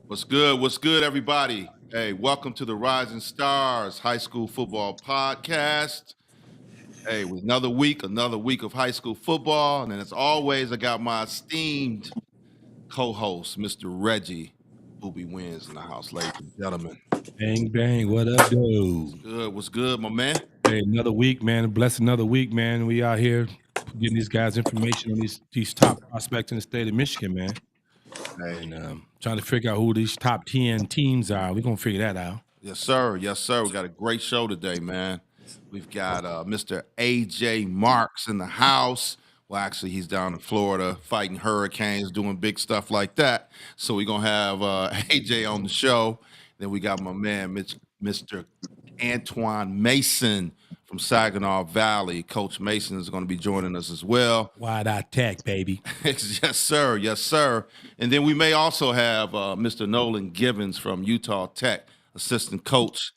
What's good? What's good, everybody? Hey, welcome to the Rising Stars High School Football Podcast. Hey, with another week of high school football. And then, as always, I got my esteemed co host, Mr. Reggie Booby Wins in the house, ladies and gentlemen. Bang, bang. What up, dude? Good. What's good, my man? Hey, another week, man. Bless another week, man. We out here getting these guys information on these top prospects in the state of Michigan, man. Hey, And trying to figure out who these top 10 teams are. We're going to figure that out. yes, sir. Yes, sir. We got a great show today, man. We've got Mr. AJ Marks in the house. Well, actually, he's down in Florida fighting hurricanes, doing big stuff like that. So we're gonna have AJ on the show. Then we got my man, Mr. Antoine Mason from Saginaw Valley. Coach Mason is going to be joining us as well. Wide Eye Tech, baby. Yes, sir. Yes, sir. And then we may also have Mr. Nolan Givens from Utah Tech, assistant coach.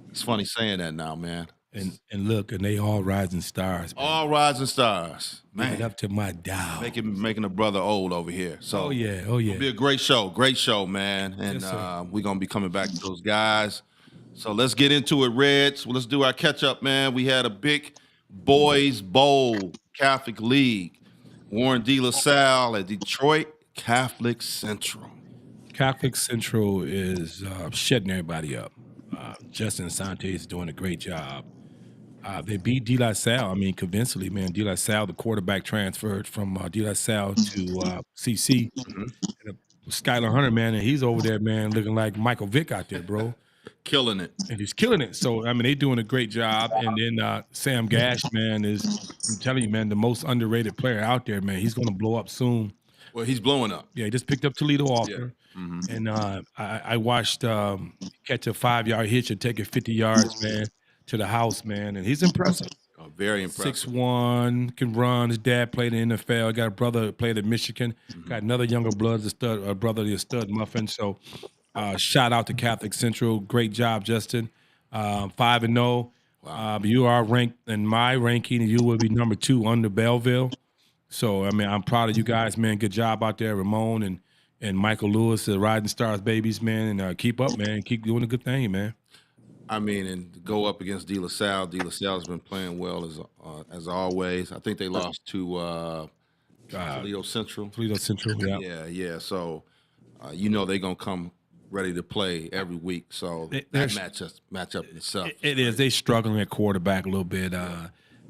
It's funny saying that now, man. And look, and they all rising stars, man. All rising stars, Man, man. up to my dog. Making a brother old over here. So Oh, yeah. it'll be a great show, man. And Yes, sir. we're gonna be coming back to those guys. So let's get into it, Reds. Well, let's do our catch up, man. We had a big boys bowl Catholic League. Warren De La Salle at Detroit Catholic Central. Catholic Central is shutting everybody up. Justin Sante is doing a great job. They beat De La Salle. I mean, convincingly, man. De La Salle, the quarterback, transferred from De La Salle to CC. Mhm. And, Skylar Hunter, man, and he's over there, man, looking like Michael Vick out there, bro. Killing it. And he's killing it. So, I mean, they're doing a great job. And then Sam Gash, man, I'm telling you, man, the most underrated player out there, man. He's going to blow up soon. Well, he's blowing up. Yeah, he just picked up Toledo offer. Mhm. And I watched catch a 5-yard hitch and take it 50 yards, man, to the house, man. And he's impressive. Oh, very impressive. 6'1", can run. His dad played in the NFL. Got a brother that played at Michigan. Got another younger brother, a stud muffin. So shout out to Catholic Central. Great job, Justin. 5-0. You are ranked in my ranking. You will be number 2 under Belleville. So, I mean, I'm proud of you guys, man. Good job out there, Ramon and Michael Lewis, the Riding Stars babies, man. And keep up, man. Keep doing a good thing, man. I mean, and to go up against De La Salle. De La Salle has been playing well as always. I think they lost to Toledo Central. Toledo Central, yeah. Yeah. So, they're gonna come ready to play every week. So that matchup in itself. It is. They struggling at quarterback a little bit.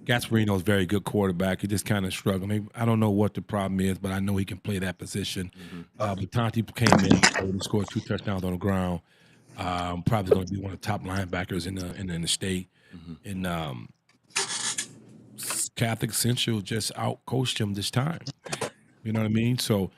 Gasparino's very good quarterback. He just kind of struggling. I don't know what the problem is, but I know he can play that position. Batanti came in and scored 2 touchdowns on the ground. Probably going to be one of the top linebackers in the state. And Catholic Central just outcoached him this time. You know what I mean? So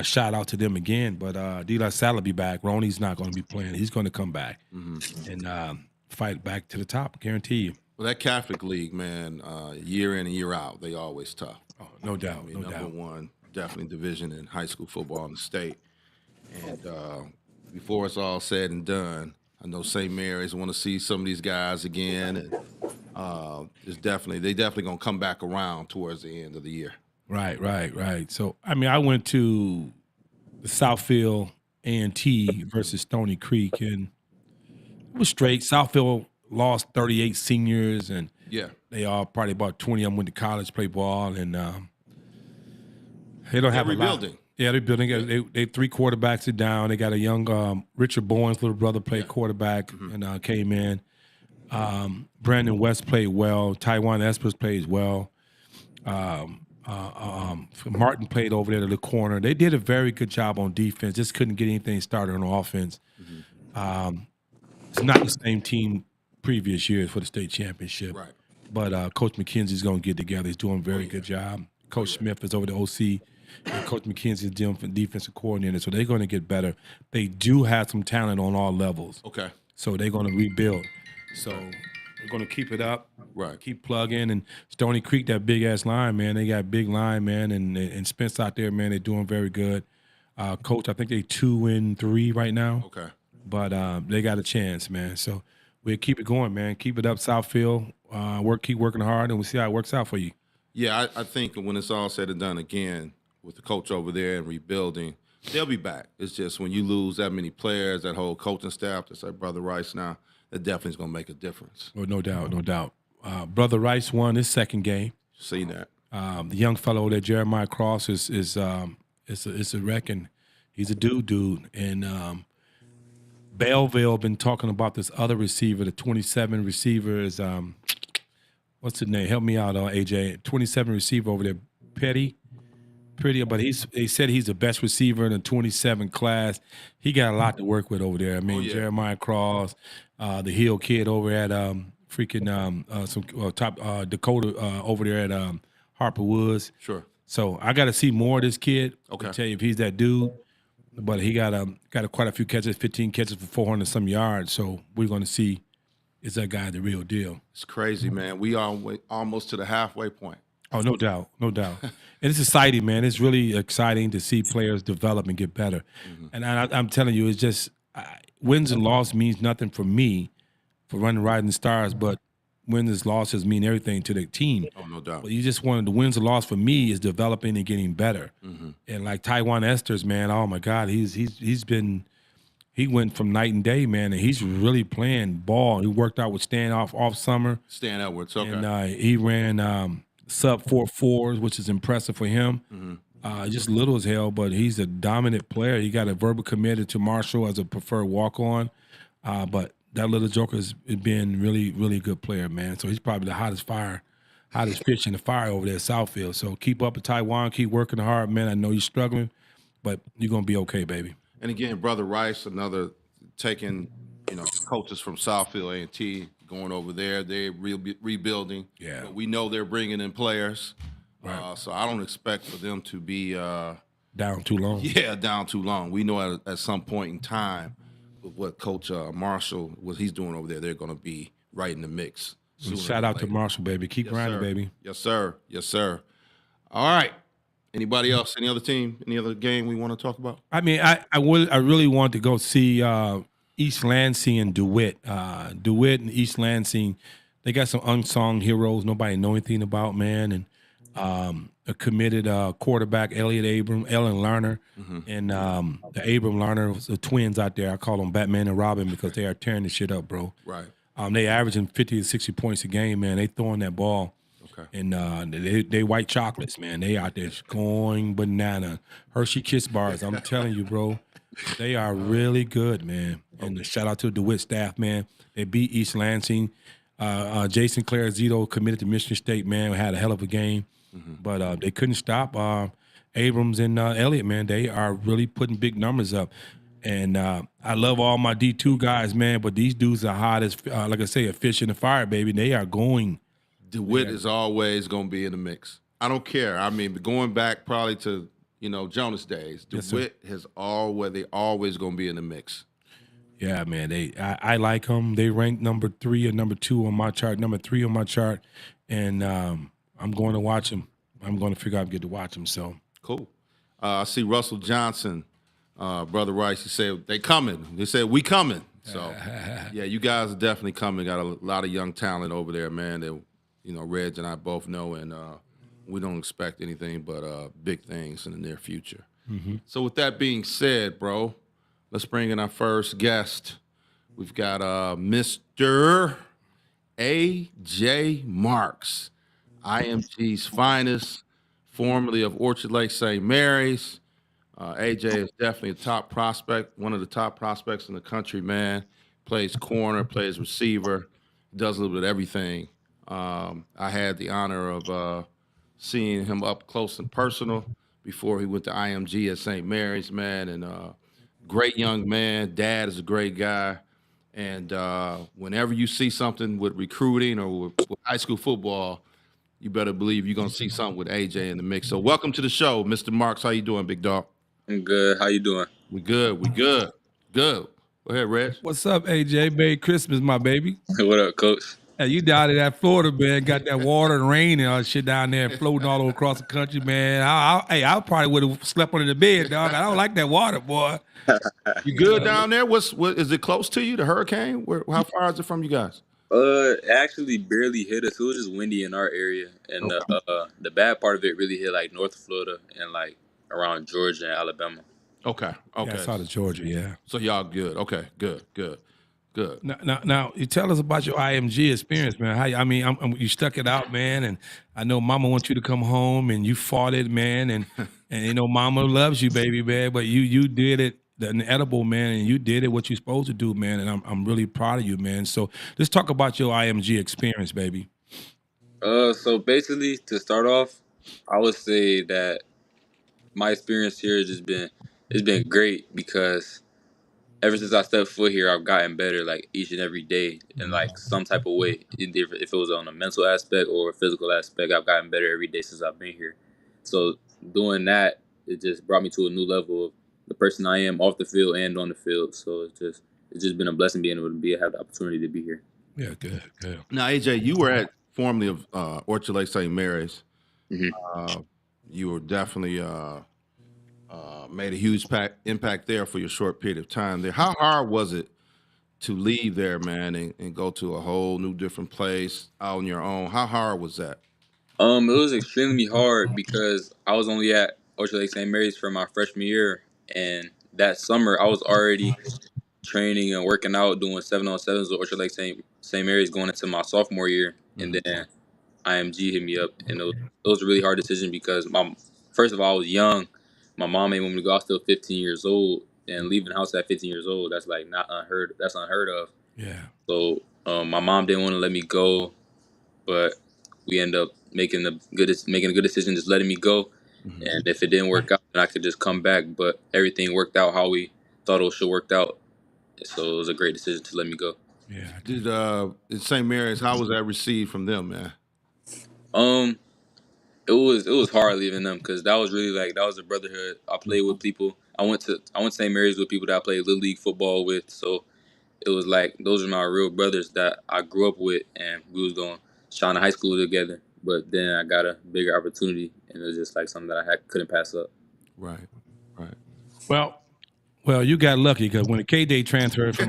shout out to them again. But De La Salle will be back. Ronnie's not going to be playing. He's going to come back and fight back to the top. Guarantee you. Well, that Catholic League, man, year in and year out, they always tough. Oh, no doubt. I mean, no number doubt. one, definitely division in high school football in the state. And before it's all said and done, I know St. Mary's want to see some of these guys again, and they definitely gonna come back around towards the end of the year. Right. So, I mean, I went to the Southfield A&T versus Stony Creek, and it was straight. Southfield lost 38 seniors, and Yeah, they all probably about 20 of them went to college, play ball, and they don't have a lot. rebuilding. Yeah, they're building. They 3 quarterbacks are down. They got a young Richard Bowen's little brother played quarterback and came in. Brandon West played well. Taiwan Espers plays well. Martin played over there to the corner. They did a very good job on defense. Just couldn't get anything started on offense. It's not the same team previous years for the state championship. Right. But Coach McKenzie's going to get together. He's doing a very good job. Coach Smith is over the OC. And Coach McKenzie is doing defensive coordinator. So they're going to get better. They do have some talent on all levels. Okay. So they're going to rebuild. So we're going to keep it up. Right. Keep plugging. And Stony Creek, that big-ass line, man. They got big line, man. And Spence out there, man, they're doing very good. Coach, I think they 2-3 right now. Okay. But they got a chance, man. So we'll keep it going, man. Keep it up, Southfield. Keep working hard, and we'll see how it works out for you. Yeah, I think when it's all said and done again with the coach over there and rebuilding, They'll be back. It's just when you lose that many players, that whole coaching staff, just like Brother Rice now, that definitely is going to make a difference. Oh, no doubt, no doubt. Brother Rice won his second game. See that. The young fellow there, Jeremiah Cross, is a reckon. He's a dude. And Belleville been talking about this other receiver, the 27 receiver is what's his name? Help me out, AJ. 27 receiver over there, Pretty, but they said he's the best receiver in the 27 class. He got a lot to work with over there. I mean, Jeremiah Cross, the Hill kid over at top Dakota over there at Harper Woods. Sure. So I got to see more of this kid. Okay. To tell you if he's that dude. But he got quite a few catches, 15 catches for 400 some yards. So we're going to see, is that guy the real deal? It's crazy, man. We are almost to the halfway point. Oh, no doubt. And it's exciting, man. It's really exciting to see players develop and get better. Mm-hmm. And I'm telling you, it's just wins and losses means nothing for me for running Rising Stars, but wins and losses mean everything to the team. Oh, no doubt. But you just wanted the wins and losses for me is developing and getting better. Mm-hmm. And like Taiwan Esters, man, oh my God, he went from night and day, man, and he's really playing ball. He worked out with Stan off summer. Stan Edwards, okay. And he ran sub 4.4s, which is impressive for him. Mm-hmm. Just little as hell, but he's a dominant player. He got a verbal committed to Marshall as a preferred walk-on. But that little joker has been really, really good player, man. So he's probably the hottest fish in the fire over there at Southfield. So keep up at Taiwan, keep working hard, man. I know you're struggling, but you're gonna be okay, baby. And again, Brother Rice, another taking, coaches from Southfield A&T going over there. They're rebuilding. Yeah. But we know they're bringing in players. Right. So I don't expect for them to be down too long. Yeah, down too long. We know at some point in time with what Coach Marshall, what he's doing over there, they're going to be right in the mix. Shout out to Marshall, baby. Keep grinding, baby. Yes, sir. Yes, sir. All right. Anybody else? Any other team? Any other game we want to talk about? I mean, I really want to go see East Lansing and DeWitt. DeWitt and East Lansing, they got some unsung heroes nobody know anything about, man. And a committed quarterback, Ellen Lerner, and the Abram Lerner, the twins out there. I call them Batman and Robin because they are tearing the shit up, bro. Right. They averaging 50 to 60 points a game, man. They throwing that ball. Okay. And they white chocolates, man. They out there going banana. Hershey Kiss bars, I'm telling you, bro. They are really good, man. And shout out to the DeWitt staff, man. They beat East Lansing. Jason Clare Zito committed to Michigan State, man. Had a hell of a game. But they couldn't stop Abrams and Elliott, man. They are really putting big numbers up. And I love all my D2 guys, man. But these dudes are hot as, like I say, a fish in the fire, baby. They are going. DeWitt is always going to be in the mix. I don't care. I mean, going back probably to, Jonas days, DeWitt has always going to be in the mix. Yeah, man. I like them. They ranked number 3 or number 2 on my chart, number 3 on my chart. And I'm going to watch them. I'm going to figure out how to get to watch them. So cool. I see Russell Johnson, Brother Rice. He said they coming. They said we coming. So yeah, you guys are definitely coming. Got a lot of young talent over there, man. That Reg and I both know, and we don't expect anything but big things in the near future. Mm-hmm. So with that being said, bro, let's bring in our first guest. We've got Mr. A.J. Marks, IMG's finest, formerly of Orchard Lake St. Mary's. AJ is definitely a top prospect, one of the top prospects in the country, man. Plays corner, plays receiver, does a little bit of everything. I had the honor of seeing him up close and personal before he went to IMG at St. Mary's, man. And great young man. Dad is a great guy. And whenever you see something with recruiting or with high school football, you better believe you're going to see something with AJ in the mix. So welcome to the show, Mr. Marks. How you doing, big dog? I'm good. How you doing? We good. Good. Go ahead, Reg. What's up, AJ? Merry Christmas, my baby. What up, Coach? Hey, you down in that Florida, man. Got that water and rain and all that shit down there floating all over across the country, man. I probably would have slept under the bed, dog. I don't like that water, boy. You good down there? What is it close to you, the hurricane? How far is it from you guys? It actually barely hit us. It was just windy in our area. And the bad part of it really hit like North Florida and like around Georgia and Alabama. Okay. Okay. Yeah, South of Georgia. Yeah. So y'all good. Okay. Good. Good. Good. Now, you tell us about your IMG experience, man. How I mean, you stuck it out, man, and I know Mama wants you to come home, and you fought it, man, and you know Mama loves you, baby, man. But you did it, the inedible, man, and you did it what you're supposed to do, man. And I'm really proud of you, man. So let's talk about your IMG experience, baby. So basically, to start off, I would say that my experience here has just been it's been great because ever since I stepped foot here, I've gotten better like each and every day in like some type of way. If it was on a mental aspect or a physical aspect, I've gotten better every day since I've been here. So doing that, it just brought me to a new level of the person I am off the field and on the field. So it's just been a blessing being able to have the opportunity to be here. Yeah, good. Now, AJ, you were at formerly of Orchard Lake St. Mary's. Mhm. You were definitely made a huge impact there for your short period of time there. How hard was it to leave there, man, and go to a whole new different place out on your own? How hard was that? It was extremely hard because I was only at Orchard Lake St. Mary's for my freshman year, and that summer I was already training and working out, doing 7-on-7s with Orchard Lake St. Mary's going into my sophomore year, and then IMG hit me up, and it was a really hard decision because first of all I was young. My mom made me to go. I was still 15 years old, and leaving the house at 15 years old, that's like not unheard. That's unheard of. Yeah. So my mom didn't want to let me go, but we ended up making a good decision, just letting me go. And if it didn't work out, then I could just come back. But everything worked out how we thought it should work out. So it was a great decision to let me go. Yeah. Did in St. Mary's, how was that received from them, man? It was hard leaving them because that was really like that was a brotherhood. I played with people. I went to St. Mary's with people that I played little league football with. So it was like those are my real brothers that I grew up with, and we was going Shawnee High School together. But then I got a bigger opportunity, and it was just like something that I couldn't pass up. Right. Well, you got lucky because when KJ transferred from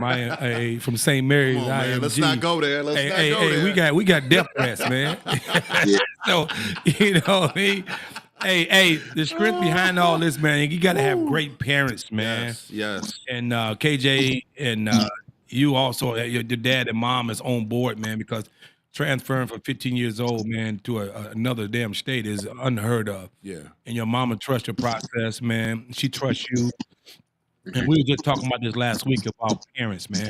from St. Mary's, Come on, man. Let's IMG, not go there. Let's not go there. we got depth threats, man. Yeah. So you know, the strength behind all this, man, you got to have great parents, man. Yes. And KJ and you also, your dad and mom is on board, man, because transferring from 15 years old, man, to another damn state is unheard of. Yeah. And your mama trusts your process, man. She trusts you. And we were just talking about this last week about parents, man.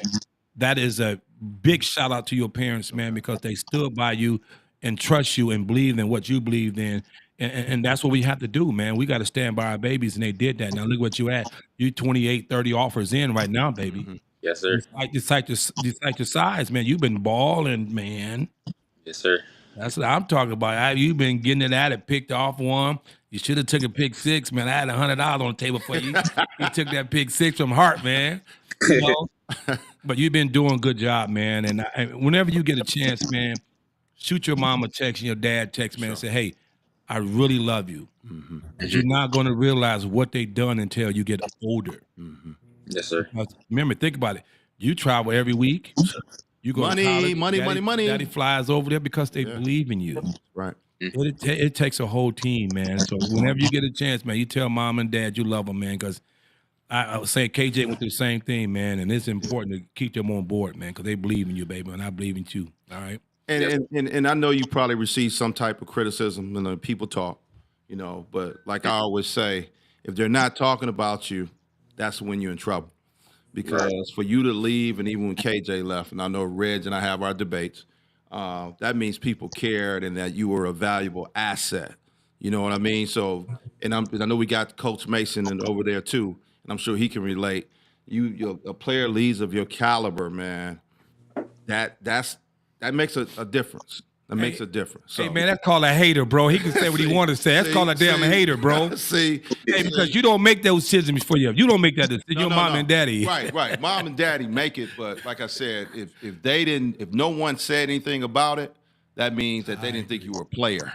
That is a big shout out to your parents, man, because they stood by you and trust you and believed in what you believed in. And that's what we have to do, man. We got to stand by our babies, and they did that. Now look what you at. You 28, 30 offers in right now, baby. Yes, sir. Despite your size, man. You've been balling, man. Yes, sir. That's what I'm talking about. You've been getting it at it, picked off one. You should have took a pick six, man. I had $100 on the table for you. You took that pick six from Hart, man. You know? But you've been doing a good job, man. And whenever you get a chance, man, shoot your mom a text and your dad text, man, and say, hey, I really love you. Because you're not going to realize what they done until you get older. Yes, sir. Remember, think about it. You travel every week. You go to college, money. Daddy flies over there because they believe in you. Right. It takes a whole team, man. So whenever you get a chance, man, you tell mom and dad you love them, man, because I was saying KJ went through the same thing, man, and it's important to keep them on board, man, because they believe in you, baby, and I believe in you. All right. And I know you probably received some type of criticism when people talk, you know, but like I always say, if they're not talking about you, that's when you're in trouble. Because for you to leave, and even when KJ left, and I know Reg and I have our debates, that means people cared and that you were a valuable asset. You know what I mean? So, and I know we got Coach Mason and over there too, and I'm sure he can relate. A player leaves of your caliber, man. That makes a difference. That makes a difference. So, hey, man, that's called a hater, bro. He can say what he want to say. That's called a damn hater, bro. Hey, because you don't make those decisions for you. You don't make that decision. Your mom and daddy. Right. Mom and daddy make it, but like I said, if no one said anything about it, that means that they didn't think you were a player.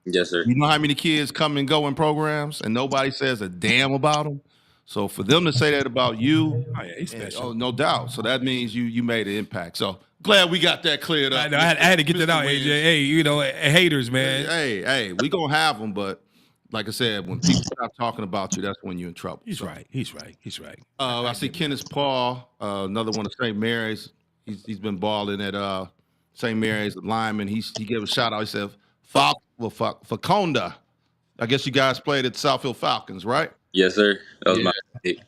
Yes, sir. You know how many kids come and go in programs and nobody says a damn about them? So for them to say that about you, he's special. no doubt. So that means you made an impact. So glad we got that cleared up. I had to get that out, AJ. Hey, haters, man. Hey, we gonna have them, but like I said, when people stop talking about you, that's when you're in trouble. He's So, right. He's right. He's right. I see Kenneth Paul, another one of St. Mary's. He's been balling at St. Mary's lineman. He gave a shout out. He said, Faconda. I guess you guys played at Southfield Falcons, right? Yes, sir. That was Yeah. my pick.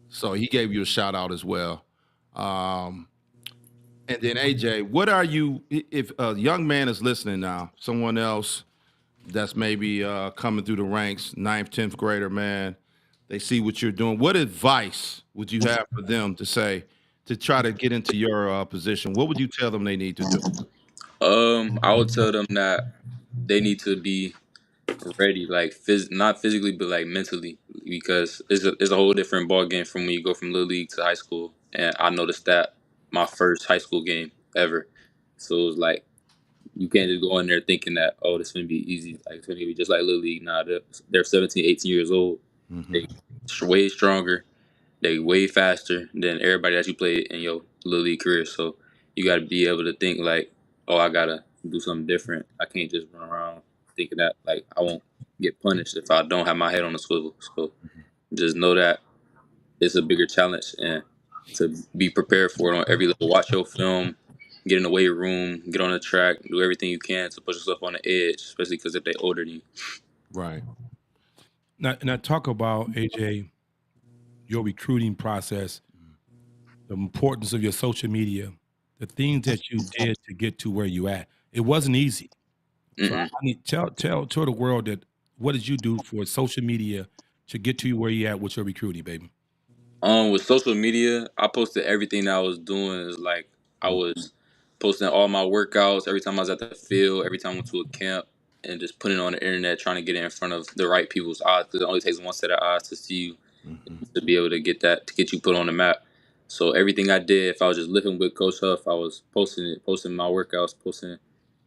So he gave you a shout out as well. And then AJ, what are you? If a young man is listening now, someone else that's maybe coming through the ranks, 9th, 10th grader, man, they see what you're doing. What advice would you have for them to say to try to get into your position? What would you tell them they need to do? I would tell them that they need to be ready, like not physically, but like mentally, because it's a whole different ball game from when you go from little league to high school. And I noticed that my first high school game ever, so it was like you can't just go in there thinking that, oh, this is gonna be easy, like it's gonna be just like little league. Nah, they're 17, 18 years old. Mm-hmm. They way stronger. They way faster than everybody that you played in your little league career. So you got to be able to think like, oh, I gotta do something different. I can't just run around thinking that like I won't get punished if I don't have my head on the swivel. So just know that it's a bigger challenge and to be prepared for it on every level. Watch your film, get in the weight room, get on the track, do everything you can to put yourself on the edge, especially because if they older than you. Right. Now talk about AJ, your recruiting process, the importance of your social media, the things that you did to get to where you at. It wasn't easy. So I need tell the world that what did you do for social media to get to where you at with your recruiting, baby? With social media, I posted everything that I was doing. Is like I was posting all my workouts every time I was at the field, every time I went to a camp, and just putting it on the internet, trying to get it in front of the right people's eyes. Because it only takes one set of eyes to see you to be able to get that to get you put on the map. So everything I did, if I was just living with Coach Huff, I was posting it, posting my workouts, posting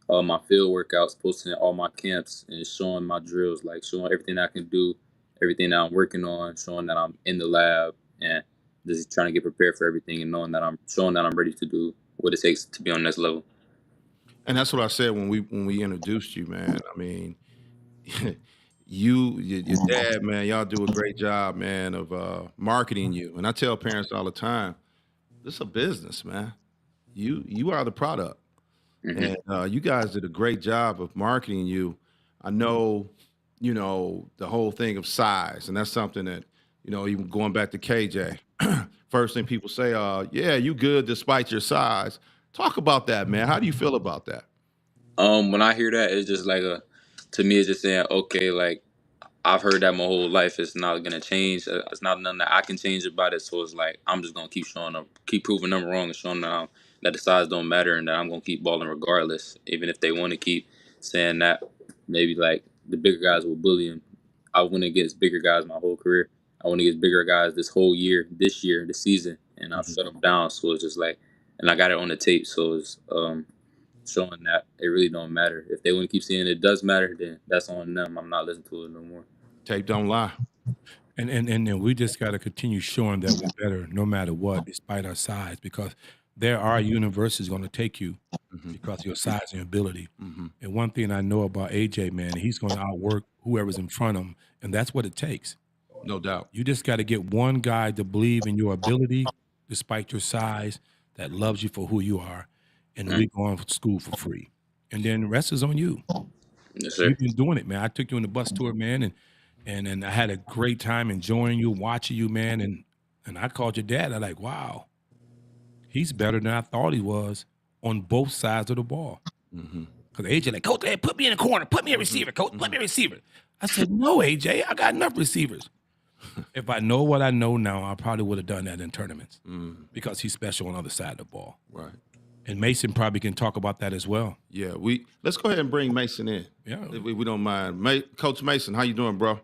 all my field workouts, posting all my camps, and showing my drills, like showing everything I can do, everything that I'm working on, showing that I'm in the lab, and just trying to get prepared for everything, and knowing that I'm showing that I'm ready to do what it takes to be on this level. And that's what I said when we introduced you, man. I mean, your dad, man, y'all do a great job, man, of marketing you. And I tell parents all the time, this is a business, man. You are the product. hmm And you guys did a great job of marketing you. I know, the whole thing of size, and that's something that, even going back to KJ, first thing people say, yeah, you good despite your size. Talk about that, man. How do you feel about that? When I hear that, it's just like to me, it's just saying, okay, like I've heard that my whole life. It's not gonna change. It's not nothing that I can change about it. So it's like I'm just gonna keep showing them, keep proving them wrong, and showing them that the size don't matter, and that I'm gonna keep balling regardless, even if they want to keep saying that. Maybe like the bigger guys will bully him. I went against bigger guys my whole career. I went against bigger guys this whole year, this season, and I've Mhm. shut them down. So it's just like, and I got it on the tape. So it's showing that it really don't matter. If they want to keep saying it does matter, then that's on them. I'm not listening to it no more. Tape don't lie. And we just got to continue showing that we're better no matter what, despite our size, because there are universities going to take you Mhm. because of your size and your ability. Mhm. And one thing I know about AJ, man, he's going to outwork whoever's in front of him, and that's what it takes. No doubt. You just got to get one guy to believe in your ability, despite your size, that loves you for who you are, and Mm. we're going to school for free. And then the rest is on you. Yes, You've sir. been doing it, man. I took you on the bus tour, man, and I had a great time enjoying you, watching you, man. And I called your dad. I'm like, wow, he's better than I thought he was on both sides of the ball. Mhm. Because AJ like, Coach, hey, put me in the corner, put me a receiver, Coach, put me a receiver. I said, no, AJ, I got enough receivers. If I know what I know now, I probably would have done that in tournaments Mhm. because he's special on the other side of the ball. Right. And Mason probably can talk about that as well. Yeah. Let's go ahead and bring Mason in. Yeah. If we don't mind. Coach Mason, how you doing, bro?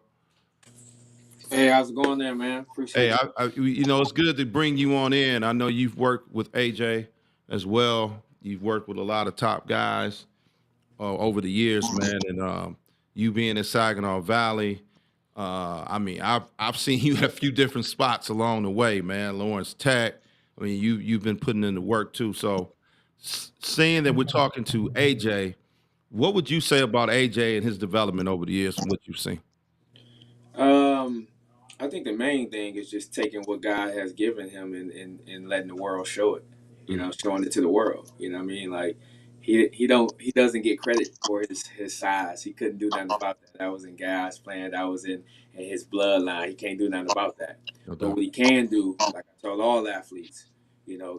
Hey, how's it going there, man? Appreciate Hey, it's good to bring you on in. I know you've worked with AJ as well. You've worked with a lot of top guys over the years, man. And you being in Saginaw Valley, I mean, I've seen you at a few different spots along the way, man. Lawrence Tech. I mean, you've been putting in the work too. So, seeing that we're talking to AJ, What would you say about AJ and his development over the years from what you've seen? Um, I think the main thing is just taking what God has given him and letting the world show it. Mhm. Showing it to the world. You know what I mean? Like he doesn't get credit for his size. He couldn't do nothing about that. That was in God's plan. That was in his bloodline. He can't do nothing about that. No But doubt. what he can do, like I told all athletes,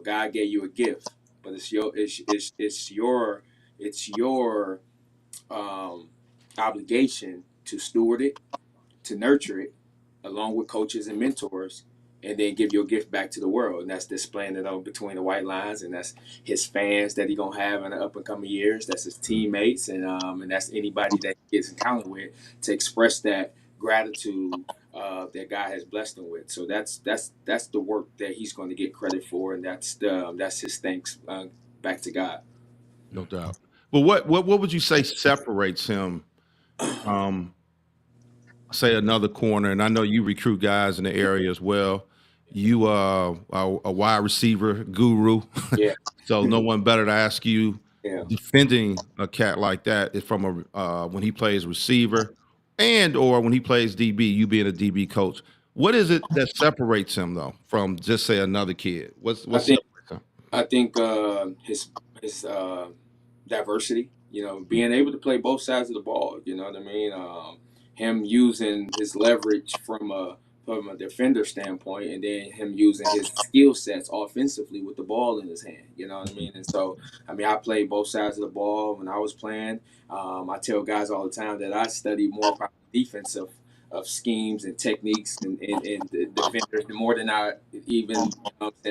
God gave you a gift, but it's your um, obligation to steward it, to nurture it, along with coaches and mentors, and then give your gift back to the world. And that's displaying it on between the white lines, and that's his fans that he gonna have in the up and coming years. That's his teammates, and that's anybody that he gets encountered with to express that gratitude that God has blessed him with. So that's the work that he's going to get credit for, and that's his thanks back to God. No doubt. But what would you say separates him from, say, another corner? And I know you recruit guys in the area as well. You are a wide receiver guru, Yeah, so no one better to ask you. yeah. Defending a cat like that is from a when he plays receiver and or when he plays DB. You being a DB coach, what is it that separates him though from just say another kid? I What think separates him? I think his diversity, being able to play both sides of the ball. You know what I mean? Him using his leverage from a defender standpoint, and then him using his skill sets offensively with the ball in his hand. You know what I mean? And so, I mean, I played both sides of the ball when I was playing. I tell guys all the time that I study more about defensive of schemes and techniques and the defenders more than I even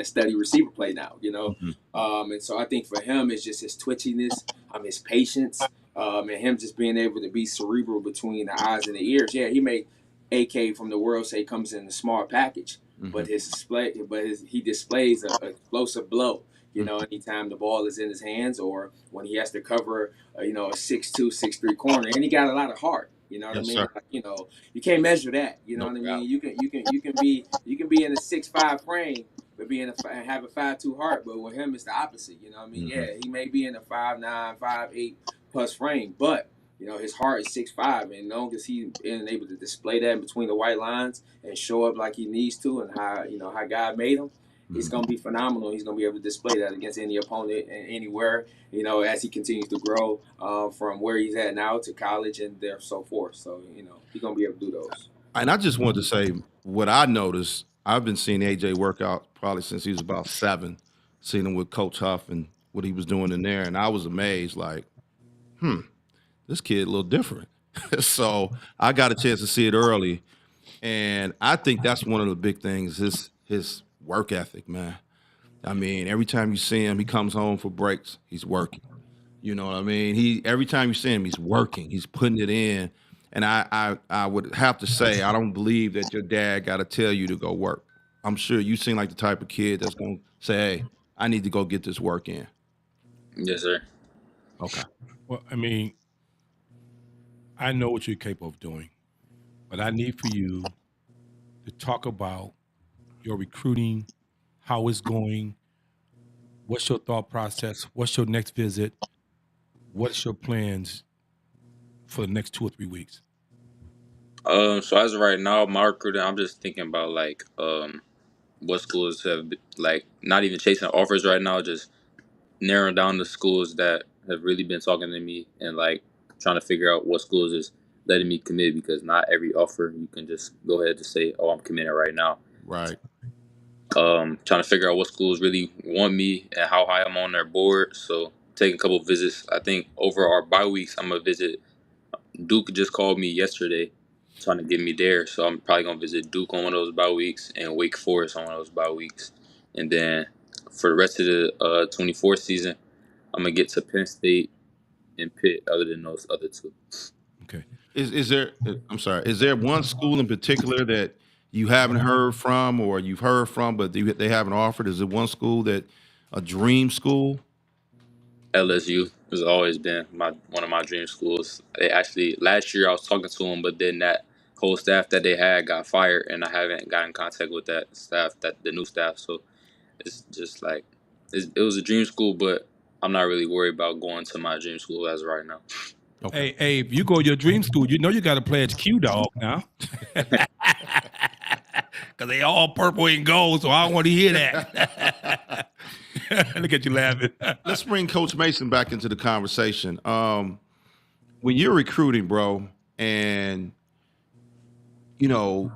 study receiver play now. Mhm. And so I think for him, it's just his twitchiness, his patience, and him just being able to be cerebral between the eyes and the ears. Yeah, he may AK from the world say comes in a small package, but Mhm. he displays a explosive blow. Mhm. Anytime the ball is in his hands, or when he has to cover, a 6'2", 6'3" corner, and he got a lot of heart. You know what I Yes, mean? sir. Like, you can't measure that. You know No what I doubt. mean? You can be in a 6'5" frame, but have a 5'2" heart. But with him, it's the opposite. You know what I mean? Mhm. Yeah, he may be in a 5'9", 5'8" plus frame, but his heart is 6'5", and long as he's been able to display that between the white lines and show up like he needs to, and how God made him, he's Mhm. gonna be phenomenal. He's gonna be able to display that against any opponent and anywhere. As he continues to grow from where he's at now to college and there so forth. So he's gonna be able to do those. And I just wanted to say what I noticed. I've been seeing AJ work out probably since he was about 7. Seen him with Coach Huff and what he was doing in there, and I was amazed. Like, this kid a little different. So I got a chance to see it early, and I think that's one of the big things. His work ethic, man. I mean, every time you see him, he comes home for breaks. He's working. You know what I mean? He every time you see him, he's working. He's putting it in. And I would have to say, I don't believe that your dad got to tell you to go work. I'm sure you seem like the type of kid that's going to say, "Hey, I need to go get this work in." Yes, sir. Okay. Well, I mean, I know what you're capable of doing, but I need for you to talk about your recruiting, how it's going, what's your thought process, what's your next visit, what's your plans for the next 2 or 3 weeks. So as of right now, my recruiting, I'm just thinking about like what schools have like not even chasing offers right now, just narrowing down the schools that have really been talking to me and like trying to figure out what schools is letting me commit because not every offer you can just go ahead and say, oh, I'm committed right now. Right. Trying to figure out what schools really want me and how high I'm on their board. So taking a couple visits. I think over our bye weeks, I'm gonna visit Duke. Just called me yesterday, trying to get me there. So I'm probably gonna visit Duke on one of those bye weeks and Wake Forest on one of those bye weeks, and then for the rest of the 24 season, I'm gonna get to Penn State and Pitt. Other than those other two, Okay. Is there? I'm sorry. Is there one school in particular that you haven't heard from, or you've heard from, but they haven't offered? Is it one school that a dream school? LSU has always been one of my dream schools. They actually last year I was talking to them, but then that whole staff that they had got fired, and I haven't got in contact with that staff, that the new staff. So it's just like it was a dream school, but I'm not really worried about going to my dream school as of right now. Hey, if you go to your dream school, you know you got to pledge Q Dog now. Because they all purple and gold, so I don't want to hear that. Look at you laughing. Let's bring Coach Mason back into the conversation. When you're recruiting, bro, and you know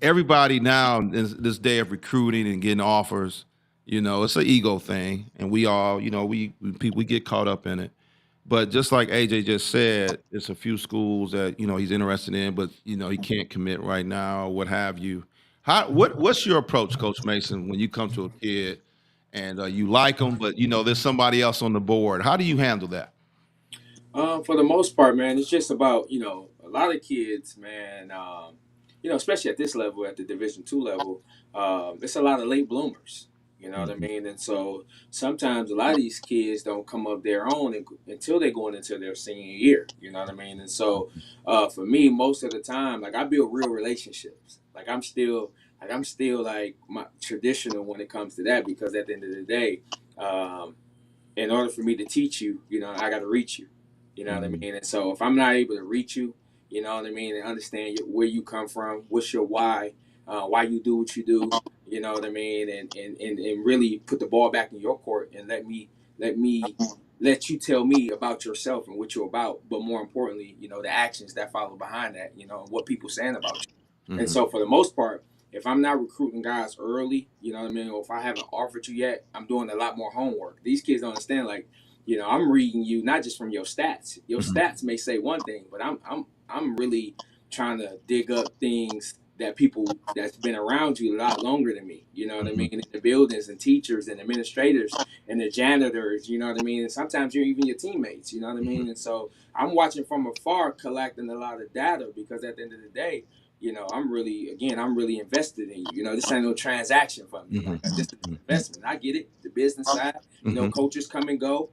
everybody now in this day of recruiting and getting offers, it's an ego thing, and we all, we get caught up in it. But just like AJ just said, it's a few schools that he's interested in, but he can't commit right now, what have you. What's your approach, Coach Mason, when you come to a kid and you like them, but there's somebody else on the board? How do you handle that? For the most part, man, it's just about a lot of kids, man. Especially at this level, at the Division II level, it's a lot of late bloomers. You know what I mean? And so sometimes a lot of these kids don't come up their own until they're going into their senior year. You know what I mean? And so for me, most of the time, like I build real relationships. Like I'm still like my traditional when it comes to that, because at the end of the day, in order for me to teach you, I got to reach you. You know what I mean? And so if I'm not able to reach you, you know what I mean, and understand where you come from, what's your why you do what you do, you know what I mean, and really put the ball back in your court and let you tell me about yourself and what you're about, but more importantly, the actions that follow behind that, what people saying about you. Mm-hmm. And so for the most part, if I'm not recruiting guys early, you know what I mean, or if I haven't offered you yet, I'm doing a lot more homework. These kids don't understand, like, I'm reading you not just from your stats. Your stats may say one thing, but I'm really trying to dig up things that people that's been around you a lot longer than me, you know what I mean, in the buildings and teachers and administrators and the janitors, you know what I mean, and sometimes you're even your teammates, you know what I mean, and so I'm watching from afar, collecting a lot of data, because at the end of the day, I'm really invested in you. This ain't no transaction for me. Like, this is an investment. I get it, the business side. Coaches come and go.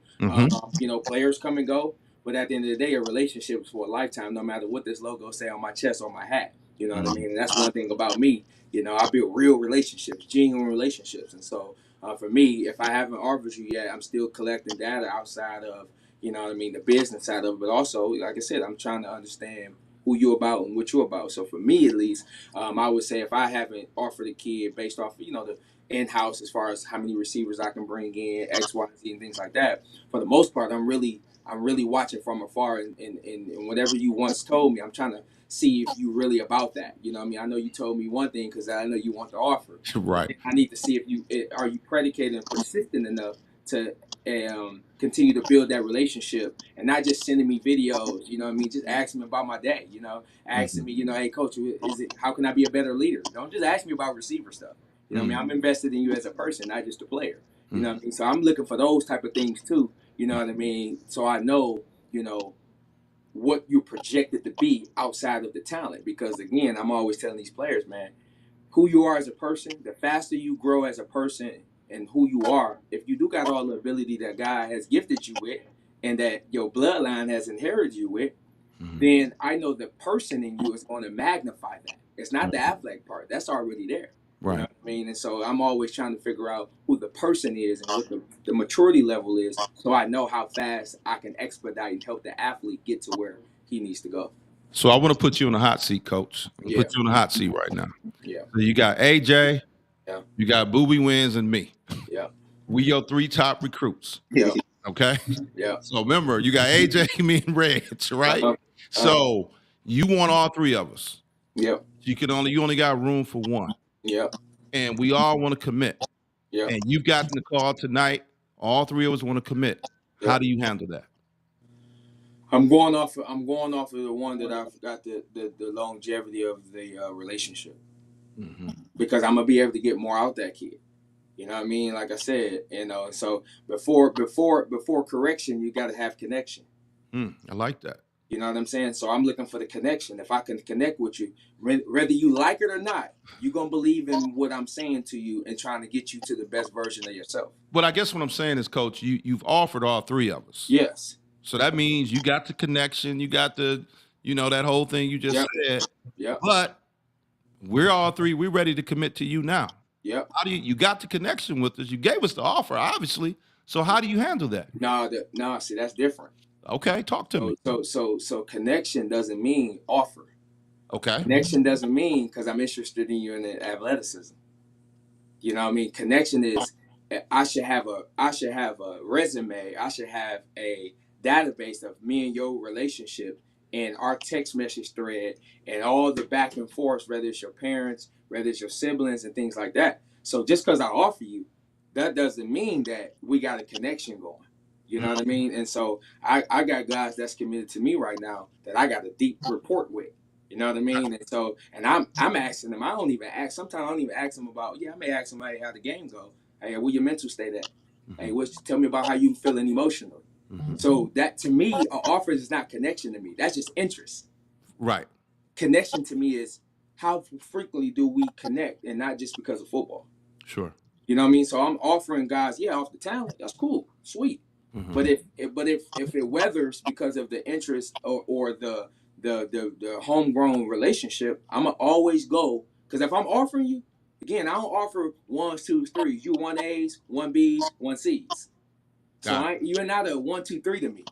Players come and go. But at the end of the day, a relationship is for a lifetime, no matter what this logo say on my chest or my hat. You know what I mean? And that's one thing about me. I build real relationships, genuine relationships. And so for me, if I haven't offered you yet, I'm still collecting data outside of, the business side of it. But also, like I said, I'm trying to understand who you're about and what you're about. So for me, at least, I would say if I haven't offered a kid based off, the in-house as far as how many receivers I can bring in, X, Y, Z, and things like that, for the most part, I'm really watching from afar, and whatever you once told me, I'm trying to see if you really about that. You know what I mean? I know you told me one thing because I know you want the offer. Right. I need to see if you are you predicated and persistent enough to continue to build that relationship, and not just sending me videos, you know what I mean, just asking me about my day, asking me, hey coach, how can I be a better leader? Don't just ask me about receiver stuff. You know what I mean? I'm invested in you as a person, not just a player. You know what I mean? So I'm looking for those type of things too, you know what I mean? So I know, what you're projected to be outside of the talent, because again, I'm always telling these players, man, who you are as a person, the faster you grow as a person and who you are, if you do got all the ability that God has gifted you with and that your bloodline has inherited you with, then I know the person in you is going to magnify that. It's not the athletic part. That's already there. Right. You know what I mean? And so I'm always trying to figure out who the person is and what the maturity level is, so I know how fast I can expedite and help the athlete get to where he needs to go. So I want to put you on the hot seat, Coach. Put you on the hot seat right now. Yeah. So you got AJ, you got Boobie Wins, and me. Yeah. We your 3 top recruits. Yeah. Okay? Yeah. So remember, you got AJ, me, and Reg, right? So you want all 3 of us. Yeah. You only got room for one. Yeah. And we all want to commit. Yeah. And you've gotten the call tonight. All 3 of us want to commit. Yeah. How do you handle that? I'm going off of the one that I've got the longevity of the relationship. Because I'm gonna be able to get more out that kid. You know what I mean? Like I said, so before correction, you got to have connection. I like that. You know what I'm saying? So I'm looking for the connection. If I can connect with you, whether you like it or not, you're going to believe in what I'm saying to you and trying to get you to the best version of yourself. But I guess what I'm saying is, Coach, you've offered all 3 of us. Yes. So that means you got the connection, you got the, that whole thing you just said. Yeah. But we're all 3, we're ready to commit to you now. Yep. How do you got the connection with us? You gave us the offer, obviously. So how do you handle that? No, see, that's different. Okay, talk to me. So connection doesn't mean offer. Okay. Connection doesn't mean because I'm interested in you in the athleticism. You know what I mean? Connection is I should have a resume. I should have a database of me and your relationship and our text message thread and all the back and forth, whether it's your parents, whether it's your siblings and things like that. So just because I offer you, that doesn't mean that we got a connection going. You know what I mean? And so I got guys that's committed to me right now that I got a deep rapport with. You know what I mean? And so, and I'm asking them. I don't even ask. Sometimes I don't even ask them about. Yeah, I may ask them, hey, how the game go. Hey, where your mental state at? Hey, tell me about how you feeling emotionally. So that to me, an offer is not connection to me. That's just interest. Right. Connection to me is how frequently do we connect, and not just because of football. Sure. You know what I mean? So I'm offering guys, yeah, off the talent. That's cool, sweet. But if it weathers because of the interest or the homegrown relationship, I'm gonna always go, because if I'm offering you, again, I don't offer 1s, 2s, 3s. You 1As, 1Bs, 1Cs. So you're not a 1, 2, 3 to me.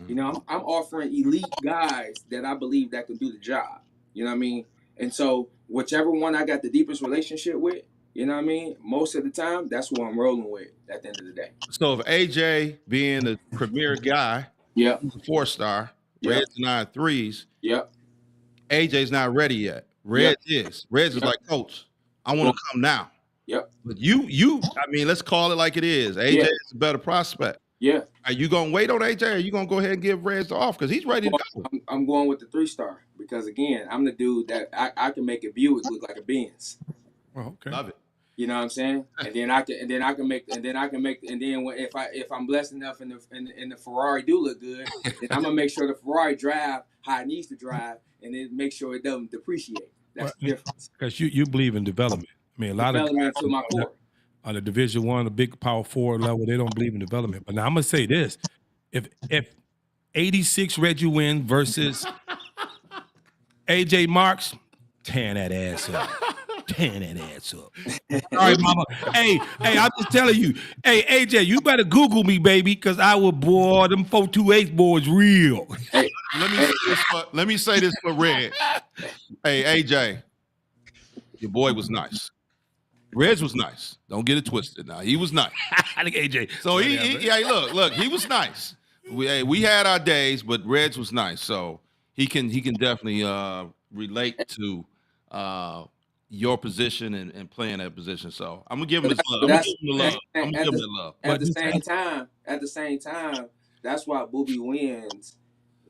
You know, I'm offering elite guys that I believe that can do the job. You know what I mean? And so whichever one I got the deepest relationship with, you know what I mean? Most of the time, that's who I'm rolling with at the end of the day. So if AJ being the premier guy, Yep. 4-star, Yep. Red's 9 3s, Yep. AJ's not ready yet. Red is. Reds is like, Coach, I want to come now. Yep. But I mean, let's call it like it is. AJ is a better prospect. Yeah. Are you gonna wait on AJ, or are you gonna go ahead and give Reds the off? Because he's ready to go. I'm going with the 3-star because again, I'm the dude that I can make a Buick look like a Benz. Oh, okay. Love it. You know what I'm saying? And then I can make if I'm blessed enough and the Ferrari do look good, then I'm gonna make sure the Ferrari drive how it needs to drive, and then make sure it doesn't depreciate. That's the difference. Because you believe in development. I mean, a lot of guys to my core. on the Division I, the big power forward level, they don't believe in development. But now I'm gonna say this: if 86 Reggie win versus AJ Marks, tearing that ass up. Tearing that ass up. All right, mama. Hey, I'm just telling you. Hey, AJ, you better Google me, baby, because I will boy them 428 boys real. Hey, Let me say this for Red. Hey, AJ, your boy was nice. Reds was nice. Don't get it twisted. Now he was nice. I think AJ. So look, he was nice. We had our days, but Reds was nice. So he can definitely relate to your position and playing that position. So I'm gonna give him his love. I'm gonna give him the love. At the same time, that's why Booby Wins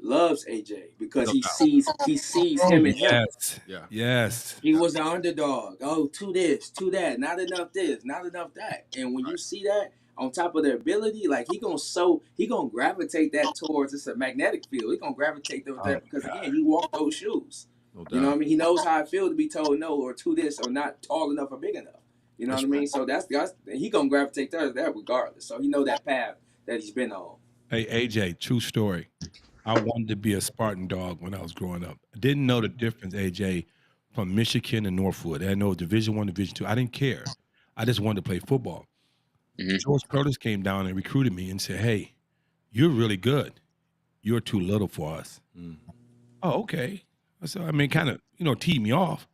loves AJ, because he sees him in him. Yes. He was the underdog. Oh, to this, to that, not enough this, not enough that. And when you see that on top of their ability, like he gonna gravitate that towards, it's a magnetic field. He gonna gravitate towards that because again, he walked those shoes. No doubt. You know what I mean? He knows how it feels to be told no or to this or not tall enough or big enough. You know what I mean? So that's he gonna gravitate towards that regardless. So he know that path that he's been on. Hey AJ, true story. I wanted to be a Spartan dog when I was growing up. I didn't know the difference, AJ, from Michigan and Northwood. I didn't know Division I, Division II. I didn't care. I just wanted to play football. George Curtis came down and recruited me and said, hey, you're really good. You're too little for us. Oh, okay. So, I mean, kind of, teed me off.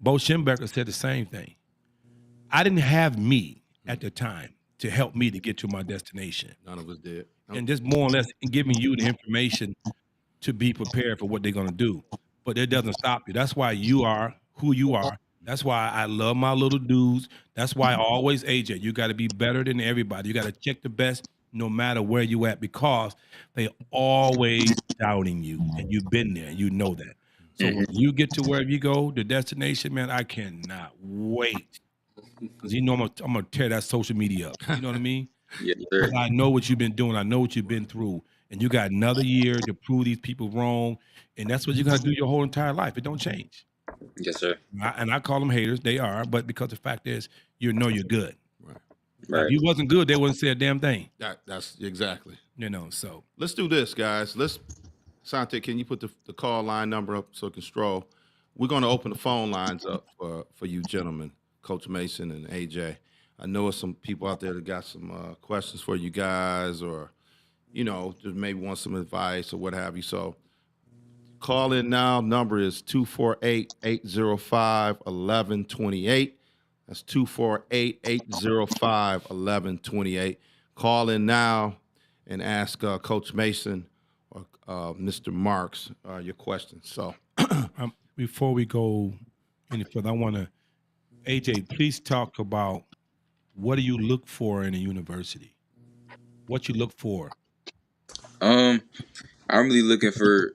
Bo Schembecker said the same thing. I didn't have me at the time to help me to get to my destination. None of us did. And just more or less giving you the information to be prepared for what they're going to do. But it doesn't stop you. That's why you are who you are. That's why I love my little dudes. That's why I always, AJ, you got to be better than everybody. You got to check the best no matter where you at, because they always doubting you. And you've been there. You know that. So when you get to wherever you go, the destination, man, I cannot wait. Because I'm going to tear that social media up. You know what I mean? Yes, sir. I know what you've been doing. I know what you've been through. And you got another year to prove these people wrong. And that's what you're going to do your whole entire life. It don't change. Yes, sir. And I call them haters. They are. But because the fact is, you're good. Right. If you wasn't good, they wouldn't say a damn thing. That's exactly. So. Let's do this, guys. Sante, can you put the call line number up so it can stroll? We're going to open the phone lines up for you gentlemen, Coach Mason and AJ. I know some people out there that got some questions for you guys, or just maybe want some advice or what have you. So call in now. Number is 248-805-1128. That's 248-805-1128. Call in now and ask Coach Mason or Mr. Marks your questions. So Before we go any further, I want to, AJ, please talk about what do you look for in a university? What you look for? I'm really looking for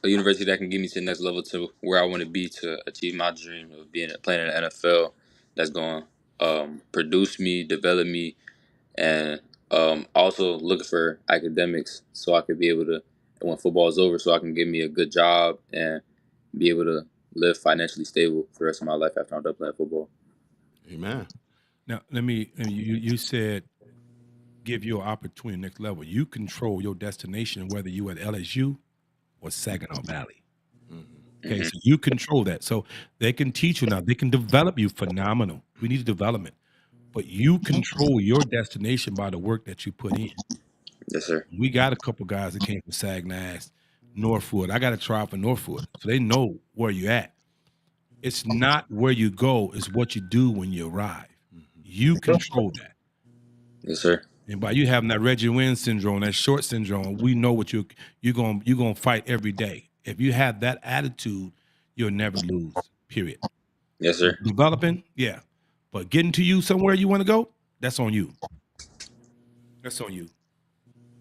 a university that can get me to the next level, to where I want to be, to achieve my dream of playing in the NFL. That's going to produce me, develop me, and also looking for academics, so I could be able to, when football is over, so I can get me a good job and be able to live financially stable for the rest of my life after I'm done playing football. amen. Now, you said give you an opportunity next level. You control your destination, whether you at LSU or Saginaw Valley. Okay, so you control that. So they can teach you now. They can develop you phenomenal. We need development. But you control your destination by the work that you put in. Yes, sir. We got a couple guys that came from Saginaw, Northwood. I got to try for Northwood. So they know where you're at. It's not where you go, it's what you do when you arrive. You control that. Yes, sir. And by you having that Reggie Wynn syndrome, that short syndrome, we know what you're gonna fight every day. If you have that attitude, you'll never lose. Period. Yes, sir. Developing, yeah, but getting to you somewhere you want to go, that's on you. That's on you.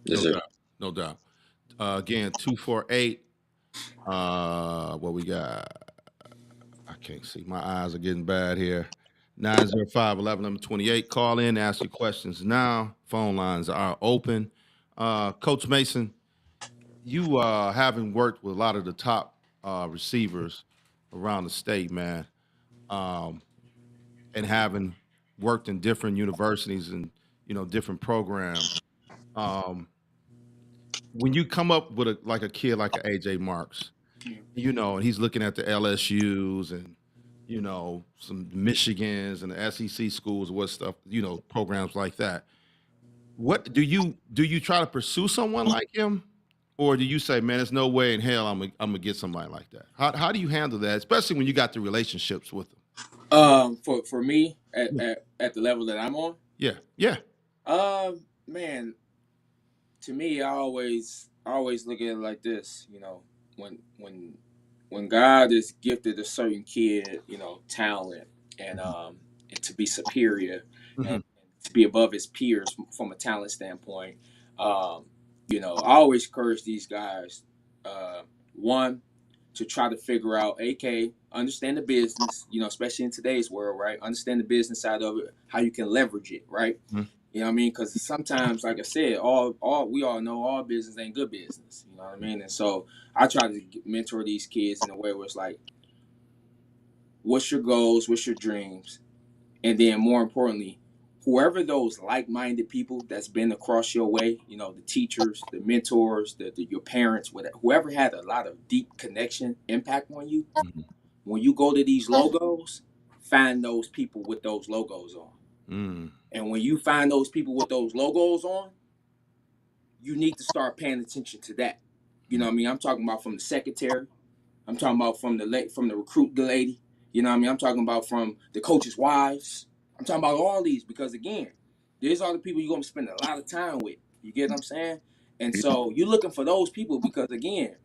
Yes, No sir. doubt. No doubt. Again, 248. What we got? I can't see. My eyes are getting bad here. 905-1128. Call in, ask your questions now. Phone lines are open. Coach Mason, you having worked with a lot of the top receivers around the state, man, and having worked in different universities and different programs. Um, when you come up with a kid like a AJ Marks, and he's looking at the LSU's and some Michigans and the SEC schools, what stuff, programs like that. What do you try to pursue someone like him, or do you say, man, there's no way in hell I'm gonna get somebody like that? How do you handle that, especially when you got the relationships with them? For me Yeah, at the level that I'm on, yeah, yeah. man, to me, I always look at it like this. When God has gifted a certain kid, talent and to be superior Hmm. and to be above his peers from a talent standpoint, um, I always encourage these guys, one, to try to figure out, AK, understand the business, especially in today's world, right? Understand the business side of it, how you can leverage it, right? You know what I mean? Because sometimes, like I said, all we all know, all business ain't good business. You know what I mean? And so I try to mentor these kids in a way where it's like, what's your goals? What's your dreams? And then more importantly, whoever those like-minded people that's been across your way, the teachers, the mentors, your parents, whoever had a lot of deep connection, impact on you, Hmm. when you go to these logos, find those people with those logos on. Mm. And when you find those people with those logos on, you need to start paying attention to that. You know what I mean? I'm talking about from the secretary. I'm talking about from the recruit the lady. You know what I mean? I'm talking about from the coaches' wives. I'm talking about all these because again, these are the people you're gonna spend a lot of time with. You get what I'm saying? And so you're looking for those people because again,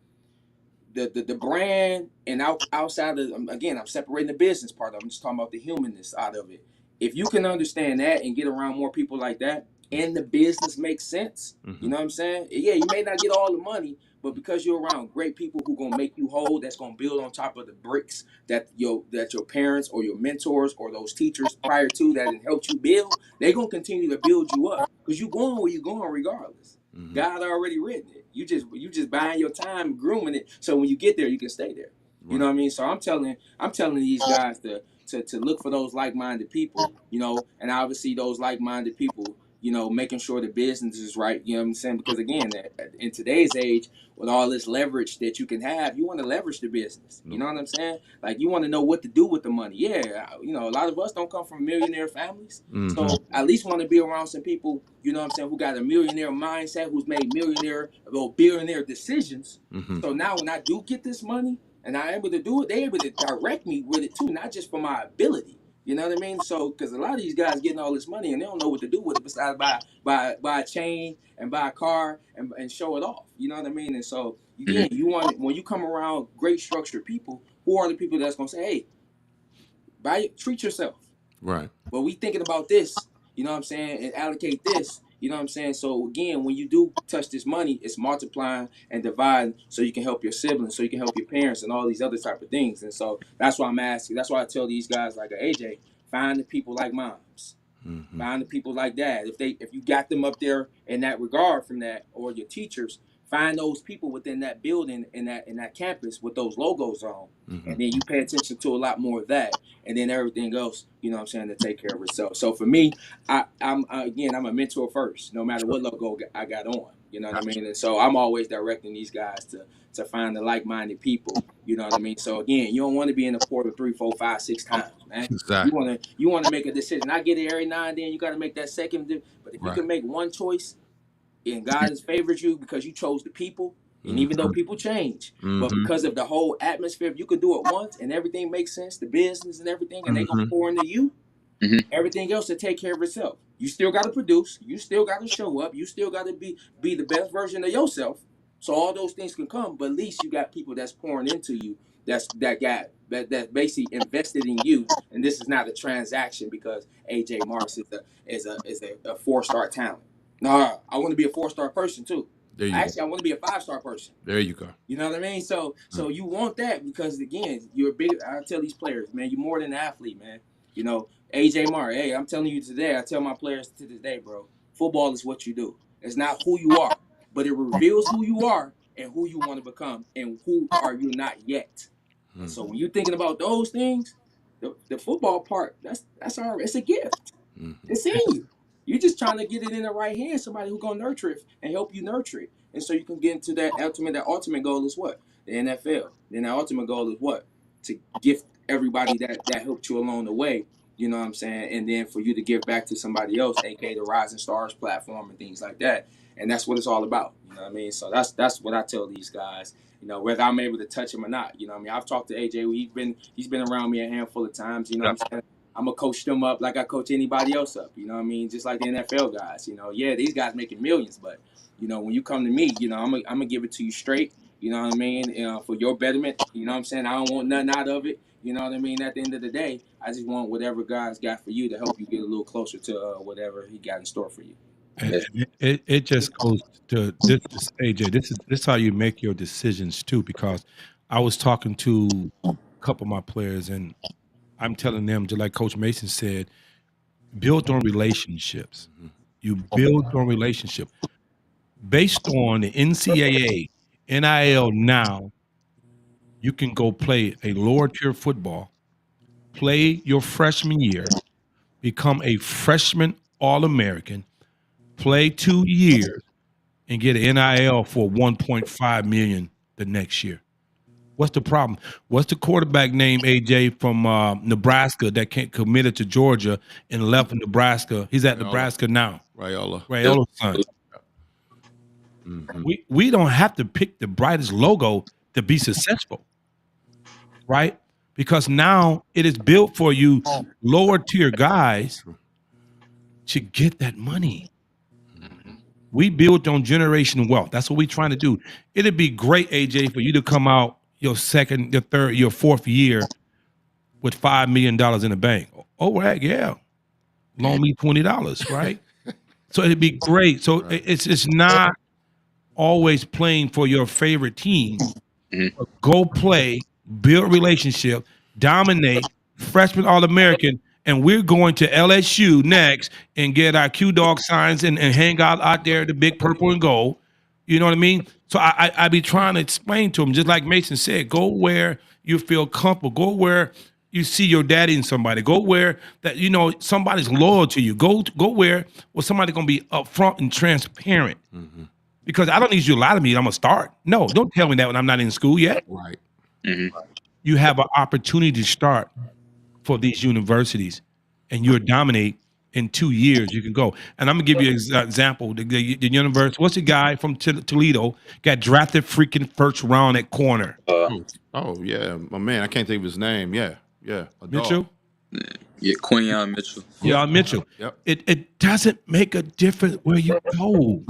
the brand and outside of again, I'm separating the business part of it. I'm just talking about the humanness out of it. If you can understand that and get around more people like that, and the business makes sense, you Hmm. know what I'm saying? Yeah, you may not get all the money, but because you're around great people who gonna make you whole, that's gonna build on top of the bricks that your parents or your mentors or those teachers prior to that and helped you build, they're gonna continue to build you up because you're going where you're going regardless. Hmm. God already written it. You just buying your time, grooming it, so when you get there, you can stay there. You know Right. what I mean? So I'm telling these guys to look for those like-minded people, and obviously those like-minded people, making sure the business is right. You know what I'm saying? Because again, in today's age, with all this leverage that you can have, you want to leverage the business. You know what I'm saying? Like you want to know what to do with the money. Yeah, a lot of us don't come from millionaire families, so at least want to be around some people. You know what I'm saying? Who got a millionaire mindset, who's made millionaire or billionaire decisions. So now when I do get this money and I'm able to do it, they're able to direct me with it too, not just for my ability. You know what I mean? So, because a lot of these guys getting all this money and they don't know what to do with it besides buy a chain and buy a car and show it off. You know what I mean? And so, again, you want when you come around great structured people, who are the people that's gonna say, "Hey, treat yourself." Right. But we thinking about this. You know what I'm saying? And allocate this. You know what I'm saying? So again, when you do touch this money, it's multiplying and dividing so you can help your siblings, so you can help your parents and all these other type of things. And so that's why I'm asking. That's why I tell these guys like AJ, find the people like moms. Find the people like that. If you got them up there in that regard from that, or your teachers, find those people within that building in that campus with those logos on. And then you pay attention to a lot more of that. And then everything else, you know what I'm saying, to take care of itself. So for me, I'm a mentor first, no matter what logo I got on. You know what I mean? And so I'm always directing these guys to find the like-minded people. You know what I mean? So again, you don't want to be in the portal 3, 4, 5, 6 times, man. Exactly. You want to make a decision. I get it every now and then. You got to make that second. But if you can make one choice, and God has favored you because you chose the people, and even though people change, but because of the whole atmosphere, if you can do it once and everything makes sense, the business and everything, and they gonna pour into you, everything else to take care of itself. You still got to produce. You still got to show up. You still got to be the best version of yourself. So all those things can come, but at least you got people that's pouring into you. That's basically invested in you. And this is not a transaction because AJ Marks is a 4-star talent. No, I want to be a 4-star person too. Actually, I want to be a 5-star person. There you go. You know what I mean? So you want that because again, you're a big. I tell these players, man, you're more than an athlete, man. You know, AJ Mark. Hey, I'm telling you today. I tell my players to this day, bro. Football is what you do. It's not who you are, but it reveals who you are and who you want to become and who are you not yet. And so when you're thinking about those things, the football part, it's a gift. It's in you. You're just trying to get it in the right hand, somebody who's gonna nurture it and help you nurture it. And so you can get into that ultimate goal is what? The NFL. Then the ultimate goal is what? To gift everybody that helped you along the way. You know what I'm saying? And then for you to give back to somebody else, aka the Rising Stars platform and things like that. And that's what it's all about. You know what I mean? So that's what I tell these guys. You know, whether I'm able to touch him or not. You know what I mean? I've talked to AJ. He's been around me a handful of times. You know what I'm saying? I'm going to coach them up like I coach anybody else up. You know what I mean? Just like the NFL guys. You know, yeah, these guys making millions. But, you know, when you come to me, you know, I'm going to give it to you straight. You know what I mean? For your betterment. You know what I'm saying? I don't want nothing out of it. You know what I mean? At the end of the day, I just want whatever God's got for you to help you get a little closer to whatever he got in store for you. It just goes to this, AJ. This is how you make your decisions too. Because I was talking to a couple of my players, and I'm telling them, just like Coach Mason said, build on relationships. You build on relationship based on the NCAA, NIL. Now you can go play a lower tier football, play your freshman year, become a freshman All-American, play 2 years, and get an NIL for $1.5 million the next year. What's the problem? What's the quarterback name, AJ, from Nebraska that committed to Georgia and left Nebraska? He's at Nebraska now. Raiola's son. We don't have to pick the brightest logo to be successful, right? Because now it is built for you lower tier guys to get that money. We built on generational wealth. That's what we're trying to do. It'd be great, AJ, for you to come out your second, your third, your fourth year with $5 million in the bank. Oh, heck yeah. Loan me $20, right? So it'd be great. So it's not always playing for your favorite team. Go play, build relationship, dominate, freshman All-American, and we're going to LSU next and get our Q-Dog signs and hang out there, the big purple and gold. You know what I mean? So I be trying to explain to them, just like Mason said, go where you feel comfortable. Go where you see your daddy in somebody. Go where that somebody's loyal to you. Go where somebody's gonna be upfront and transparent. Mm-hmm. Because I don't need you to lie to me. I'm gonna start. No, don't tell me that when I'm not in school yet. Right. Mm-hmm. You have an opportunity to start for these universities, and you'll dominate in 2 years. You can go. And I'm gonna give you an example. The university. What's the guy from Toledo got drafted freaking first round at corner? Oh yeah, my man. I can't think of his name. Yeah. A dog. Mitchell. Yeah, Quinion Mitchell. Yeah, Mitchell. Yep. It doesn't make a difference where you go.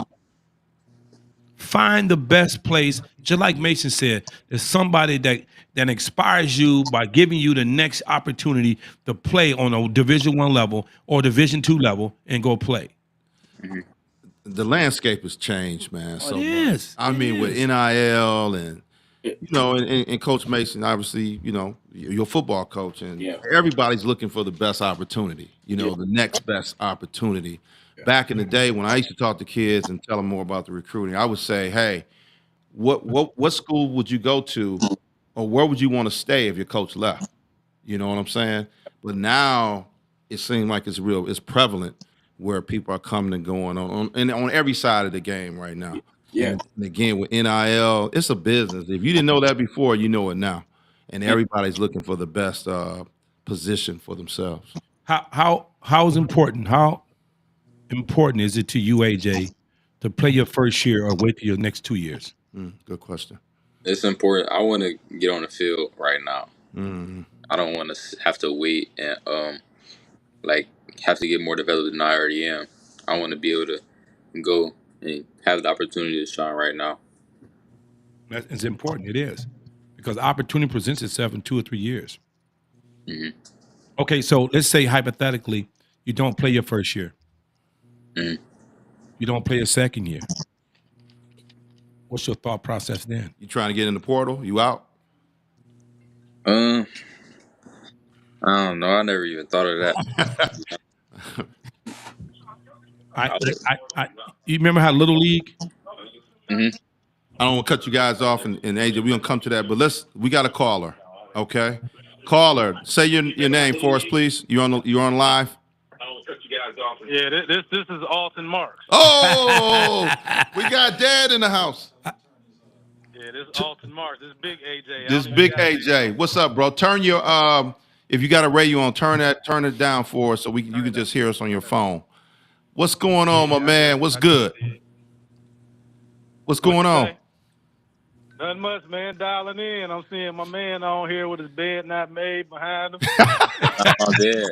Find the best place. Just like Mason said, there's somebody that inspires you by giving you the next opportunity to play on a Division I level or Division II level and go play. The landscape has changed, man. So it much. is. I mean, with NIL and and Coach Mason, obviously, you're a football coach, and everybody's looking for the best opportunity. The next best opportunity. Back in the day, when I used to talk to kids and tell them more about the recruiting, I would say, "Hey, what school would you go to, or where would you want to stay if your coach left?" You know what I'm saying? But now it seems like it's prevalent where people are coming and going on every side of the game right now. Yeah. And again, with NIL, it's a business. If you didn't know that before, you know it now. And everybody's looking for the best position for themselves. How important is it to you, AJ, to play your first year or wait till your next 2 years? Good question. It's important. I want to get on the field right now. Mm-hmm. I don't want to have to wait and have to get more developed than I already am. I want to be able to go and have the opportunity to shine right now. It's important. It is, because opportunity presents itself in 2 or 3 years. Mm-hmm. Okay, so let's say hypothetically, you don't play your first year. Mm-hmm. You don't play your second year. What's your thought process then? You trying to get in the portal? You out? I don't know. I never even thought of that. You remember how Little League? Mm-hmm. I don't want to cut you guys off, and AJ, we're gonna come to that, but we got a caller. Okay, caller, say your name for us, please. You're on live. Yeah, this is Alton Marks. Oh, we got Dad in the house. Yeah, this is Alton Marks. This is Big AJ. This Big AJ. What's up, bro? Turn your if you got a radio on, turn it down for us so you can just hear us on your phone. What's going on, my man? What's good? What's going on? Nothing much, man. Dialing in. I'm seeing my man on here with his bed not made behind him. I'm dead.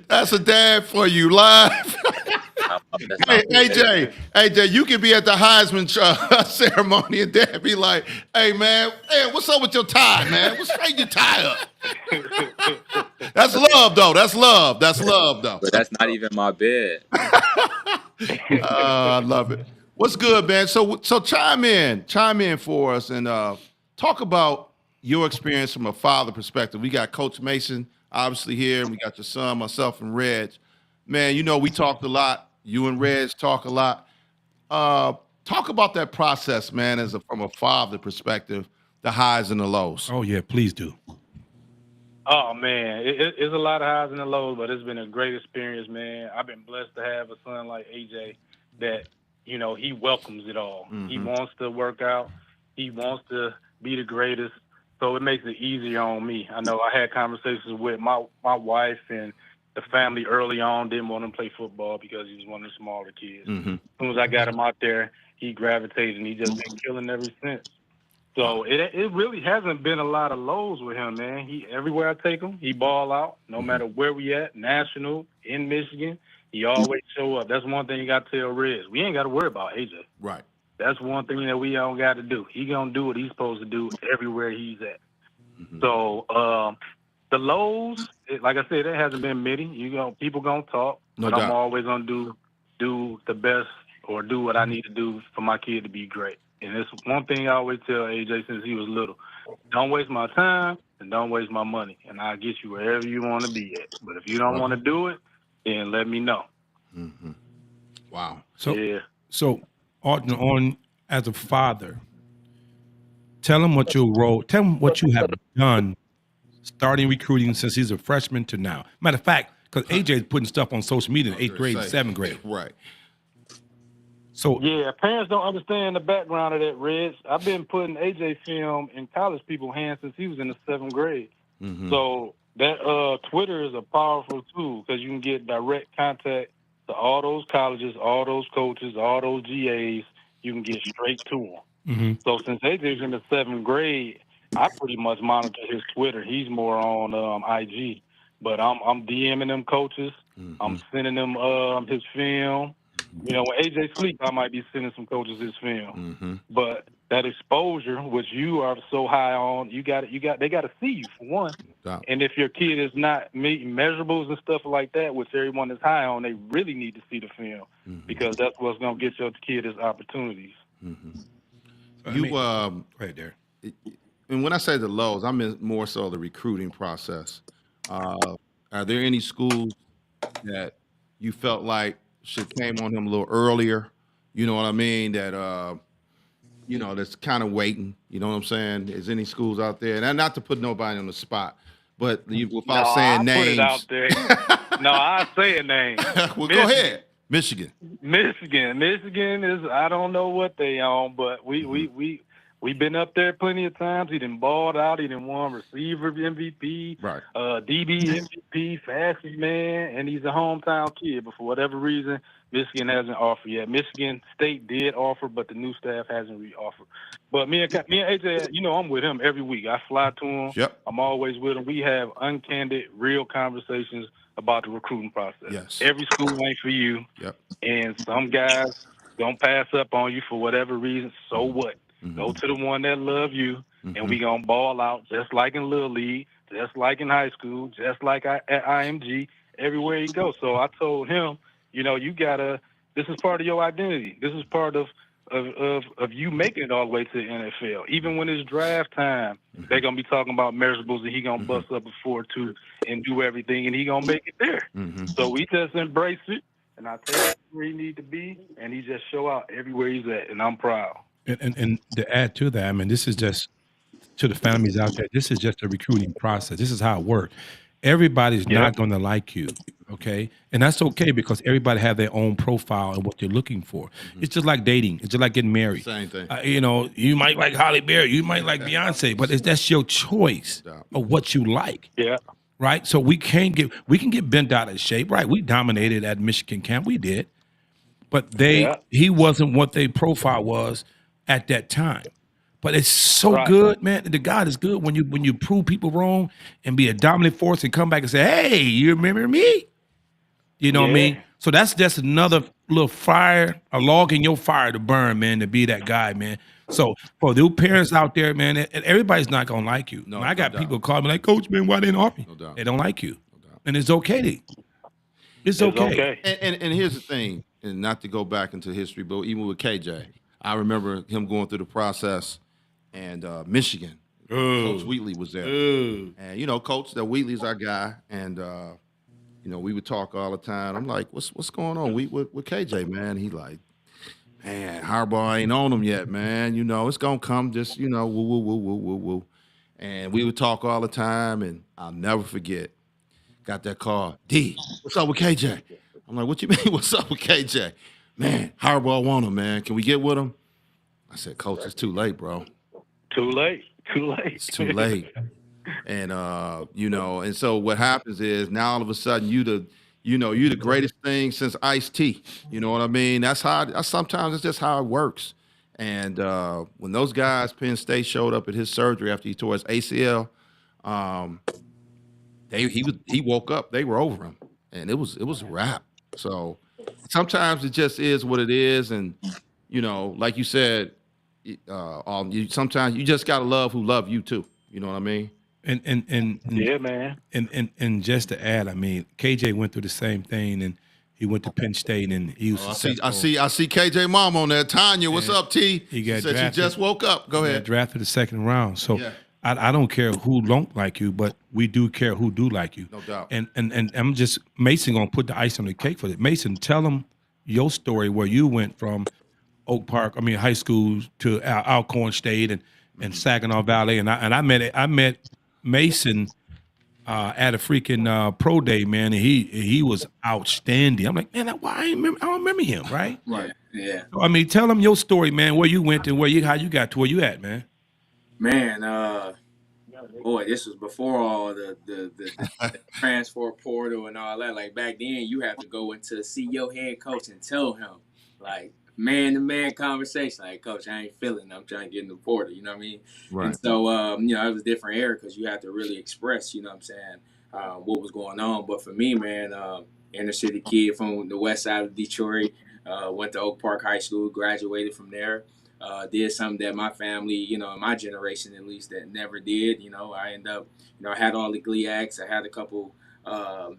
That's a dad for you, live. Hey, AJ, you can be at the Heisman ceremony and Dad be like, "Hey, man, what's up with your tie, man? What's straighten your tie up?" That's love, though. That's love, though. But that's not even my bed. I love it. What's good, man? So chime in for us and talk about your experience from a father perspective. We got Coach Mason obviously here, and we got your son, myself, and Reg. Man, we talked a lot. You and Reg talk a lot. Talk about that process, man, from a father perspective, the highs and the lows. Oh yeah, please do. Oh man, it's a lot of highs and the lows, but it's been a great experience, man. I've been blessed to have a son like AJ that he welcomes it all. Mm-hmm. He wants to work out. He wants to be the greatest. So it makes it easier on me. I know I had conversations with my wife and the family early on, didn't want him to play football because he was one of the smaller kids. Mm-hmm. As soon as I got him out there, he gravitated, and he just been killing ever since. So it really hasn't been a lot of lows with him, man. Everywhere I take him, he ball out, no matter where we at, national, in Michigan. He always show up. That's one thing you got to tell Rez. We ain't got to worry about AJ. Right. That's one thing that we don't got to do. He going to do what he's supposed to do everywhere he's at. Mm-hmm. So the lows, like I said, it hasn't been many. People going to talk, but I'm always going to do the best or do what I need to do for my kid to be great. And it's one thing I always tell AJ since he was little. Don't waste my time and don't waste my money, and I'll get you wherever you want to be at. But if you don't want to do it, then let me know. Mm-hmm. Wow. So on as a father, tell him what you have done starting recruiting since he's a freshman to now. Matter of fact, because AJ is putting stuff on social media in eighth grade and seventh grade. Right. So Yeah, parents don't understand the background of that, Reds. I've been putting AJ film in college people's hands since he was in the 7th grade. Mm-hmm. So that Twitter is a powerful tool because you can get direct contact to all those colleges, all those coaches, all those GAs. You can get straight to them. mm-hmm. So since AJ's in the 7th grade, I pretty much monitor his Twitter. He's more on IG, but I'm DMing them coaches. Mm-hmm. I'm sending them his film. You know, when AJ sleep, I might be sending some coaches his film. Mm-hmm. But that exposure, which you are so high on, they got to see you for one. Doubt. And if your kid is not meeting measurables and stuff like that, which everyone is high on, they really need to see the film because that's what's going to get your kid his opportunities. You go ahead, Derek. and when I say the lows, I mean more so the recruiting process. Are there any schools that you felt like should came on him a little earlier? You know what I mean? That you know, that's kind of waiting. You know what I'm saying? Is any schools out there? And not to put nobody on the spot, but without saying names. Put it out there. No, I say a name. Well, go ahead. Michigan is, I don't know what they on, but we've been up there plenty of times. He done balled out. He done won receiver MVP, Right. DB MVP, fastest man, and he's a hometown kid. But for whatever reason, Michigan hasn't offered yet. Michigan State did offer, but the new staff hasn't re-offered. But me and AJ, you know, I'm with him every week. I fly to him. Yep. I'm always with him. We have uncandid, real conversations about the recruiting process. Yes. Every school ain't for you. Yep. And some guys don't pass up on you for whatever reason. So what? Go to the one that love you, and we gonna ball out just like in Little League, just like in high school, just like at IMG, everywhere you go. So I told him, you know, you gotta. This is part of your identity. This is part of you making it all the way to the NFL. Even when it's draft time, they're gonna be talking about measurables, and he gonna bust up a 4.2 and do everything, and he gonna make it there. So we just embrace it, and I tell him where he need to be, and he just show out everywhere he's at, and I'm proud. And to add to that, I mean, this is just to the families out there. This is just a recruiting process. This is how it works. Everybody's not going to like you, okay? And that's okay because everybody have their own profile and what they're looking for. It's just like dating. It's just like getting married. Same thing. You know, you might like Halle Berry, you might like Beyonce, but that's your choice of what you like. Yeah. Right? So we can get bent out of shape. Right? We dominated at Michigan camp. We did. But he wasn't what their profile was at that time. But it's so good, man. The God is good when you prove people wrong and be a dominant force and come back and say, hey, you remember me? You know what I mean? So that's just another little fire, a log in your fire to burn, man, to be that guy, man. So for the parents out there, man, everybody's not going to like you. No, I got people calling me like, Coach, man, why didn't offer me? No doubt. They don't like you. And it's okay. It's okay. And here's the thing, and not to go back into history, but even with KJ, I remember him going through the process, and Michigan, Coach Wheatley was there. And, you know, Coach, that Wheatley's our guy, and, you know, we would talk all the time. I'm like, what's going on with KJ, man? He like, man, Harbaugh ain't on him yet, man. You know, it's going to come just, you know, woo. And we would talk all the time, and I'll never forget, got that call, D, what's up with KJ? I'm like, what you mean, what's up with KJ? Man, Harbaugh want him, man. Can we get with him? I said, Coach, it's too late, bro. Too late. It's too late. And you know, and so what happens is now all of a sudden you the greatest thing since Ice-T. You know what I mean? That's sometimes it's just how it works. And when those guys, Penn State showed up at his surgery after he tore his ACL, he woke up, they were over him. And it was a wrap. So sometimes it just is what it is, and you know, like you said, sometimes you just gotta love who love you too. You know what I mean? And yeah, man. And just to add, I mean, KJ went through the same thing, and he went to Penn State, and he was. I see KJ mom on there. Tanya, what's up, T? He got said drafted. She just woke up. Go ahead. Got drafted the second round. So I don't care who don't like you, but we do care who do like you. No doubt. And I'm just Mason gonna put the ice on the cake for it. Mason, tell them your story where you went from high school to Alcorn State and Saginaw Valley, and I met Mason at a freaking pro day, man, and he was outstanding. I'm like, man, I don't remember him, right? Right. Yeah. So, I mean, tell them your story, man. Where you went and how you got to where you at, man. Man, boy, this was before all the transfer portal and all that. Like back then, you have to go into see your head coach and tell him, like, man to man conversation. Like, coach, I ain't feeling it. I'm trying to get in the portal. You know what I mean? Right. And so, it was a different era because you had to really express, you know what I'm saying, what was going on. But for me, man, inner city kid from the west side of Detroit, went to Oak Park High School, graduated from there. Did something that my family, my generation at least, that never did. I ended up, I had all the GLIACs. I had a couple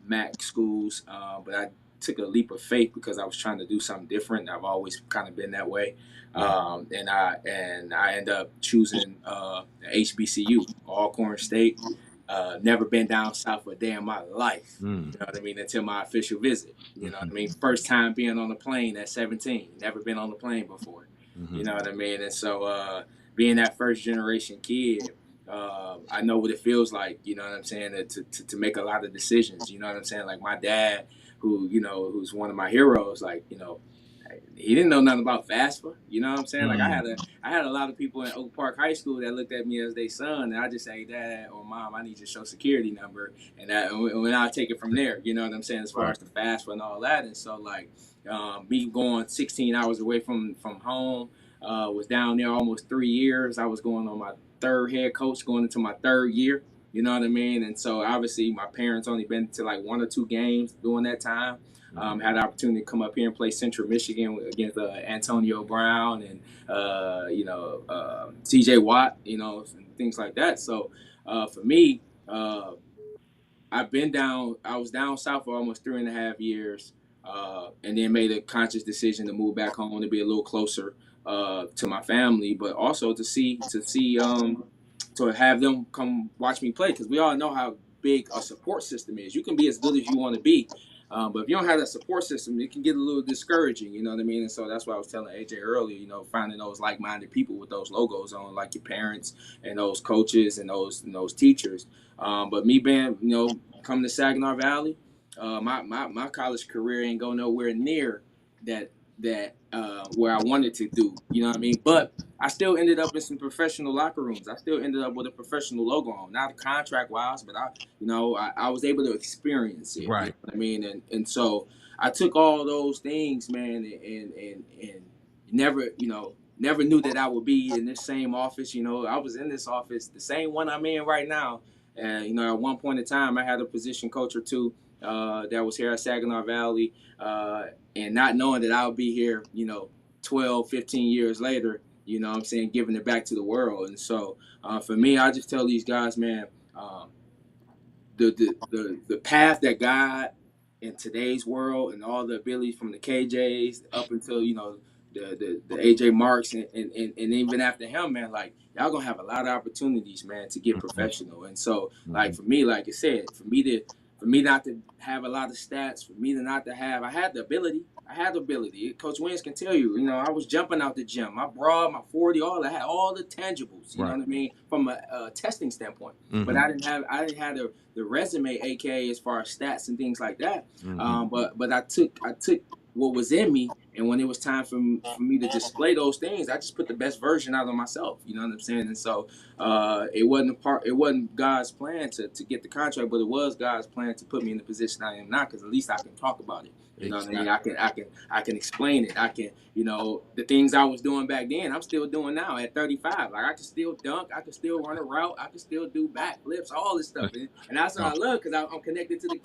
MAC schools, but I took a leap of faith because I was trying to do something different. I've always kind of been that way, and I ended up choosing HBCU, Alcorn State. Never been down south a day in my life. You know what I mean? Until my official visit. You know what I mean? First time being on a plane at 17. Never been on a plane before. You know what I mean? And so being that first generation kid, I know what it feels like, you know what I'm saying, to make a lot of decisions. You know what I'm saying? Like my dad, who's one of my heroes, like, he didn't know nothing about FAFSA. You know what I'm saying? Like I had a lot of people in Oak Park High School that looked at me as their son, and I just say, Dad or Mom, I need your social security number, and I'll take it from there. You know what I'm saying? As far as the FAFSA and all that, and so like me going 16 hours away from home, was down there almost 3 years. I was going on my third head coach, going into my third year. You know what I mean? And so obviously my parents only been to like 1 or 2 games during that time. Had the opportunity to come up here and play Central Michigan against Antonio Brown and TJ Watt, and things like that. So for me, I was down south for almost 3.5 years, and then made a conscious decision to move back home to be a little closer to my family, but also to have them come watch me play, because we all know how big a support system is. You can be as good as you want to be, but if you don't have that support system, it can get a little discouraging, you know what I mean? And so that's why I was telling AJ earlier, finding those like-minded people with those logos on, like your parents and those coaches and those teachers. But me being, coming to Saginaw Valley, my college career ain't go nowhere near that where I wanted to do, you know what I mean? But I still ended up in some professional locker rooms. I still ended up with a professional logo on, not contract wise, but I was able to experience it. Right. You know what I mean? And so I took all those things, man, and never knew that I would be in this same office. I was in this office, the same one I'm in right now. And, at one point in time, I had a position coach or two that was here at Saginaw Valley. And not knowing that I would be here, 12, 15 years later, I'm saying, giving it back to the world. And so for me, I just tell these guys, man, the path that God in today's world and all the abilities from the KJs up until, the AJ Marks and even after him, man, like y'all gonna have a lot of opportunities, man, to get professional. And so like for me, like I said, for me not to have a lot of stats, for me to not to have, I had the ability. Coach Wins can tell you, I was jumping out the gym. My broad, my 40, all I had all the tangibles, you know what I mean, from a testing standpoint. But I didn't have the resume, aka as far as stats and things like that. But I took what was in me, and when it was time for me to display those things, I just put the best version out of myself. You know what I'm saying? And so it wasn't God's plan to get the contract, but it was God's plan to put me in the position I am now, because at least I can talk about it. You know what I mean? I can explain it. I can, the things I was doing back then, I'm still doing now at 35. Like I can still dunk, I can still run a route, I can still do backflips, all this stuff, and that's what I love, because I'm connected to the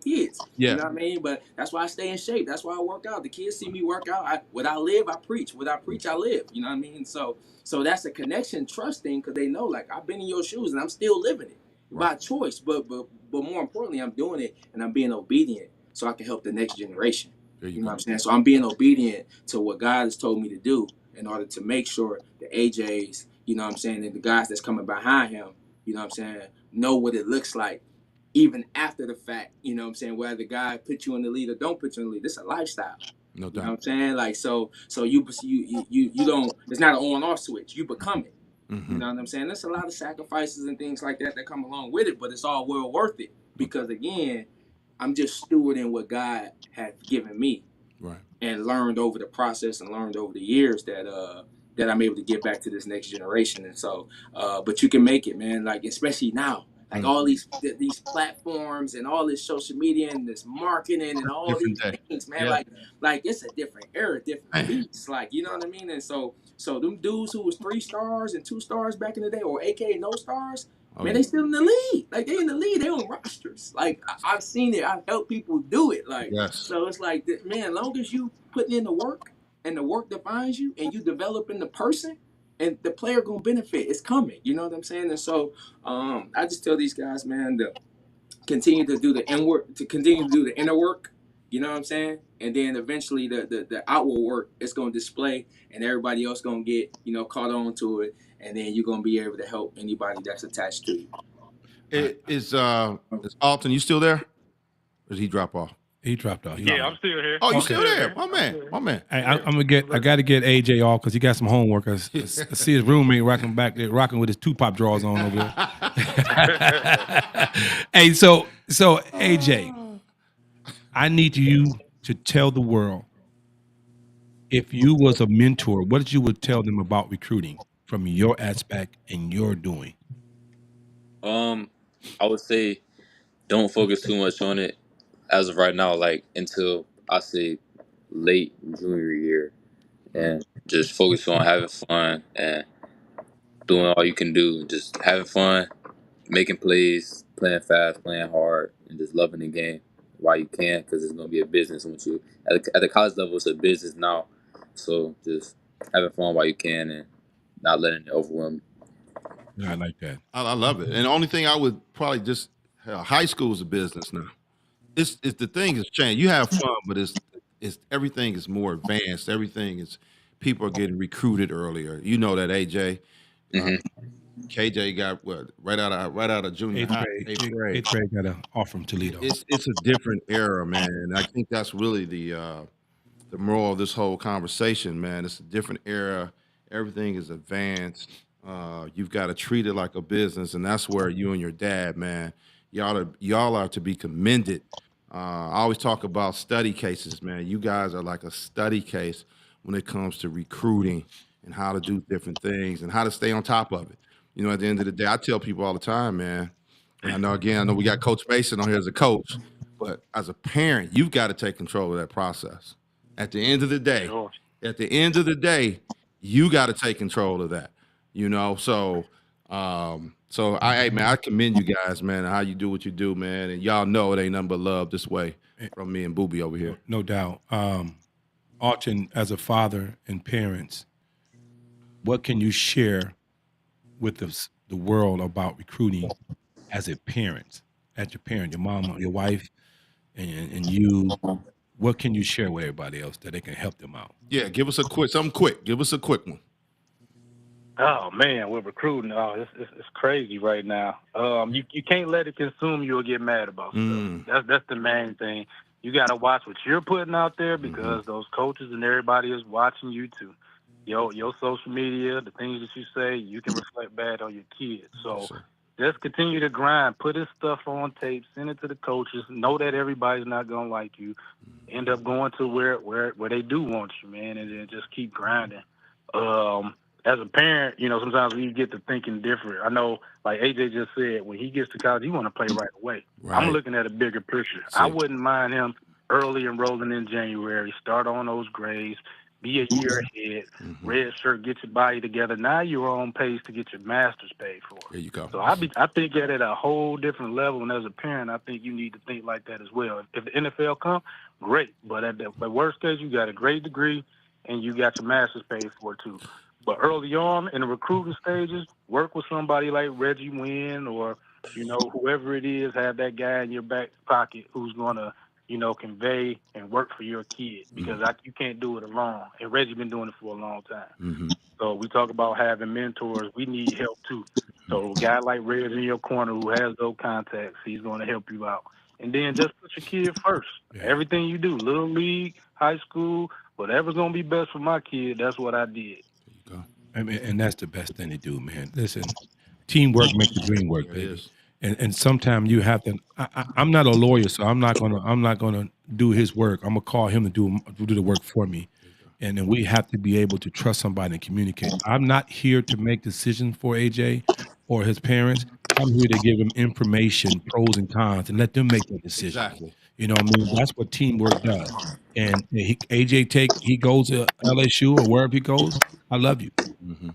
kids. Yeah. You know what I mean? But that's why I stay in shape. That's why I work out. The kids see me work out. What I live, I preach. What I preach, I live. You know what I mean? So that's a connection, trust thing, because they know, like, I've been in your shoes and I'm still living it by choice. But more importantly, I'm doing it and I'm being obedient so I can help the next generation. You know what I'm saying? So I'm being obedient to what God has told me to do in order to make sure the AJs, you know what I'm saying, and the guys that's coming behind him, you know what I'm saying, know what it looks like even after the fact, you know what I'm saying, whether the guy put you in the lead or don't put you in the lead. This is a lifestyle. No doubt. You know what I'm saying? Like, so you don't, it's not an on off switch. You become it. You know what I'm saying? There's a lot of sacrifices and things like that that come along with it, but it's all well worth it because again, I'm just stewarding what God had given me, Right. and learned over the process and learned over the years that I'm able to give back to this next generation. And so, but you can make it, man. Like especially now, like all these platforms and all this social media and this marketing and all Different these day. things, man. Yeah. Like it's a different era, different Man. beats. Like you know what I mean. And so them dudes who was 3 stars and 2 stars back in the day, or AKA no stars. Oh, Man, yeah. they still in the league. Like they in the league, they on rosters. Like I've seen it. I've helped people do it. Like Yes. so, it's like man, as long as you putting in the work and the work defines you, and you developing the person, and the player gonna benefit. It's coming. You know what I'm saying? And so, I just tell these guys, man, to continue to do the inward, to continue to do the inner work. You know what I'm saying? And then eventually the outward work is gonna display, and everybody else gonna get caught on to it, and then you're gonna be able to help anybody that's attached to you. Is Alton, you still there? Or did he drop off? He dropped off. Yeah, I'm still here. Oh, you I'm still there? My man. My man. Hey, I got to get AJ off because he got some homework. I see his roommate rocking back there, rocking with his Tupac drawers on over there. Hey, so AJ, I need you to tell the world, if you was a mentor, what you would tell them about recruiting from your aspect and your doing. I would say don't focus too much on it as of right now, like until I say late junior year, and just focus on having fun and doing all you can do, just having fun, making plays, playing fast, playing hard, and just loving the game while you can, because it's gonna be a business once you at the college level. It's a business now, so just having fun while you can and not letting it overwhelm you. Yeah, I like that. I love it. And the only thing I would probably just high school is a business now. It's the thing has changed. You have fun, but it's everything is more advanced. Everything is people are getting recruited earlier. You know that AJ. Mhm. KJ got what right out of junior high, eighth grade. Eighth grade got an offer from Toledo. It's a different era, man. And I think that's really the moral of this whole conversation, man. It's a different era. Everything is advanced. You've got to treat it like a business, and that's where you and your dad, man, y'all are to be commended. I always talk about study cases, man. You guys are like a study case when it comes to recruiting and how to do different things and how to stay on top of it. You know, at the end of the day, I tell people all the time, man. And I know we got Coach Mason on here as a coach, but as a parent, you've got to take control of that process. At the end of the day, Sure. you got to take control of that. You know, so hey man, I commend you guys, man, and how you do what you do, man. And y'all know it ain't nothing but love this way from me and Booby over here. No doubt. Alton, as a father and parents, what can you share with the world about recruiting as a parent, your mom, your wife, and you? What can you share with everybody else that they can help them out? Yeah, give us something quick. Give us a quick one. Oh man, we're recruiting. Oh, it's crazy right now. You can't let it consume you or get mad about stuff. That's the main thing. You got to watch what you're putting out there because those coaches and everybody is watching you too. Your social media, the things that you say, you can reflect bad on your kids. So just continue to grind. Put this stuff on tape. Send it to the coaches. Know that everybody's not gonna like you. End up going to where they do want you, man, and then just keep grinding. As a parent, sometimes we get to thinking different. I know, like AJ just said, when he gets to college, he want to play right away. Right. I'm looking at a bigger picture. I wouldn't mind him early enrolling in January, start on those grades, be a year ahead, red shirt, get your body together. Now you're on pace to get your master's paid for. There you go. So I think that at a whole different level, and as a parent, I think you need to think like that as well. If the NFL come, great. But at the worst case, you got a great degree, and you got your master's paid for too. But early on in the recruiting stages, work with somebody like Reggie Wynn or, whoever it is, have that guy in your back pocket who's going to, convey and work for your kid because you can't do it alone. And Reggie been doing it for a long time. So we talk about having mentors. We need help too. So a guy like Reggie in your corner who has those contacts, he's going to help you out. And then just put your kid first. Yeah. Everything you do, little league, high school, whatever's going to be best for my kid, that's what I did. I mean, and that's the best thing to do, man. Listen, teamwork makes the dream work, It baby. is. And sometimes you have to. I'm not a lawyer, so I'm not gonna do his work. I'm gonna call him to do the work for me. And then we have to be able to trust somebody and communicate. I'm not here to make decisions for AJ or his parents. I'm here to give them information, pros and cons, and let them make that decision. Exactly. You know what I mean? That's what teamwork does. And he goes to LSU or wherever he goes. I love you. Hmm.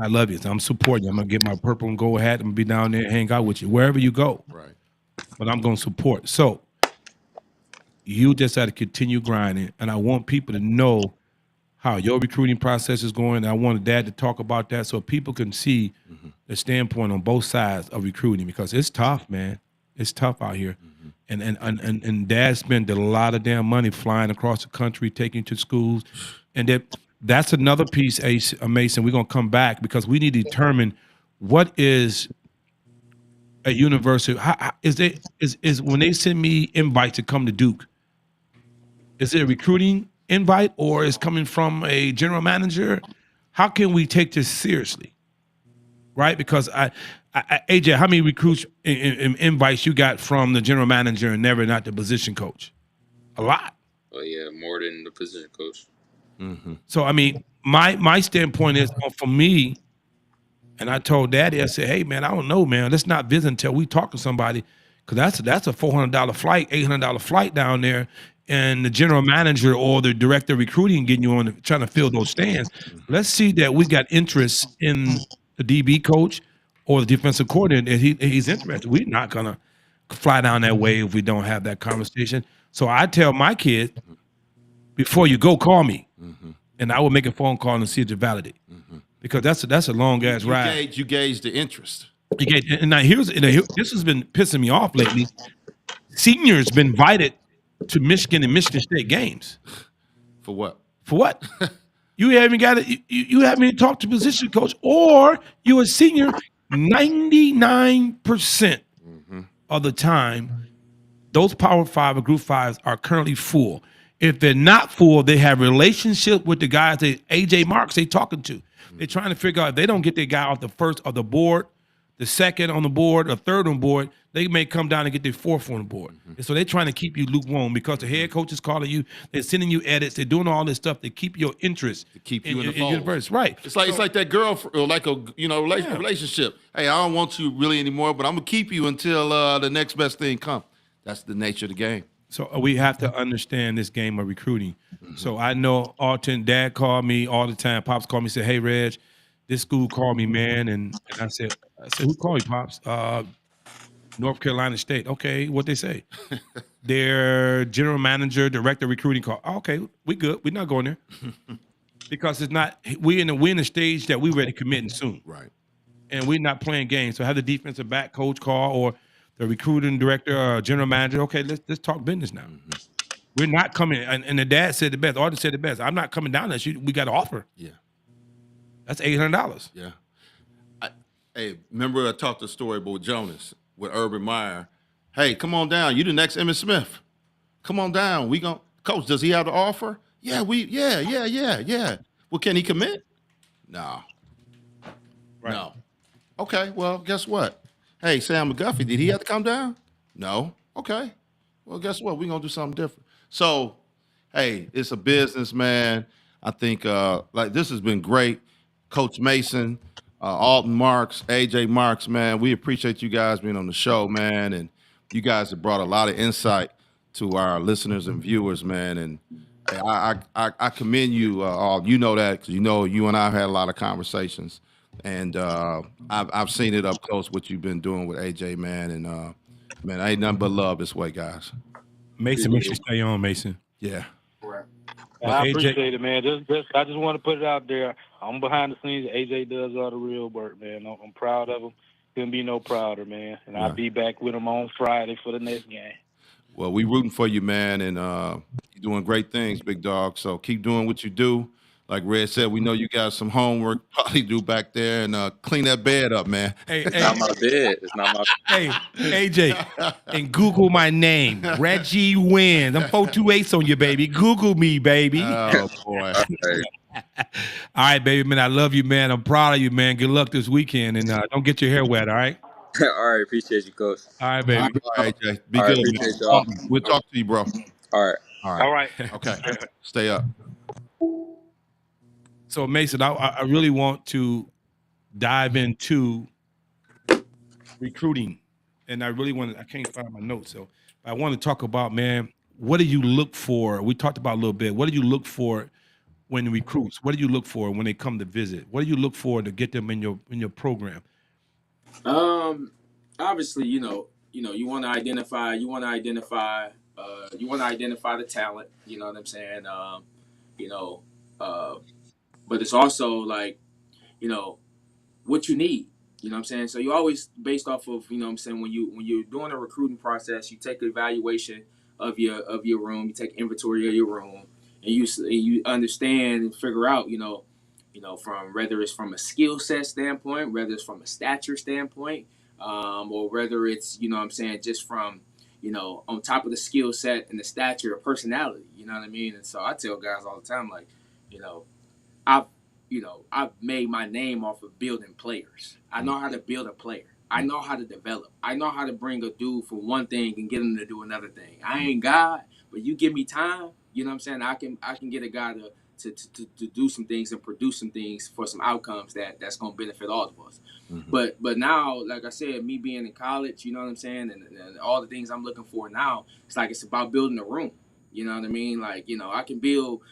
I love you. So I'm supporting you. I'm gonna get my purple and gold hat. I'm gonna be down there and hang out with you wherever you go. Right. But I'm gonna support. So you just got to continue grinding, and I want people to know how your recruiting process is going. I wanted Dad to talk about that so people can see the standpoint on both sides of recruiting because it's tough, man. It's tough out here. And Dad spent a lot of damn money flying across the country, taking to schools. And that's another piece, Mason. We're gonna come back because we need to determine what is a university. Is when they send me invites to come to Duke, is it a recruiting invite or is coming from a general manager? How can we take this seriously? Right? Because AJ, how many recruits invites you got from the general manager and never not the position coach? A lot. Oh yeah, more than the position coach. Hmm. So I mean, my standpoint is for me, and I told Daddy, I said, hey man, I don't know, man. Let's not visit until we talk to somebody, because that's a $400 flight, $800 flight down there, and the general manager or the director of recruiting getting you on trying to fill those stands. Let's see that we got interest in the DB coach or the defensive coordinator. He's interested. We're not gonna fly down that way if we don't have that conversation. So I tell my kids, before you go, call me, and I will make a phone call and see if they validate, because that's a long ass ride. You gauge the interest. Okay, and now this has been pissing me off lately. Seniors been invited to Michigan and Michigan State games. For what? For what? You haven't got it. You haven't even talked to position coach, or you a senior. 99% of the time, those Power 5 or Group 5s are currently full. If they're not full, they have relationship with the guys that AJ Marks they talking to. They're trying to figure out if they don't get their guy off the first of the board, the second on the board, or third on board, they may come down and get their fourth on the board. And so they're trying to keep you lukewarm because the head coach is calling you, they're sending you edits, they're doing all this stuff to keep your interest. To keep you in the fold. University. Right. It's like that girl, or like a relationship. Hey, I don't want you really anymore, but I'm gonna keep you until the next best thing comes. That's the nature of the game. So we have to understand this game of recruiting. So I know Alton, Dad called me all the time. Pops called me and said, hey, Reg, this school called me, man. And I said, who called you, Pops? North Carolina State. Okay, what they say? Their general manager, director of recruiting called. Oh, okay, we good. We're not going there. Because it's not, we're in the stage that we're ready to committing soon. Right. And we're not playing games. So have the defensive back coach call or the recruiting director or general manager. Okay, let's talk business now. We're not coming, and the dad said the best. Arden said the best. I'm not coming down unless we got an offer. Yeah. That's $800. Yeah. Hey, remember I talked the story about Jonas with Urban Meyer. Hey, come on down. You the next Emmitt Smith. Come on down. We gon' Coach, does he have the offer? Yeah, yeah. Well, can he commit? No. Right. No. Okay, well, guess what? Hey, Sam McGuffey, did he have to come down? No. Okay. Well, guess what? We're gonna do something different. So, hey, it's a business, man. I think like this has been great. Coach Mason, Alton Marks, AJ Marks, man. We appreciate you guys being on the show, man. And you guys have brought a lot of insight to our listeners and viewers, man. And hey, I commend you all. You know that because you know you and I have had a lot of conversations. And I've seen it up close what you've been doing with AJ, man. And man, ain't nothing but love this way, guys. Mason, make sure you stay on, Mason. Yeah. Right. Well, I AJ appreciate it, man. I just want to put it out there. I'm behind the scenes. AJ does all the real work, man. I'm proud of him. Couldn't be no prouder, man. And I'll be back with him on Friday for the next game. Well, we rooting for you, man, and you're doing great things, big dog. So keep doing what you do. Like Red said, we know you got some homework probably do back there, and clean that bed up, man. Hey, It's not my bed. It's not my. hey, AJ, and Google my name, Reggie Wins. I'm 428 on you, baby. Google me, baby. Oh boy. Hey, All right, baby man. I love you, man. I'm proud of you, man. Good luck this weekend, and don't get your hair wet. All right. All right, appreciate you, coach. All right, All baby. All right, AJ. Be All right, good, man. appreciate y'all. We'll talk to you, bro. All right. All right. All right. Okay. Stay up. So Mason, I really want to dive into recruiting, and I can't find my notes, so I want to talk about, man, what do you look for? We talked about a little bit. What do you look for when recruits? What do you look for when they come to visit? What do you look for to get them in your program? Obviously, you want to identify the talent. You know what I'm saying? You know, but it's also like, what you need. You know what I'm saying? So you always based off of, what I'm saying, when you're doing a recruiting process, you take an evaluation of your room, you take inventory of your room, and you understand and figure out, from whether it's from a skill set standpoint, whether it's from a stature standpoint, or whether it's, what I'm saying, just from, on top of the skill set and the stature of personality, you know what I mean? And so I tell guys all the time, like, I've I've made my name off of building players. I know how to build a player. I know how to develop. I know how to bring a dude from one thing and get him to do another thing. I ain't God, but you give me time, you know what I'm saying? I can get a guy to do some things and produce some things for some outcomes that's gonna benefit all of us. Mm-hmm. But now, like I said, me being in college, you know what I'm saying, and all the things I'm looking for now, it's about building a room. You know what I mean? Like, I can build,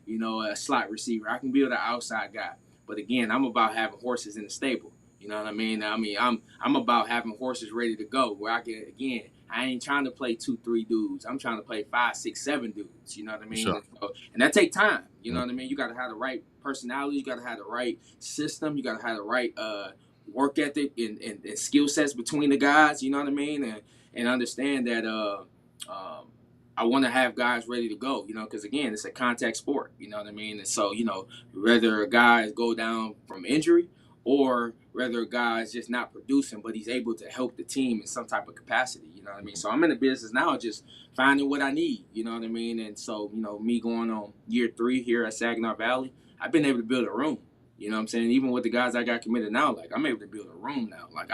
a slot receiver. I can build an outside guy. But again, I'm about having horses in the stable. You know what I mean? I'm about having horses ready to go where I ain't trying to play 2-3 dudes. I'm trying to play 5, 6, 7 dudes. You know what I mean? Sure. And that take time. You know what I mean? You got to have the right personality. You got to have the right system. You got to have the right work ethic and skill sets between the guys. You know what I mean? And understand that I want to have guys ready to go, because again, it's a contact sport, you know what I mean? And so, whether guys go down from injury or whether guys just not producing, but he's able to help the team in some type of capacity, you know what I mean? So I'm in the business now just finding what I need, you know what I mean? And so, me going on year 3 here at Saginaw Valley, I've been able to build a room, you know what I'm saying? Even with the guys I got committed now, like I'm able to build a room now. Like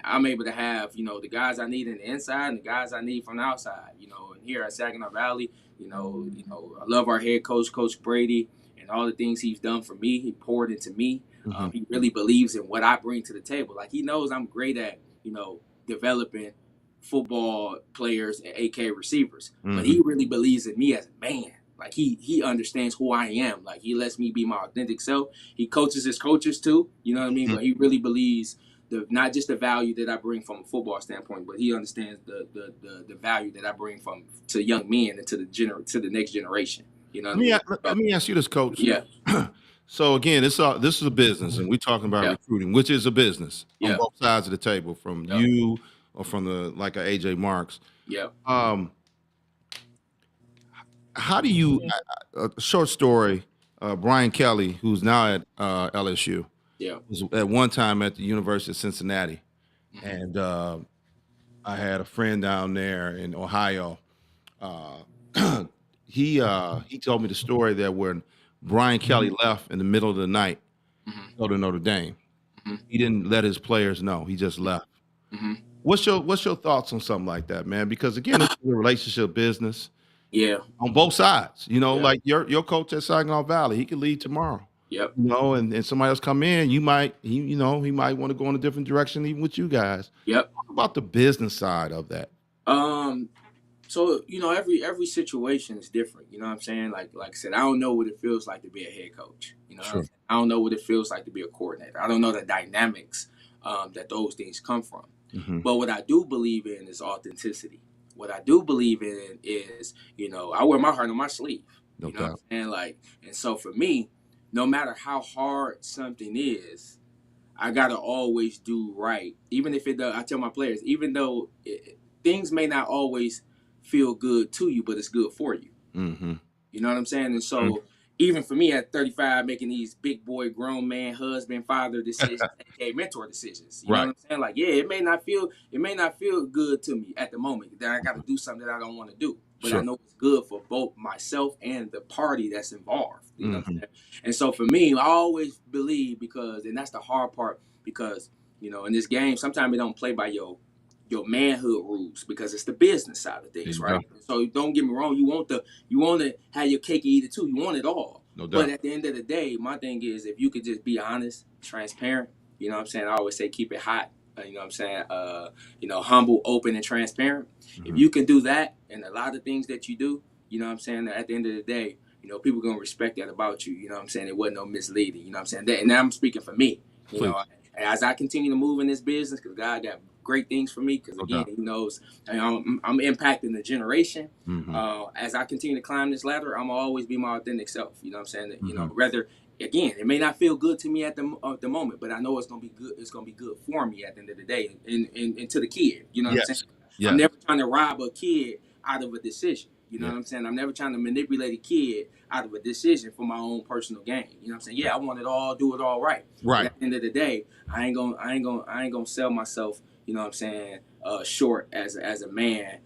I'm able to have, the guys I need in the inside and the guys I need from the outside, and here at Saginaw Valley, I love our head coach, Coach Brady, and all the things he's done for me. He poured into me. Mm-hmm. He really believes in what I bring to the table. Like he knows I'm great at, developing football players and AK receivers, but he really believes in me as a man. Like he understands who I am. Like he lets me be my authentic self. He coaches his coaches too, you know what I mean? But he really believes not just the value that I bring from a football standpoint, but he understands the value that I bring to young men and to the next generation. You know what I mean? Let me ask you this, Coach. Yeah. So again, this is a business, and we're talking about recruiting, which is a business on both sides of the table, from you or from like a AJ Marks. Yeah. How do you? A short story. Brian Kelly, who's now at LSU, was at one time at the University of Cincinnati, and I had a friend down there in Ohio. He told me the story that when Brian Kelly left in the middle of the night to go to Notre Dame, he didn't let his players know. He just left. What's your thoughts on something like that, man? Because again, it's a relationship business. Yeah. On both sides, like your coach at Saginaw Valley, he could leave tomorrow. Yep. And somebody else come in, he might want to go in a different direction even with you guys. Yep. Talk about the business side of that. So, every situation is different. You know what I'm saying? Like I said, I don't know what it feels like to be a head coach. You know, Sure. I don't know what it feels like to be a coordinator. I don't know the dynamics that those things come from. But what I do believe in is authenticity. What I do believe in is, I wear my heart on my sleeve. No you know doubt. what I'm saying? Like, and so for me, no matter how hard something is, I gotta always do right. Even if I tell my players, even though things may not always feel good to you, but it's good for you. You know what I'm saying? And so even for me at 35, making these big boy, grown man, husband, father decisions, aka mentor decisions. You know what I'm saying? Like, it may not feel good to me at the moment that I got to do something that I don't want to do. but Sure. I know it's good for both myself and the party that's involved. You know what I'm Mhm. saying? And so for me, I always believe and that's the hard part, because in this game, sometimes it don't play by your manhood rules, because it's the business side of There things, you go. right? So don't get me wrong, you want to have your cake and eat it too. You want it all. No But doubt. at the end of the day, my thing is, if you could just be honest, transparent, you know what I'm saying? I always say keep it hot. You know what I'm saying? Humble, open, and transparent. If Mhm. you can do that, and a lot of things that you do, you know what I'm saying? At the end of the day, people gonna respect that about you. You know what I'm saying? It wasn't no misleading. You know what I'm saying? And now I'm speaking for me. You know, Please. as I continue to move in this business, because God got great things for me. Because No again, doubt. He knows I'm impacting the generation. Mhm. As I continue to climb this ladder, I'm gonna always be my authentic self. You know what I'm saying? Mhm. Rather, again, it may not feel good to me at the moment, but I know it's gonna be good. It's gonna be good for me at the end of the day, and to the kid. You know what I'm saying? Yes. I'm Yes. never trying to rob a kid out of a decision. You know Yeah. what I'm saying? I'm never trying to manipulate a kid out of a decision for my own personal gain. You know what I'm saying? Yeah, I want it all, do it all right. But Right. at the end of the day, I ain't gonna sell myself, you know what I'm saying, short as a man,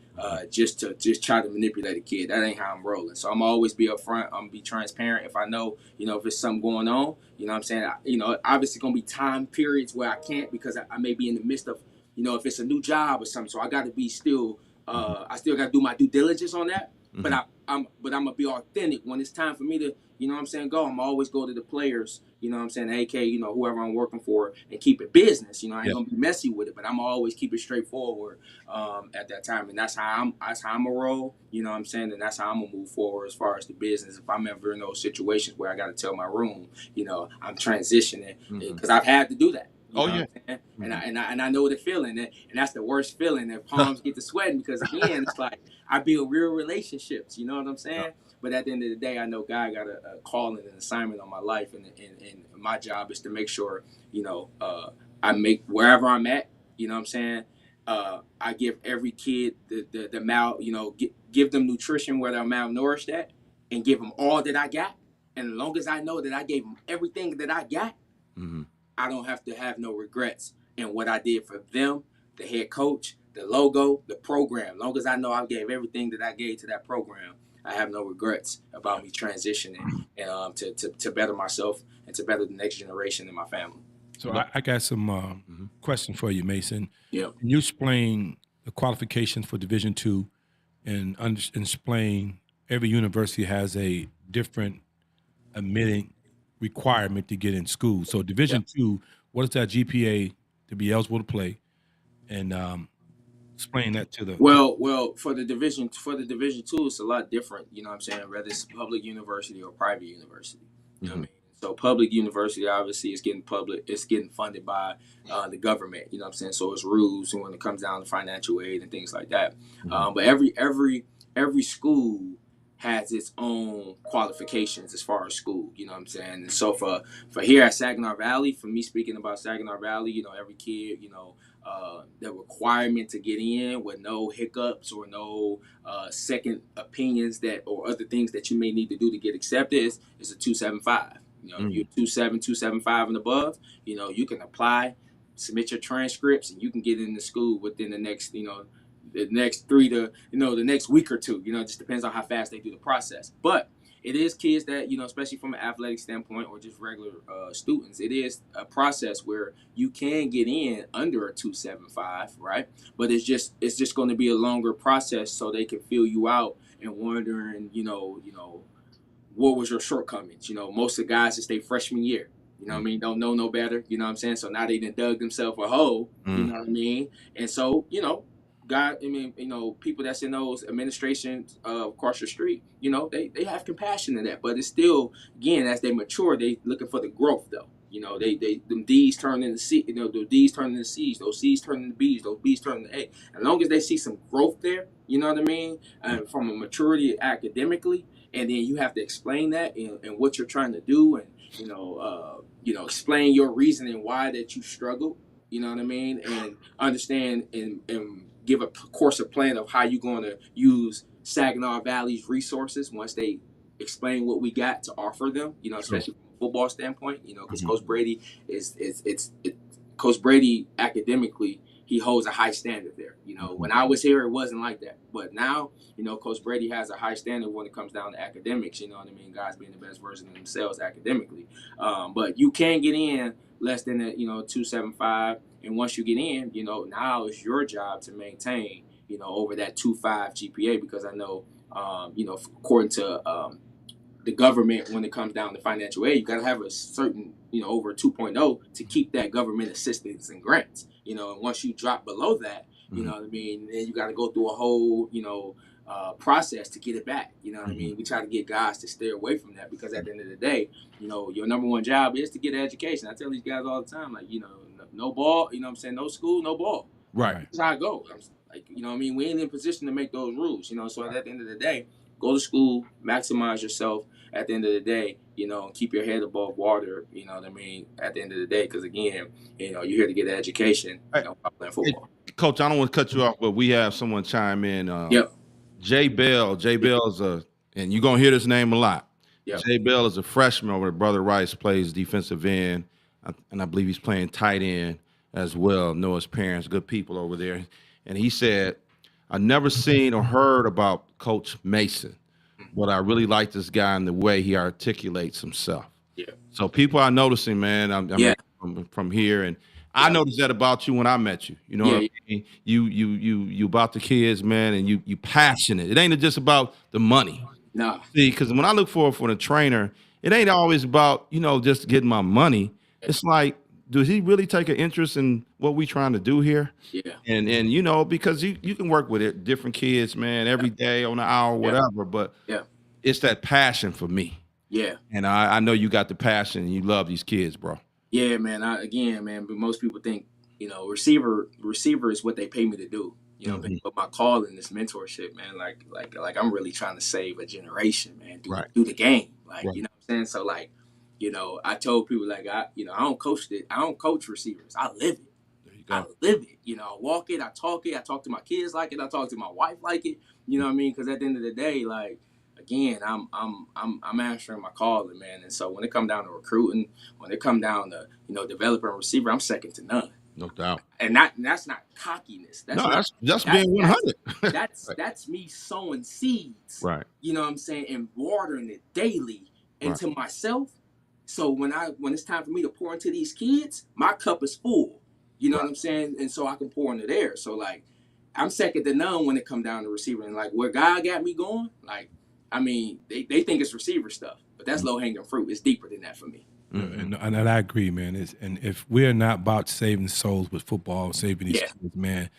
just to try to manipulate a kid. That ain't how I'm rolling. So I'm always be upfront. I'm gonna be transparent. If I know, if there's something going on, you know what I'm saying. Obviously gonna be time periods where I can't, because I may be in the midst of, if it's a new job or something. So I got to be still. I still got to do my due diligence on that. But Mhm. I'm gonna be authentic when it's time for me to, you know what I'm saying, go. I'm always go to the players, you know what I'm saying, AK, whoever I'm working for, and keep it business. I ain't Yeah. gonna be messy with it, but I'm always keep it straightforward at that time, and that's how I'm a roll, you know what I'm saying, and that's how I'm gonna move forward as far as the business. If I'm ever in those situations where I got to tell my room, I'm transitioning, Mhm. because I've had to do that. You Oh know yeah. what I'm saying? And Mhm. I know the feeling, and that's the worst feeling. That palms get to sweating, because again, it's like I build real relationships. You know what I'm Yeah. saying? But at the end of the day, I know God got a calling and an assignment on my life, and my job is to make sure, I make wherever I'm at. You know what I'm saying? I give every kid give them nutrition where they're malnourished at, and give them all that I got. And as long as I know that I gave them everything that I got, Mhm. I don't have to have no regrets in what I did for them, the head coach, the logo, the program. As long as I know I gave everything that I gave to that program, I have no regrets about me transitioning to better myself and to better the next generation in my family. So I got some Mhm. question for you, Mason. Yeah. Can you explain the qualifications for Division II, and explain every university has a different admitting requirement to get in school. So Yeah. Division II, what is that GPA to be eligible to play? And explain that to the Well, for the division two, it's a lot different. You know what I'm saying? Whether it's public university or private university. You know what I Mhm. mean? So public university obviously is it's getting funded by the government. You know what I'm saying? So it's rules when it comes down to financial aid and things like that. Mhm. But every school has its own qualifications as far as school. You know what I'm saying? And so for here at Saginaw Valley, for me speaking about Saginaw Valley, every kid, the requirement to get in with no hiccups or no second opinions or other things that you may need to do to get accepted is a 275. If you're Mhm. 27, 275 and above, you can apply, submit your transcripts, and you can get into school within the next the next week or two. It just depends on how fast they do the process. But it is kids that, especially from an athletic standpoint or just regular students, it is a process where you can get in under a 275, right? But it's just going to be a longer process, so they can feel you out and wondering, what was your shortcomings. Most of the guys it's their freshman year. You know what I mean? Don't know no better. You know what I'm saying? So now they done dug themselves a hole. You Mhm. know what I mean? And so, God, people that's in those administrations across the street, they have compassion in that. But it's still, again, as they mature, they looking for the growth though. Them D's turn into C, the D's turn into C's, those C's turn into B's, those B's turn into A. As long as they see some growth there, you know what I mean? From a maturity academically, and then you have to explain that and what you're trying to do, and explain your reasoning why that you struggle. You know what I mean, and understand and give a course of plan of how you're going to use Saginaw Valley's resources once they explain what we got to offer them. Sure. Especially from a football standpoint. Because Mhm. Coach Brady Coach Brady academically he holds a high standard there. You know, when I was here, it wasn't like that. But now, you know, Coach Brady has a high standard when it comes down to academics. You know what I mean? Guys being the best version of themselves academically. But you can get in less than a, 2.75, and once you get in, now it's your job to maintain, over that 2.5 GPA, because I know, according to the government, when it comes down to financial aid, you got to have a certain, over 2.0 to keep that government assistance and grants. And once you drop below that, you know what I mean, then you got to go through a whole, process to get it back. You know what I mean? We try to get guys to stay away from that, because at the end of the day, your number one job is to get an education. I tell these guys all the time, like, no ball, no school, no ball. Right. That's how it goes. Like, what I mean? We ain't in position to make those rules, so at the end of the day, go to school, maximize yourself at the end of the day, keep your head above water, at the end of the day, because again, you're here to get an education, while playing football. Hey, Coach, I don't want to cut you off, but we have someone chime in. Yep. Jay Bell. Jay Bell is and you're going to hear this name a lot. Yep. Jay Bell is a freshman over at Brother Rice, plays defensive end, and I believe he's playing tight end as well. Know his parents, good people over there. And he said, I never seen or heard about Coach Mason, but I really like this guy and the way he articulates himself. Yeah. So people are noticing, man. I'm from here, and I noticed that about you when I met you. You know what I mean? You about the kids, man, and you passionate. It ain't just about the money. No. See, because when I look for the trainer, it ain't always about, just getting my money. It's like, does he really take an interest in what we trying to do here? Yeah. And because you can work with it, different kids, man, every day on an hour, whatever. But it's that passion for me. Yeah. And I know you got the passion and you love these kids, bro. Yeah, man. But most people think, receiver is what they pay me to do. But my calling is mentorship, man. Like I'm really trying to save a generation, man. Do the game, you know what I'm saying. So like, I told people like I don't coach it. I don't coach receivers. I live it. There you go. I live it. I walk it. I talk it. I talk to my kids like it. I talk to my wife like it. You know what I mean? Because at the end of the day, like, again, I'm answering my calling, man. And so when it come down to recruiting, when it come down to developing a receiver, I'm second to none. No doubt. And that's not cockiness. That's being 100. That's me sowing seeds. Right. You know what I'm saying, and watering it daily into myself. So when it's time for me to pour into these kids, my cup is full. You know what I'm saying, and so I can pour into theirs. So like, I'm second to none when it come down to receiving. And like where God got me going, like, I mean, they think it's receiver stuff, but that's low hanging fruit. It's deeper than that for me. And I agree, man. And if we're not about saving souls with football, saving these kids, man,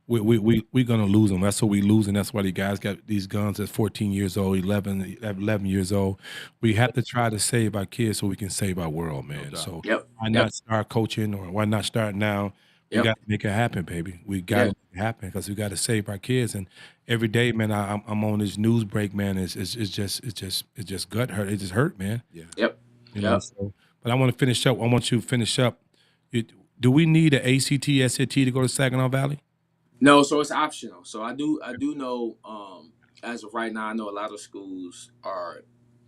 we're gonna lose them. That's what we lose, and that's why the guys got these guns at 14 years old, 11 years old. We have to try to save our kids so we can save our world, man. So why not start coaching, or why not start now? We got to make it happen, baby. We got to make it happen, because we got to save our kids. And every day, man, I'm on this news break, man. It's just gut hurt. It just hurt, man. Yeah. Yep. So, but I want to finish up. I want you to finish up. Do we need an ACT, SAT to go to Saginaw Valley? No, so it's optional. So I do know, as of right now, I know a lot of schools are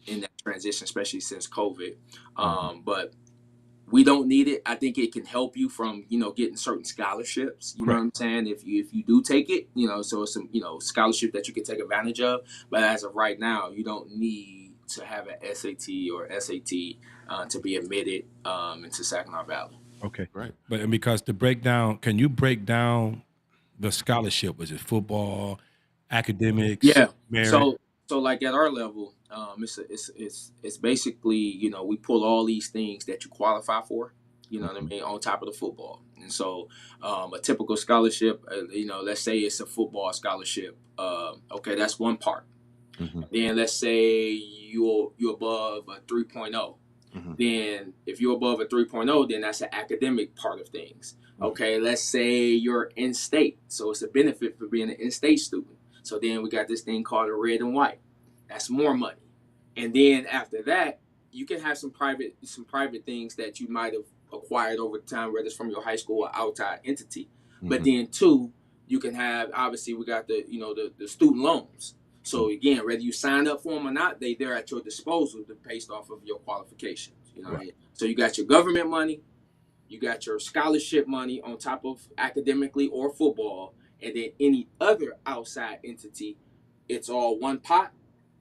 in that transition, especially since COVID. But we don't need it. I think it can help you from, getting certain scholarships. You know what I'm saying? If you do take it, so it's some, scholarship that you can take advantage of. But as of right now, you don't need to have an SAT or SAT to be admitted into Saginaw Valley. Okay. Right. But and because can you break down the scholarship? Was it football, academics? Yeah. Merit? So like at our level, it's basically, we pull all these things that you qualify for, what I mean, on top of the football. And so a typical scholarship, let's say it's a football scholarship. Okay, that's one part. Then let's say you're above a 3.0. Then if you're above a 3.0, then that's an academic part of things. Okay, let's say you're in state. So it's a benefit for being an in-state student. So then we got this thing called a red and white. That's more money. And then after that, you can have some private things that you might have acquired over time, whether it's from your high school or outside entity. But then two, you can have, obviously we got the student loans. So again, whether you sign up for them or not, they're at your disposal based off of your qualifications. What I mean? So you got your government money, you got your scholarship money on top of academically or football, and then any other outside entity, it's all one pot.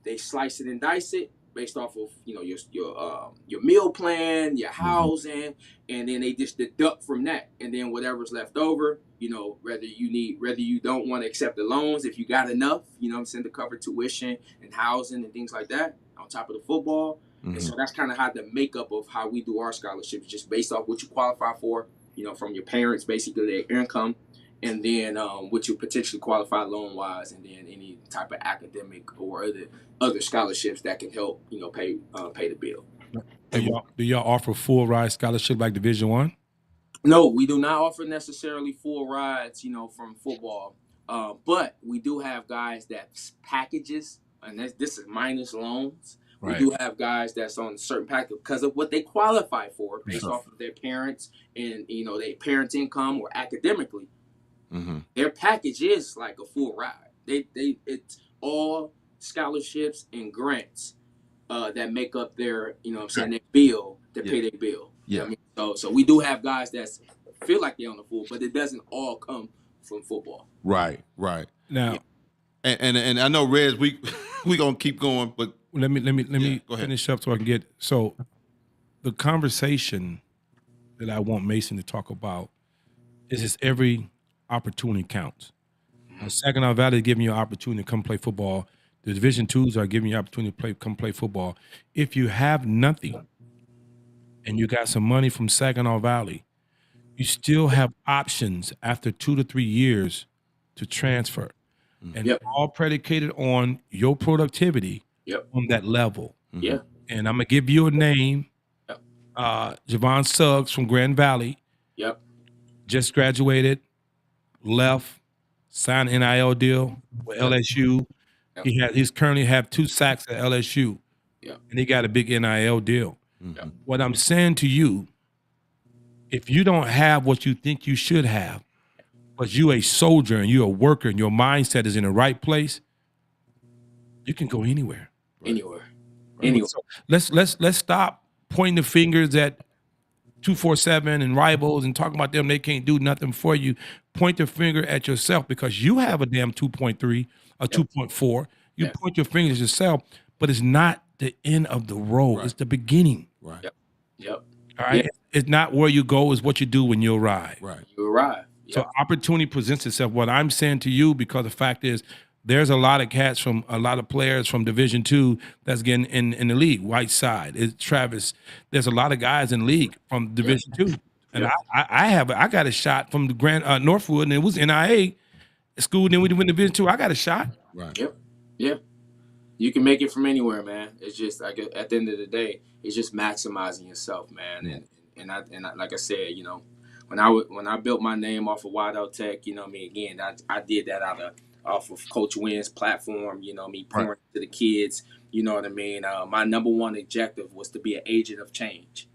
They slice it and dice it based off of your meal plan, your housing, and then they just deduct from that, and then whatever's left over, whether you don't want to accept the loans, if you got enough, to cover tuition and housing and things like that on top of the football. And so that's kind of how the makeup of how we do our scholarships, just based off what you qualify for, from your parents, basically their income, and then what you potentially qualify loan wise, and then any type of academic or other scholarships that can help pay the bill. Do y'all offer full ride scholarship like Division One? No, we do not offer necessarily full rides, from football, but we do have guys that's packages, and this is minus loans. Right. We do have guys that's on a certain package because of what they qualify for based off of their parents and their parents' income or academically. Their package is like a full ride. It's all scholarships and grants that make up their their bill, that pay their bill. Yeah. So we do have guys that feel like they're on the full, but it doesn't all come from football. Right. Now, And I know Reds, we gonna keep going, but let me go ahead. finish up so I can get the conversation that I want Mason to talk about is just every opportunity counts. Saginaw Valley is giving you an opportunity to come play football. The Division Twos are giving you an opportunity to come play football. If you have nothing and you got some money from Saginaw Valley, you still have options after 2 to 3 years to transfer. And Yep. all predicated on your productivity on that level. Yeah. And I'm gonna give you a name. Yep. Javon Suggs from Grand Valley, Yep. just graduated, left, signed an NIL deal with LSU. Yep. He's currently have 2 sacks at LSU. Yep. And he got a big NIL deal. Yep. What I'm saying to you, if you don't have what you think you should have, but you a soldier and you're a worker and your mindset is in the right place, you can go anywhere. Anywhere. So let's stop pointing the fingers at 247 and rivals and talking about them. They can't do nothing for you. Point the finger at yourself because you have a damn 2.3 or 2.4. You point your fingers at yourself, but it's not the end of the road. Right. It's the beginning. Right. Yep. All right. It's not where you go, it's what you do when you arrive. Right. You arrive. Yep. So opportunity presents itself. What I'm saying to you, because the fact is, there's a lot of cats from a lot of players from Division II that's getting in the league. Whiteside, it's Travis. There's a lot of guys in the league from Division II, and I got a shot from the Grand Northwood, and it was NIA school. Then we went to Division II. I got a shot. Right. Yep. Yeah. You can make it from anywhere, man. It's just like at the end of the day, it's just maximizing yourself, man. And I like I said, when I built my name off of Wideout Tech, again, I did that off of Coach Wynn's platform, me pouring to the kids, you know what I mean? My number one objective was to be an agent of change.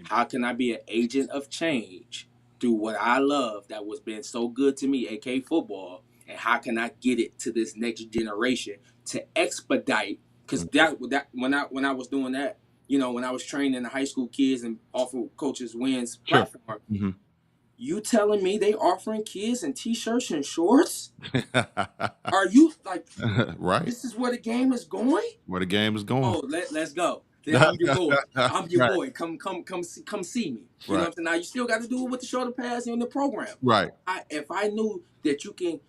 How can I be an agent of change through what I love that was been so good to me, aka football, and how can I get it to this next generation to expedite? Because that when I was doing that, when I was training the high school kids and off of Coach Wynn's platform, you telling me they offering kids in t-shirts and shorts? Are you like, right? This is where the game is going? Where the game is going? Oh, let's go. Then I'm your boy. I'm your Right. boy. Come see me. You know Right. what I'm saying? Now you still got to do it with the shoulder pads in the program. Right. If I knew that you can at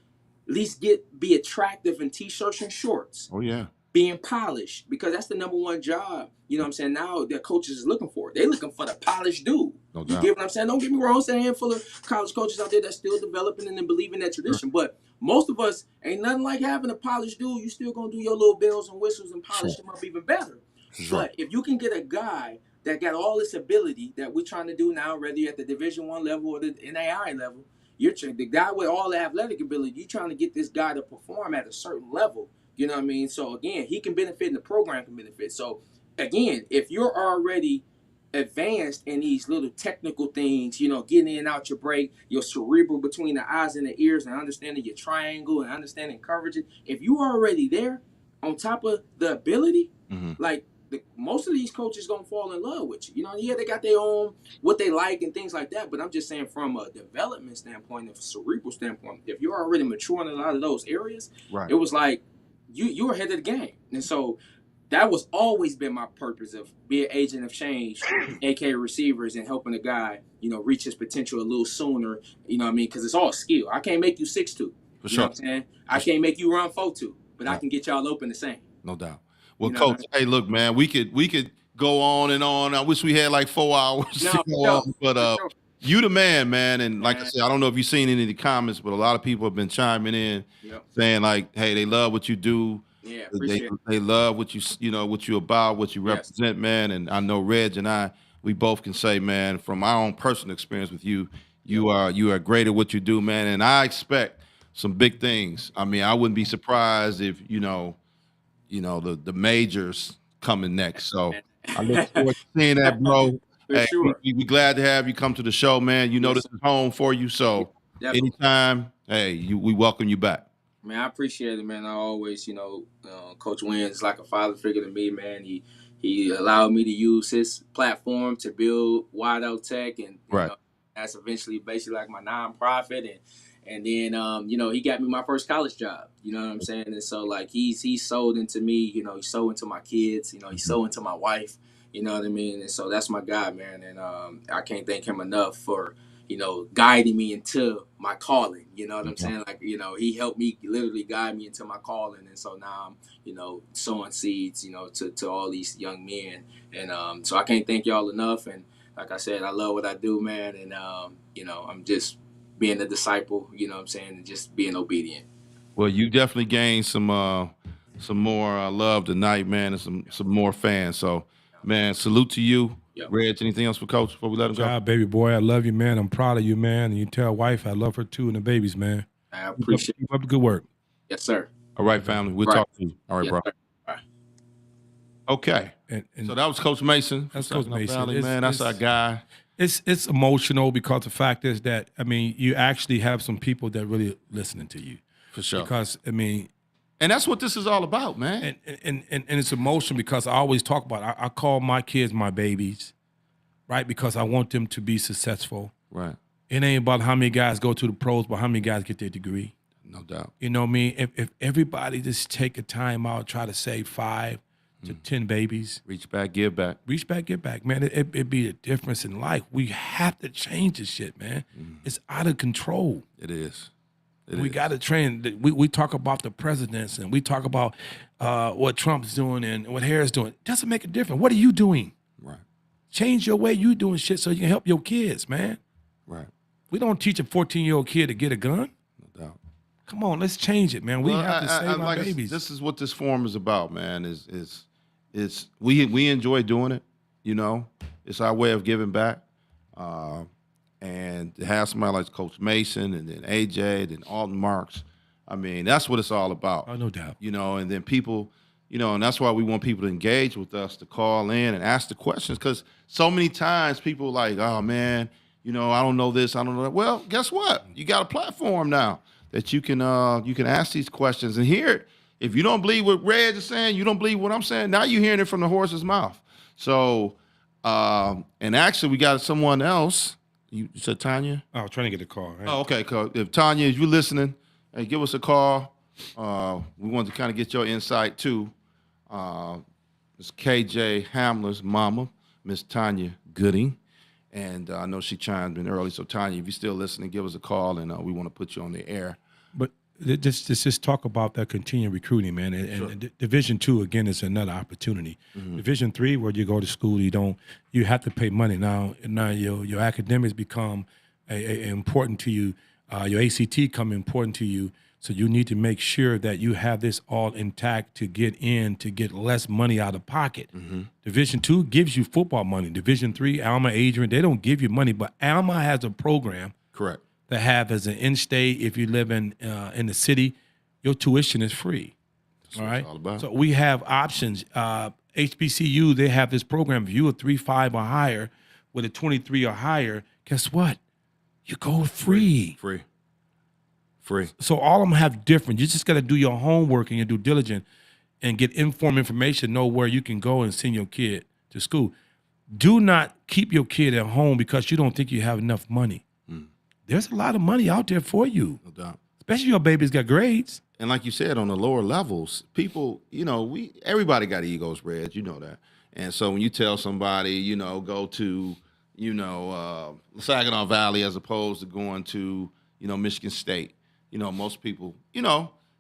least be attractive in t-shirts and shorts, Oh yeah. being polished, because that's the number one job. You know what I'm saying? Now that coaches is looking for. They looking for the polished dude. No You doubt. get what I'm saying? Don't get me wrong. There's a handful of college coaches out there that's still developing and then believing that tradition. But most of us ain't nothing like having a polished dude. You still gonna do your little bells and whistles and polish them up even better. That's But right. if you can get a guy that got all this ability that we're trying to do now, whether you're at the Division I level or the NAI level, the guy with all the athletic ability, you're trying to get this guy to perform at a certain level. You know what I mean? So again, he can benefit and the program can benefit. So again, if you're already advanced in these little technical things, getting in and out your break, your cerebral between the eyes and the ears, and understanding your triangle and understanding coverage, if you are already there on top of the ability, like most of these coaches gonna fall in love with you. You know, yeah, they got their own what they like and things like that. But I'm just saying from a development standpoint, a cerebral standpoint, if you're already mature in a lot of those areas, Right. it was like you're ahead of the game. And so that was always been my purpose of being an agent of change, aka receivers, and helping a guy, you know, reach his potential a little sooner. You know what I mean? Because it's all skill. I can't make you 6'2". For You know sure. what I'm saying? I can't make you run 4'2", but I Right. can get y'all open the same. No doubt. Well, You know Coach, hey, look, man, we could go on and on. I wish we had like 4 hours No, to go on, but for sure. you the man, and like I Man. said, I don't know if you've seen any of the comments, but a lot of people have been chiming in, Yep. saying like, hey, they love what you do. Yeah, They, appreciate it. they love what you know, what you about, what you Yes. represent, man. And I know Reg and I, we both can say, man, from my own personal experience with you, you are great at what you do, man. And I expect some big things. I mean, I wouldn't be surprised if the majors coming next. So I look forward to seeing that, bro. For Hey, sure. we glad to have you come to the show, man. You know Yes, this is home for you, so Definitely. anytime, hey, we welcome you back. Man, I appreciate it, man. I always, Coach Wynn is like a father figure to me, man. He allowed me to use his platform to build Wide Out Tech, and Right. that's eventually basically like my nonprofit, and then he got me my first college job. You know what I'm saying? And so like he's sold into me. You know, he's sold into my kids. You know, he's sold into my wife. You know what I mean? And so that's my guy, man. And I can't thank him enough for guiding me into my calling. You know what I'm saying? Like, he helped me literally guide me into my calling. And so now I'm, sowing seeds, to all these young men. And so I can't thank y'all enough. And like I said, I love what I do, man. And, I'm just being a disciple, you know what I'm saying, and just being obedient. Well, you definitely gained some more love tonight, man, and some more fans. So, man, salute to you. Yep. Reg, anything else for Coach before we let him go? God, baby boy, I love you, man. I'm proud of you, man. And you tell wife I love her too and the babies, man. I appreciate it. Keep up the good work. Yes, sir. All right, family. We'll Right. talk to you. All right, Yes, bro. sir. Right. Okay. And So that was Coach Mason. That's from Coach Saginaw Mason. Valley, It's- man. That's our it's- guy. It's emotional because the fact is that you actually have some people that really listening to you. For sure. Because And that's what this is all about, man. and it's emotional because I always talk about I call my kids my babies, right? Because I want them to be successful. Right. It ain't about how many guys go to the pros, but how many guys get their degree. No doubt. You know what I mean? If everybody just take a time out, try to save 5 to 10 babies, Reach back, give back. reach back, get back, man. It'd be a difference in life. We have to change this shit, man. It's out of control. It is. We got to train. We talk about the presidents and we talk about what Trump's doing and what Harris doing. It doesn't make a difference. What are you doing? Right. Change your way you doing shit so you can help your kids, man. Right. We don't teach a 14-year-old kid to get a gun. No doubt. Come on, let's change it, man. We Well, have to save our like I said, babies. this is what this forum is about, man. Is we enjoy doing it. It's our way of giving back. And to have somebody like Coach Mason and then AJ, then Alton Marks. I mean, that's what it's all about. Oh, no doubt. And then people, and that's why we want people to engage with us, to call in and ask the questions, because so many times people like, oh man, I don't know this, I don't know that. Well, guess what? You got a platform now that you can ask these questions and hear it. If you don't believe what Reg is saying, you don't believe what I'm saying. Now you're hearing it from the horse's mouth. So, and actually, we got someone else. You said Tanya? I was trying to get the call. Right? Oh, okay. If Tanya, if you're listening, hey, give us a call. We wanted to kind of get your insight too. It's KJ Hamler's mama, Miss Tanya Gooding. And I know she chimed in early. So, Tanya, if you're still listening, give us a call, and we want to put you on the air. But just talk about that continuing recruiting, man. And Division II again is another opportunity. Division III, where you go to school, you have to pay money. Now your academics become important to you. Your ACT come important to you. So you need to make sure that you have this all intact to get less money out of pocket. Division II gives you football money. Division III, Alma, Adrian, they don't give you money, but Alma has a program. Correct. That have as an in-state, if you live in the city, your tuition is free. That's what it's all about. So we have options. HBCU, they have this program. If you a 3.5 or higher with a 23 or higher, guess what? You go free. Free. So all of them have different. You just got to do your homework and your due diligence. and get informed information, know where you can go and send your kid to school. Do not keep your kid at home because you don't think you have enough money. There's a lot of money out there for you, No doubt. especially your baby's got grades. And like you said, on the lower levels, people, everybody got egos, Reg, you know that. And so when you tell somebody, go to, Saginaw Valley as opposed to going to, Michigan State, most people,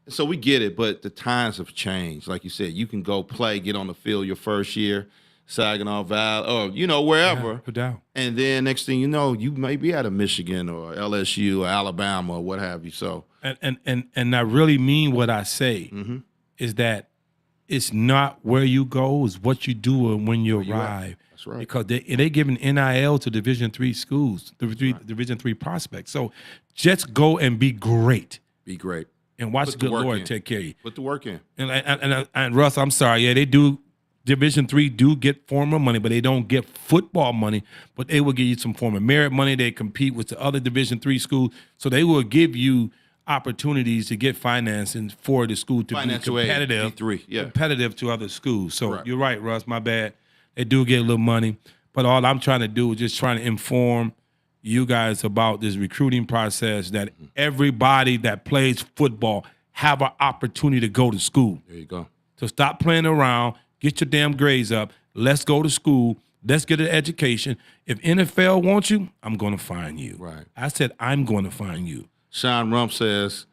so we get it, but the times have changed. Like you said, you can go play, get on the field your first year, Saginaw Valley, or, wherever. Yeah, no doubt. And then next thing you know, you may be out of Michigan or LSU or Alabama or what have you. So, And I really mean what I say is that it's not where you go, it's what you do and when you arrive. That's right. Because they giving NIL to Division III schools, Division III prospects. So just go and be great Be great. and watch Put the the good work Lord in. take care of you. Put the work in. And Russ, I'm sorry, yeah, they do. Division III do get formal money, but they don't get football money. But they will give you some form of merit money. They compete with the other Division III schools, so they will give you opportunities to get financing for the school to Financial be aid, competitive, D3, yeah. competitive to other schools. So Right. you're right, Russ. My bad. They do get a little money, but all I'm trying to do is just trying to inform you guys about this recruiting process that everybody that plays football have an opportunity to go to school. There you go. So stop playing around. Get your damn grades up. Let's go to school. Let's get an education. If NFL wants you, I'm going to find you. Right. I said I'm going to find you. Sean Rump says,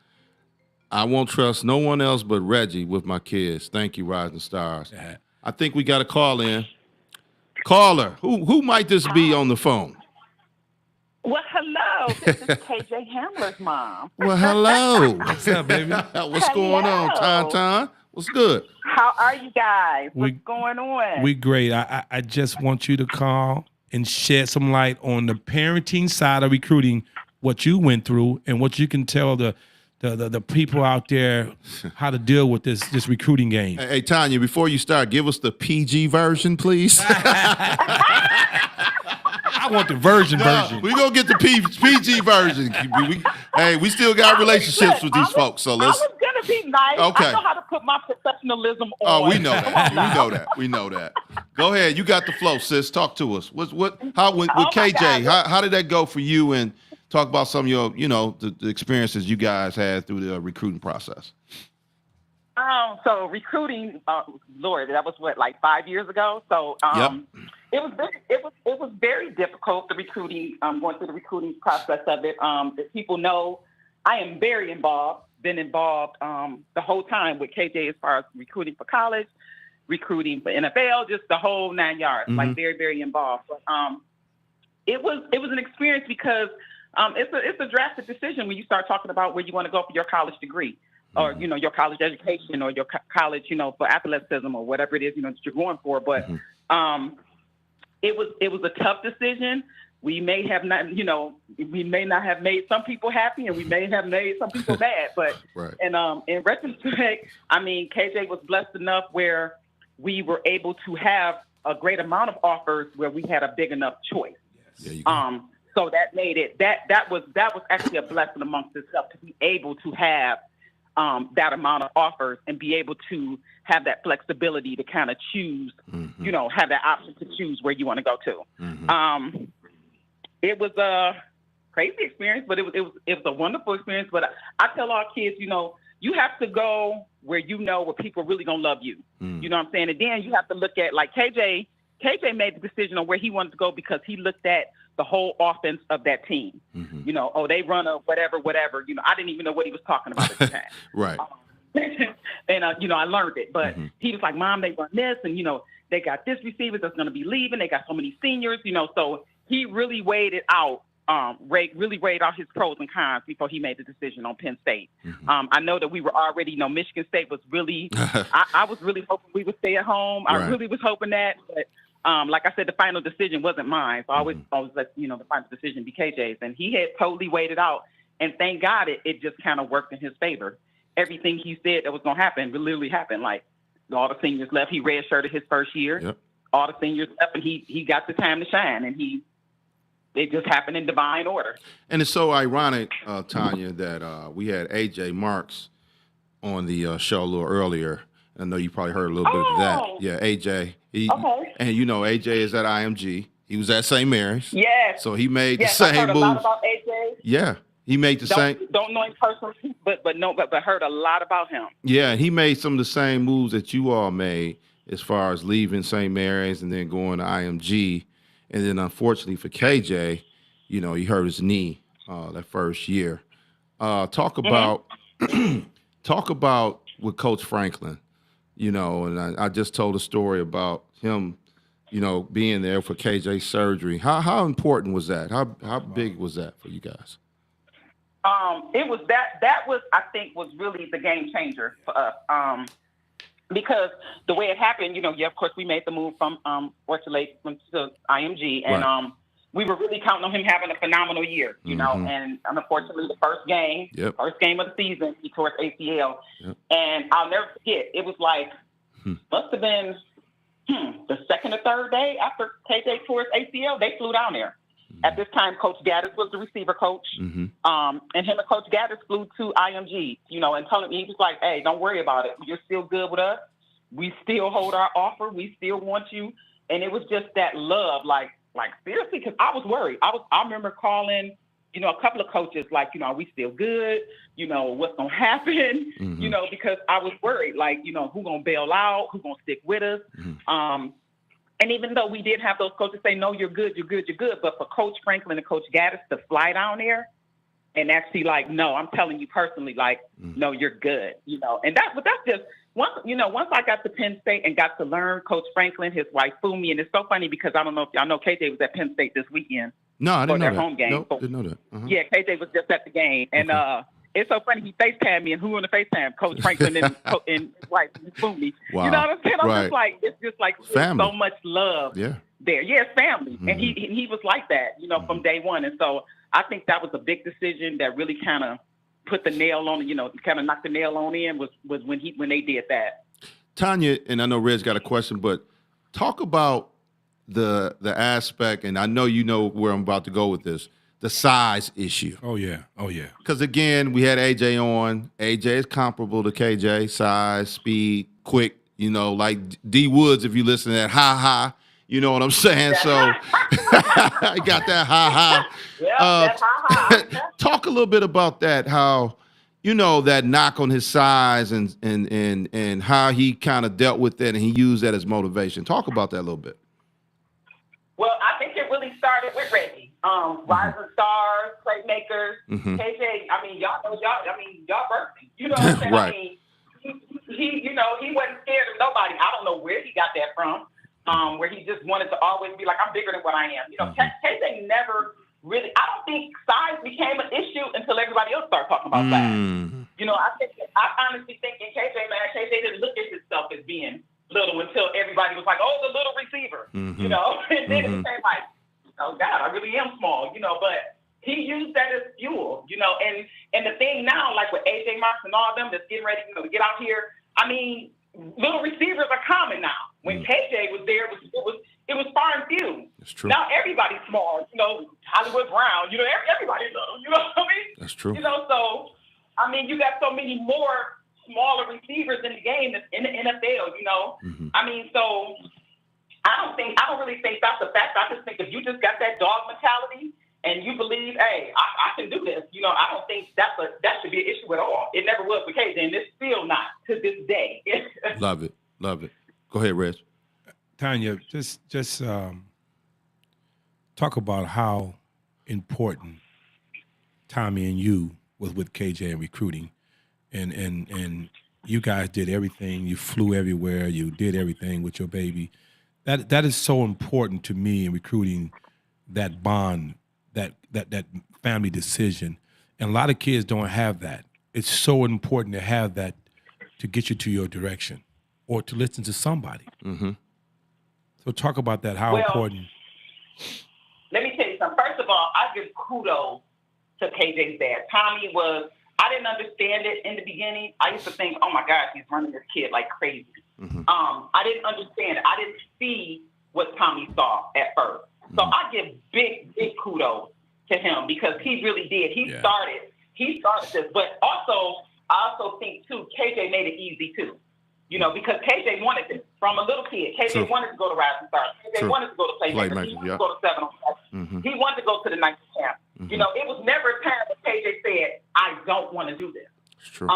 I won't trust no one else but Reggie with my kids. Thank you, Rising Stars. Yeah. I think we got a call in. Caller, who might this be on the phone? Well, hello. This is KJ Hamler's mom. Well, hello. What's up, baby? What's going on, Hello. Ton? What's good? How are you guys? We- What's going on? We great. I just want you to call and shed some light on the parenting side of recruiting, what you went through, and what you can tell the people out there how to deal with this recruiting game. Hey, Tanya, before you start, give us the PG version, please. I want the version. We gonna get the PG version. We still got relationships with these folks, so I let's. was going to be nice. Okay. I know how to put my professionalism on. Oh, we know Come that. on now. We know that. Go ahead. You got the flow, sis. Talk to us. With Oh, my KJ? God. How did that go for you? And talk about some of your, the experiences you guys had through the recruiting process. So recruiting, Lord, that was what, like 5 years ago. So it was very difficult, the recruiting, going through the recruiting process of it. As people know, I am very involved. Been involved the whole time with KJ as far as recruiting for college, recruiting for NFL, just the whole 9 yards. Like very, very involved. But it was an experience because it's a drastic decision when you start talking about where you want to go for your college degree. Or, your college education or your college, for athleticism or whatever it is, that you're going for. But it was a tough decision. We may have not, we may not have made some people happy and we may have made some people mad. But Right. and in retrospect, I mean, KJ was blessed enough where we were able to have a great amount of offers where we had a big enough choice. There you go. So that made it that was actually a blessing amongst itself to be able to have that amount of offers and be able to have that flexibility to kind of choose, have that option to choose where you want to go to. It was a crazy experience, but it was a wonderful experience. But I tell our kids, you have to go where where people are really gonna love you. You know what I'm saying? And then you have to look at, like, KJ made the decision on where he wanted to go because he looked at the whole offense of that team. They run a whatever. I didn't even know what he was talking about at the time. Right. And I learned it. But he was like, Mom, they run this, and they got this receiver that's going to be leaving. They got so many seniors, So he really weighed it out. Really weighed out his pros and cons before he made the decision on Penn State. I know that we were already, Michigan State was really. I was really hoping we would stay at home. I Right. really was hoping that, but. Like I said, the final decision wasn't mine. So I always let the final decision be KJ's. And he had totally weighed it out. And thank God it just kind of worked in his favor. Everything he said that was going to happen literally happened. Like, all the seniors left. He redshirted his first year. Yep. All the seniors left, and he got the time to shine. And it just happened in divine order. And it's so ironic, Tanya, that we had AJ Marks on the show a little earlier. I know you probably heard a little bit of that. Oh, Yeah, AJ. okay. And you know, AJ is at IMG. He was at St. Mary's. Yes. So he made the Yes, I've same heard a lot move. about AJ. Yeah, he made the same. Don't know him personally, but heard a lot about him. Yeah, he made some of the same moves that you all made as far as leaving St. Mary's and then going to IMG. And then unfortunately for KJ, you know, he hurt his knee that first year. Talk about talk about with Coach Franklin, you know, and I just told a story about him, you know, being there for KJ's surgery. How important was that? How big was that for you guys? It was that was, I think, was really the game changer for us. Because the way it happened, you know, of course we made the move from Orchard Lake to IMG, and Right. We were really counting on him having a phenomenal year, you know. And unfortunately, the first game of the season, he tore his ACL, and I'll never forget. It was like must have been the second or third day after KJ tore his ACL, they flew down there. At this time, Coach Gaddis was the receiver coach, and him and Coach Gaddis flew to IMG, you know, and told him, he was like, "Hey, don't worry about it. You're still good with us. We still hold our offer. We still want you." And it was just that love, like seriously, because I was worried. I remember calling, you know, a couple of coaches, like, you know, are we still good? You know, what's gonna happen? You know, because I was worried, like, you know, who gonna bail out? Who gonna stick with us? And even though we did have those coaches say, "No, you're good, you're good, you're good," but for Coach Franklin and Coach Gaddis to fly down there and actually like, "No, I'm telling you personally, like, no, you're good," you know. And that's just once I got to Penn State and got to learn Coach Franklin, his wife Fumi, and it's so funny because I don't know if y'all know KJ was at Penn State this weekend. No, I didn't know their that. home game. Nope, So, didn't know that. yeah, KJ was just at the game, and it's so funny. He FaceTimed me, and who on the FaceTime? Coach Franklin and his wife Fumi. Wow. You know what I'm saying? I'm Right. just like, it's just like Family. so much love. Yeah. There, yes, family, and he was like that, you know, from day one, and so I think that was a big decision that really kind of put the nail on, you know, kind of knocked the nail on in was when they did that. Tanya, and I know Red's got a question, but talk about the aspect, and I know you know where I'm about to go with this, the size issue. Oh yeah. Because again, we had AJ on. AJ is comparable to KJ, size, speed, quick, you know, like D Woods, if you listen to that, ha. You know what I'm saying? So I got that ha. Yeah, that's ha. Talk a little bit about that, how, you know, that knock on his size and how he kind of dealt with it and he used that as motivation. Talk about that a little bit. Well, I think it really started with Reggie. Rising stars, playmakers, KJ. I mean, y'all birthed him. You know what I'm saying? Right. I mean, he wasn't scared of nobody. I don't know where he got that from. Where he just wanted to always be like, I'm bigger than what I am. You know, KJ never really. I don't think size became an issue until everybody else started talking about size. You know, I honestly think in KJ didn't look at himself as being little until everybody was like, "Oh, the little receiver," you know, and then it became like, "Oh God, I really am small," you know. But he used that as fuel, you know. And the thing now, like with AJ Marks and all of them that's getting ready, you know, to get out here. I mean, little receivers are common now. When KJ was there, it was far and few. That's true. Now everybody's small, you know. Hollywood Brown, you know, everybody's little. You know what I mean? That's true. You know, so I mean, you got so many more smaller receivers in the game that's in the NFL, you know. I mean, so I don't really think that's a fact. I just think if you just got that dog mentality and you believe, hey, I can do this, you know, I don't think that should be an issue at all. It never was with KJ, and it's still not to this day. Love it. Go ahead, Reg. Tanya, just talk about how important Tommy and you was with KJ in recruiting, and you guys did everything. You flew everywhere. You did everything with your baby. That is so important to me in recruiting. That bond, that family decision, and a lot of kids don't have that. It's so important to have that to get you to your direction or to listen to somebody. So talk about that. How important. Let me tell you something. First of all, I give kudos to KJ's dad. Tommy was. I didn't understand it in the beginning. I used to think, oh my gosh, he's running this kid like crazy. I didn't understand it. I didn't see what Tommy saw at first. So I give big kudos to him because he really did. He started this. But also, I also think too, KJ made it easy too. You know, because KJ wanted this from a little kid. KJ True. wanted to go to Rising Stars. KJ True. wanted to go to Playmakers. He wanted to go to 7 on 7. He wanted to go to the 9th camp. You know, it was never a time that KJ said, I don't want to do this. It's true.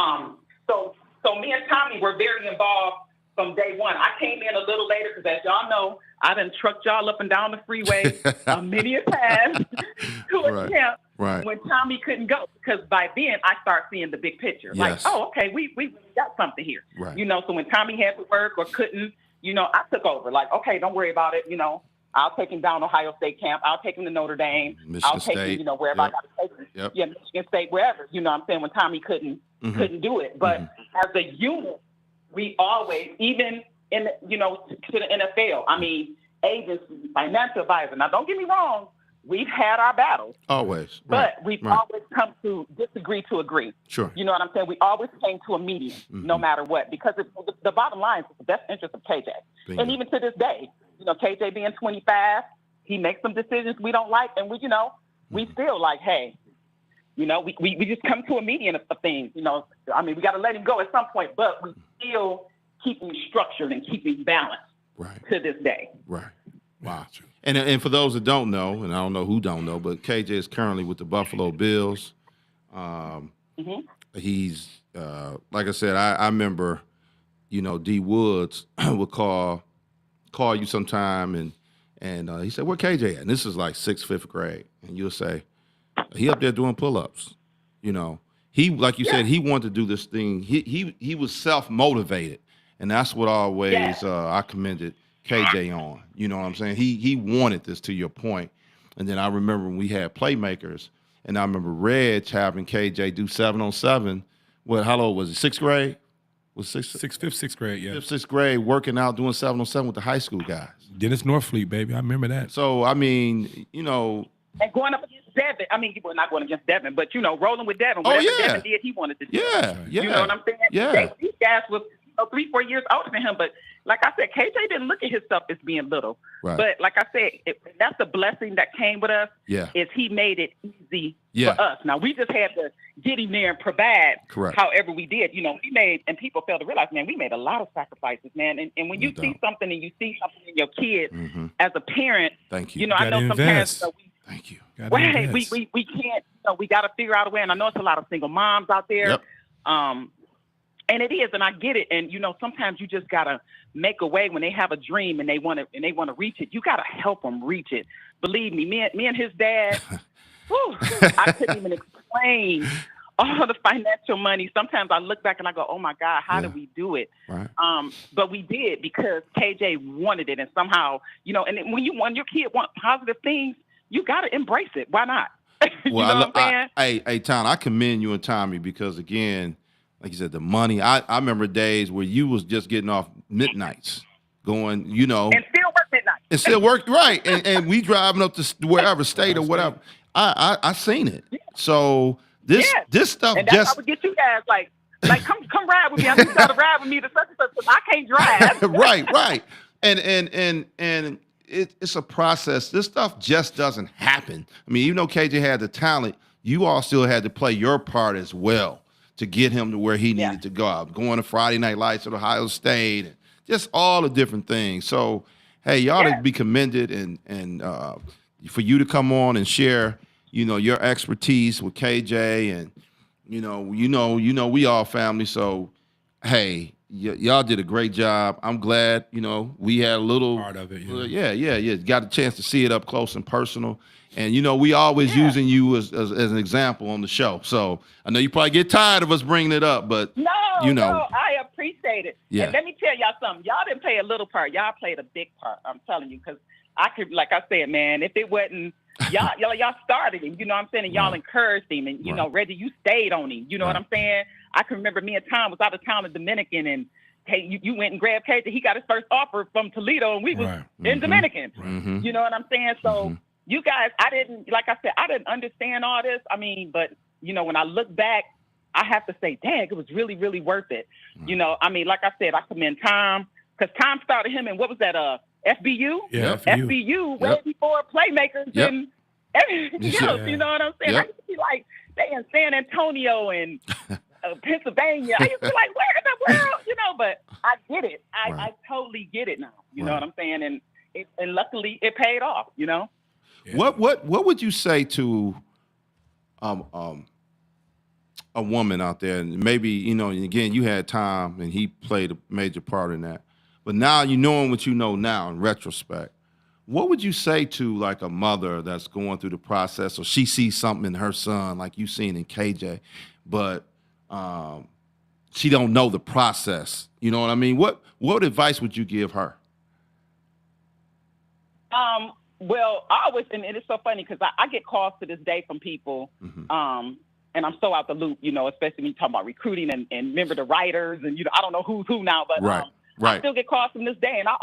So me and Tommy were very involved from day one. I came in a little later because, as y'all know, I done trucked y'all up and down the freeway many a time to a camp when Tommy couldn't go, because by then I start seeing the big picture. Yes. Like, oh, okay, we got something here. Right. You know, so when Tommy had to work or couldn't, you know, I took over. Like, okay, don't worry about it. You know, I'll take him down Ohio State camp. I'll take him to Notre Dame. Michigan I'll take State. him, you know, wherever I got to take him. Yep. Yeah, Michigan State, wherever. You know what I'm saying? When Tommy couldn't do it. But as a unit, we always, even in, you know, to the NFL, I mean, agents, financial advisor. Now, don't get me wrong. We've had our battles. Always. But we've always come to disagree to agree. Sure. You know what I'm saying? We always came to a median, no matter what, because the bottom line is the best interest of KJ. Bingo. And even to this day, you know, KJ being 25, he makes some decisions we don't like, and we, you know, we still like, hey, you know, we just come to a median of things. You know, I mean, we got to let him go at some point, but we still keep him structured and keep him balanced to this day. Right. Wow. And for those that don't know, and I don't know who don't know, but KJ is currently with the Buffalo Bills. He's like I said, I remember, you know, D Woods would call you sometime, and he said, "Where KJ at?" And this is like 6th, 5th grade, and you'll say, "He up there doing pull-ups." You know, he, like you said, he wanted to do this thing. He was self-motivated, and that's what always I commended KJ on. You know what I'm saying? He wanted this, to your point. And then I remember when we had Playmakers, and I remember Reg having KJ do 7 on 7. What? How old was it? 6th grade? Was 6th grade? Yeah. 5th, 6th grade, working out, doing 7 on 7 with the high school guys. Dennis Northfleet, baby, I remember that. So I mean, you know, and going up against Devin. I mean, we're not going against Devin, but you know, rolling with Devin. Whatever Devin did, he wanted to do. Yeah. You know what I'm saying? Yeah. These guys was 3-4 years older than him, but like I said, KJ didn't look at himself as being little. Right. But like I said, that's the blessing that came with us. Yeah. Is he made it easy for us. Now we just had to get him there and provide. Correct. However we did. You know, we made, and people fail to realize, man, we made a lot of sacrifices, man. And when you see something and you see something in your kid, as a parent, thank you. You know, I know sometimes thank you. Right. We can't, you know, we got to figure out a way. And I know it's a lot of single moms out there. Yep. And it is, and I get it. And you know, sometimes you just gotta make a way when they have a dream and they want to reach it. You gotta help them reach it. Believe me, me and his dad. I couldn't even explain all the financial money. Sometimes I look back and I go, "Oh my God, how did we do it?" Right. But we did because KJ wanted it, and somehow, you know. And when your kid wants positive things, you gotta embrace it. Why not? You know what I'm saying? Hey, Tom, I commend you and Tommy because again, like you said, the money. I remember days where you was just getting off midnights, going, you know, and still work midnight. And still work, right? And we driving up to wherever state or whatever. I seen it. So this stuff and that's just how we get you guys like come ride with me. I need you to ride with me to such and such because I can't drive. right. And it's a process. This stuff just doesn't happen. I mean, even though KJ had the talent, you all still had to play your part as well to get him to where he needed to go out. Going to Friday Night Lights at Ohio State, and just all the different things. So, hey, y'all to be commended, and for you to come on and share, you know, your expertise with KJ, and you know, we all family. So, hey, y'all did a great job. I'm glad, you know, we had a little part of it. Yeah. Got a chance to see it up close and personal. And, you know, we always using you as an example on the show. So I know you probably get tired of us bringing it up, but, No, I appreciate it. Yeah. And let me tell y'all something. Y'all didn't play a little part. Y'all played a big part. I'm telling you, because I could, like I said, man, if it wasn't, y'all started him, you know what I'm saying? And y'all encouraged him. And, you know, Reggie, you stayed on him. You know what I'm saying? I can remember me and Tom was out of town in Dominican, and hey, you went and grabbed KJ. He got his first offer from Toledo, and we was in Dominican. You know what I'm saying? So you guys, I didn't understand all this. I mean, but, you know, when I look back, I have to say, dang, it was really, really worth it. You know, I mean, like I said, I commend Tom, because Tom started him in, what was that, FBU? Yeah, FBU, way before Playmakers and everything else. You know what I'm saying? I used to be like, they in San Antonio and Pennsylvania. I used to be like, world, but I get it. I Right. totally get it now. You know Right. what I'm saying? And luckily it paid off, Yeah. What would you say to a woman out there, and maybe, and again, you had time and he played a major part in that, but now you knowing what you know now in retrospect, what would you say to like a mother that's going through the process, or she sees something in her son like you seen in KJ, but she don't know the process? You know what I mean? What advice would you give her? Well, I always, and it's so funny because I get calls to this day from people, and I'm so out the loop, especially when you talk about recruiting and remember the writers, and I don't know who's who now, but Right. I still get calls from this day, and I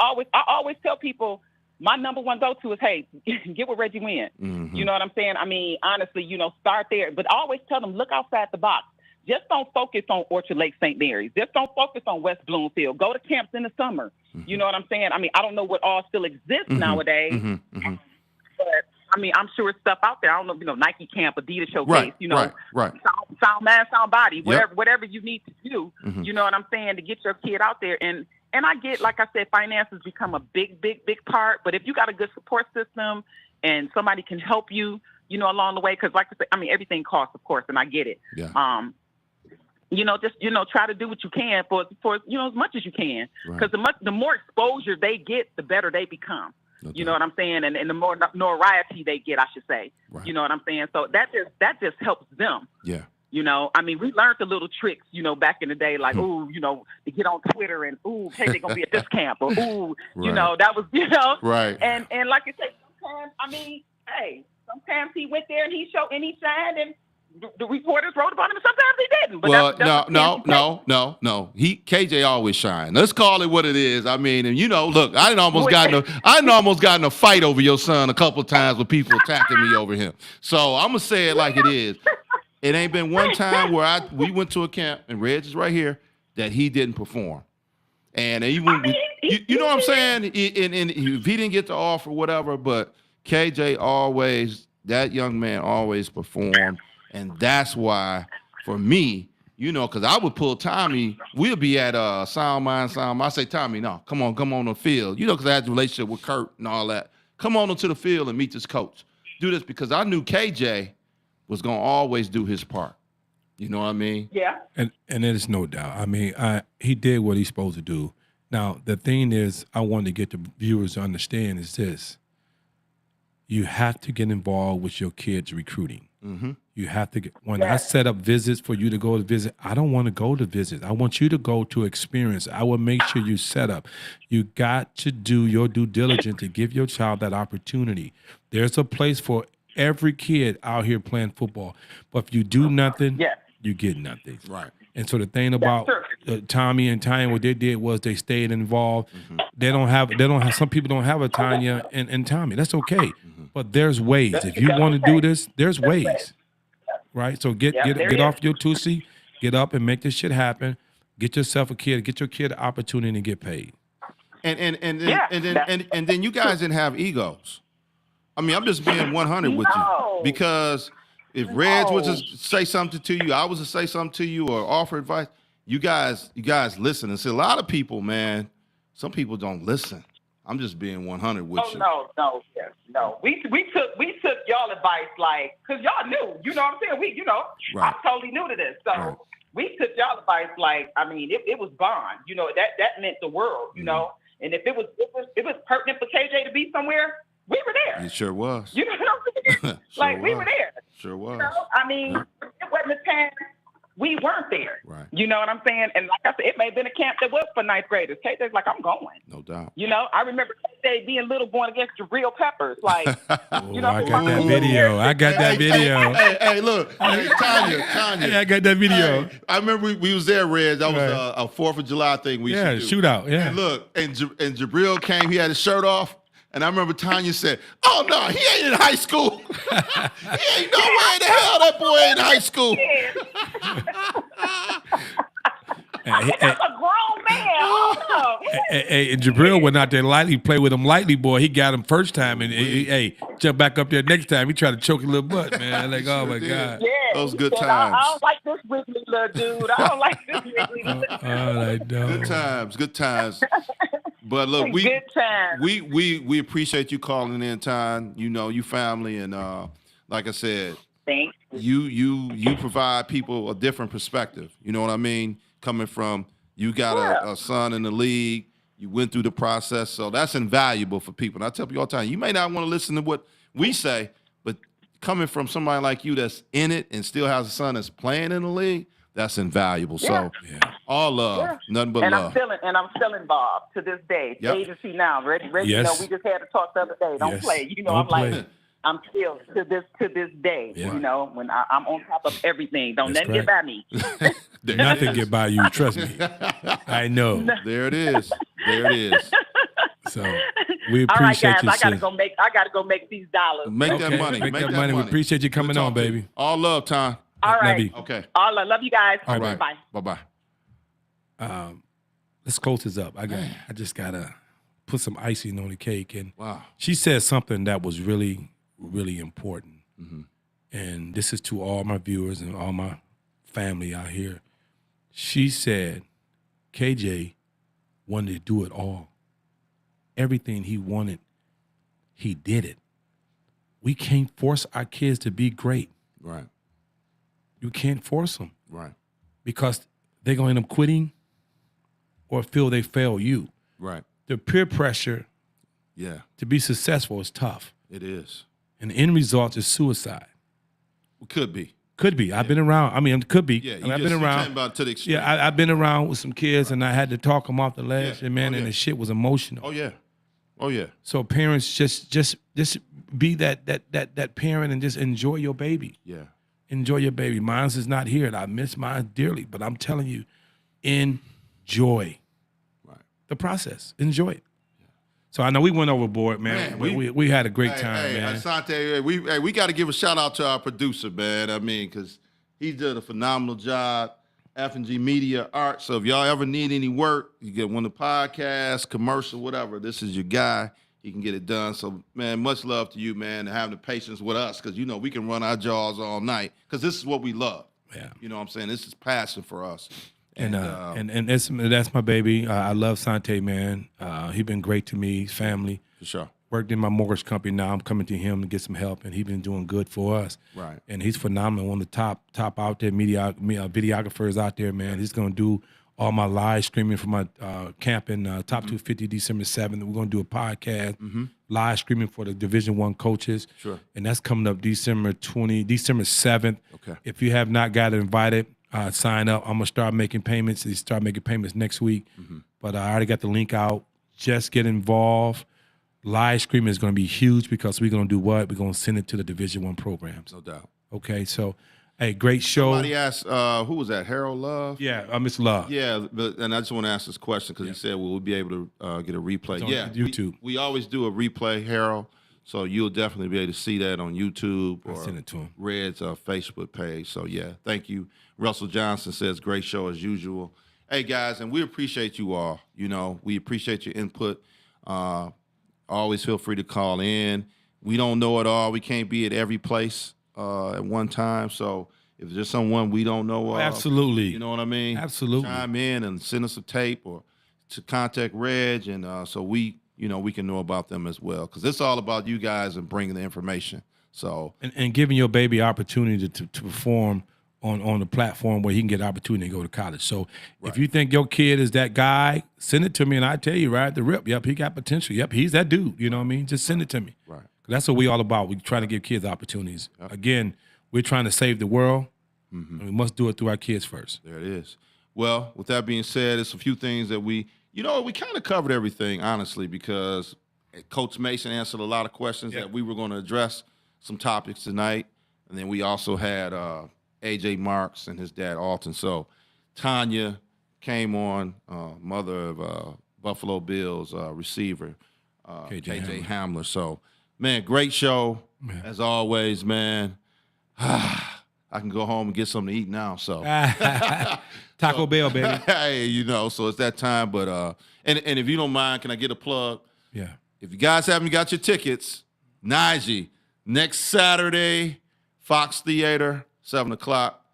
always tell people my number one go-to is, hey, get with Reggie Wynn. You know what I'm saying? I mean, honestly, start there, but I always tell them, look outside the box. Just don't focus on Orchard Lake St. Mary's. Just don't focus on West Bloomfield. Go to camps in the summer. You know what I'm saying? I mean, I don't know what all still exists nowadays, but I mean, I'm sure it's stuff out there. I don't know, Nike Camp, Adidas Showcase, right. Sound Man, Sound Body, Yep. whatever you need to do. You know what I'm saying, to get your kid out there. And I get, like I said, finances become a big part. But if you got a good support system and somebody can help you, along the way, because like I said, I mean, everything costs, of course, and I get it. Yeah. Just try to do what you can for as much as you can, Right. because the more exposure they get, the better they become. No You doubt. know what I'm saying? And the more notoriety they get, I should say. Right. You know what I'm saying? So that just helps them. Yeah. I mean, we learned the little tricks, back in the day, like, ooh, to get on Twitter and, ooh, hey, they're going to be at this camp, or, ooh, Right. that was, Right. And like I said, sometimes, I mean, hey, sometimes he went there and he shined, and the reporters wrote about him, and sometimes he didn't. But Well, that's no. KJ always shine. Let's call it what it is. I mean, and look, I almost got in a fight over your son a couple of times with people attacking me over him. So I'm gonna say it like it is. It ain't been one time where we went to a camp, and Reg is right here, that he didn't perform. And even you know what I'm saying? And if he didn't get the offer, whatever, but KJ always, that young man always performed. And that's why, for me, because I would pull Tommy, we'll be at Sound Mind. I say, Tommy, no, come on the field. Because I had a relationship with Kurt and all that. Come on onto the field and meet this coach. Do this, because I knew KJ was going to always do his part. You know what I mean? Yeah. And there's no doubt. I mean, he did what he's supposed to do. Now, the thing is, I want to get the viewers to understand is this. You have to get involved with your kids' recruiting. You have to when I set up visits for you to go to visit, I don't want to go to visit. I want you to go to experience. I will make sure you set up. You got to do your due diligence to give your child that opportunity. There's a place for every kid out here playing football. But if you do nothing, you get nothing. Right. And so the thing about Tommy and Tanya, what they did was they stayed involved. They don't have. Some people don't have a Tanya and Tommy. That's okay. But there's ways. If you want to do this, there's ways. Right? So get off your Tootsie, get up and make this shit happen. Get yourself a kid. Get your kid an opportunity to get paid. And then you guys didn't have egos. I mean, I'm just being 100 with you, because if Reg was to say something to you, I was to say something to you or offer advice, you guys listen. And see, a lot of people, man, some people don't listen. I'm just being 100 with you. No. We took y'all advice, like, because y'all knew, you know what I'm saying? Right. I'm totally new to this. So Right. we took y'all advice, like, I mean, it was bond. That meant the world, you know? And if it was pertinent for KJ to be somewhere, we were there. It sure was. You know what I'm saying? Sure we was. were there. Sure was. I mean, it wasn't a time we weren't there. Right. You know what I'm saying? And like I said, it may have been a camp that was for ninth graders. KJ's like, I'm going. No doubt. I remember KJ being little going against Jabril Peppers. Like, I got that video. I got that video. Hey, look. Hey, Tanya. Hey, I got that video. Hey, I remember we was there, Reg. That was a 4th of July thing we used to do. Shootout. Yeah. And look, and Jabril came, he had his shirt off. And I remember Tanya said, "Oh no, he ain't in high school. He ain't nowhere in the hell that boy in high school." That's a grown man. Oh, no. And Jabril went out there lightly, played with him lightly, boy. He got him first time, and hey, jump back up there next time. He tried to choke a little butt, man. Like, oh my God. Yeah, Those good said, times. I don't like this wiggly little dude. I don't like this wiggly little dude. I know. Good times. But look, Good times. we appreciate you calling in, Ton. You know, you family, and like I said, Thanks. You. you provide people a different perspective. You know what I mean? Coming from you got a son in the league, you went through the process, so that's invaluable for people. And I tell people all the time, you may not want to listen to what we say, but coming from somebody like you that's in it and still has a son that's playing in the league, that's invaluable. Yeah. So all love, nothing but love. I'm still involved to this day. Yep. Agency now, ready. Yes. You know, we just had to talk the other day. Don't Yes. play. You know, Don't I'm play. like, I'm still to this day. Yeah. You know, when I'm on top of everything. Don't That's let get by me. Nothing get by you. Trust me. I know. There it is. There it is. So we All right, appreciate guys. you. I gotta sis. go make these dollars. Make that money. Make that money. We appreciate you coming Good on, talk to you. baby. All love, Ton. All Love right. you. Okay. All I love you guys. All right. Bye. Bye-bye. Let's close this up. I just gotta put some icing on the cake. And Wow. she said something that was really, really important. And this is to all my viewers and all my family out here. She said, KJ wanted to do it all. Everything he wanted, he did it. We can't force our kids to be great. Right. You can't force them Right. because they're going to end up quitting or feel they fail you. Right. The peer pressure Yeah, to be successful is tough. it is. And the end result is suicide. It could be. Could be. I've been around. I mean, it could be. Yeah, I mean, I've been around. About to the extreme. Yeah, I've been around with some kids, and I had to talk them off the ledge, Yeah. and man, Oh, and yeah. the shit was emotional. Oh yeah. Oh yeah. So parents, just be that parent and just enjoy your baby. Yeah. Enjoy your baby. Mine's is not here, and I miss mine dearly. But I'm telling you, enjoy Right. the process. Enjoy it. So I know we went overboard, man. Man, we had a great Hey, time, man. Asante, we got to give a shout out to our producer, man. I mean, because he did a phenomenal job. F&G Media Art. So if y'all ever need any work, you get one of the podcasts, commercial, whatever, this is your guy. He can get it done. So, man, much love to you, man, and having the patience with us because, you know, we can run our jaws all night because this is what we love. Yeah. You know what I'm saying? This is passion for us. And that's my baby. I love Sante, man. He been great to me, his family. For sure. Worked in my mortgage company. Now I'm coming to him to get some help, and he's been doing good for us. Right. And he's phenomenal. One of the top out there videographers out there, man. He's gonna do all my live streaming for my camp in Top 250 December 7th. We're gonna do a podcast live streaming for the Division I coaches. Sure. And that's coming up December 7th. Okay. If you have not got invited, sign up. I'm gonna start making payments. They start making payments next week. But I already got the link out. Just get involved. Live streaming is going to be huge because we're going to do what? We're going to send it to the Division I programs. No doubt. Okay, so hey, great show. Somebody asked, who was that? Harold Love? Yeah, Miss Love. Yeah, and I just want to ask this question because he said, "Will we be able to get a replay?" It's on Yeah, YouTube. We always do a replay, Harold. So you'll definitely be able to see that on YouTube I'll or send it to him. Red's Facebook page. So yeah, thank you. Russell Johnson says, "Great show as usual." Hey guys, and we appreciate you all. You know, we appreciate your input. Always feel free to call in. We don't know it all. We can't be at every place at one time. So if there's someone we don't know of, Absolutely. you know what I mean? Absolutely. Chime in and send us a tape or to contact Reg, and so we can know about them as well. Because it's all about you guys and bringing the information. So And giving your baby opportunity to perform on the platform where he can get opportunity to go to college. So if you think your kid is that guy, send it to me and I tell you right at the rip, yep, he got potential. Yep, he's that dude. You know what I mean? Just send it to me. Right. 'Cause that's what we all about. We try to give kids opportunities. Again, we're trying to save the world, and we must do it through our kids first. there it is. Well, with that being said, it's a few things that we kind of covered everything, honestly, because Coach Mason answered a lot of questions that we were going to address some topics tonight. And then we also had AJ Marks and his dad, Alton. So Tanya came on, mother of Buffalo Bills receiver, KJ Hamler. So, man, great show, as always, man. I can go home and get something to eat now. So Taco Bell, baby. hey, so it's that time. But and if you don't mind, can I get a plug? Yeah. If you guys haven't got your tickets, Najee, next Saturday, Fox Theater, 7 o'clock.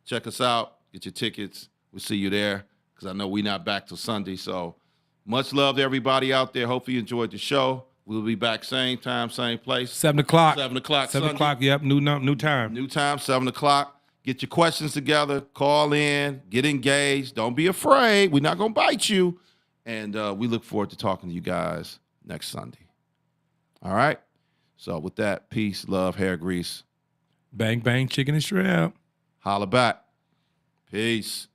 check us out. Get your tickets. We'll see you there because I know we're not back till Sunday. So much love to everybody out there. Hopefully you enjoyed the show. We'll be back same time, same place. 7 o'clock. 7 o'clock 7 Sunday. o'clock, yep, new time. New time, 7 o'clock. Get your questions together. Call in. Get engaged. Don't be afraid. We're not going to bite you. And we look forward to talking to you guys next Sunday. All right? So with that, peace, love, hair grease. Bang, bang, chicken and shrimp. Holla back. Peace.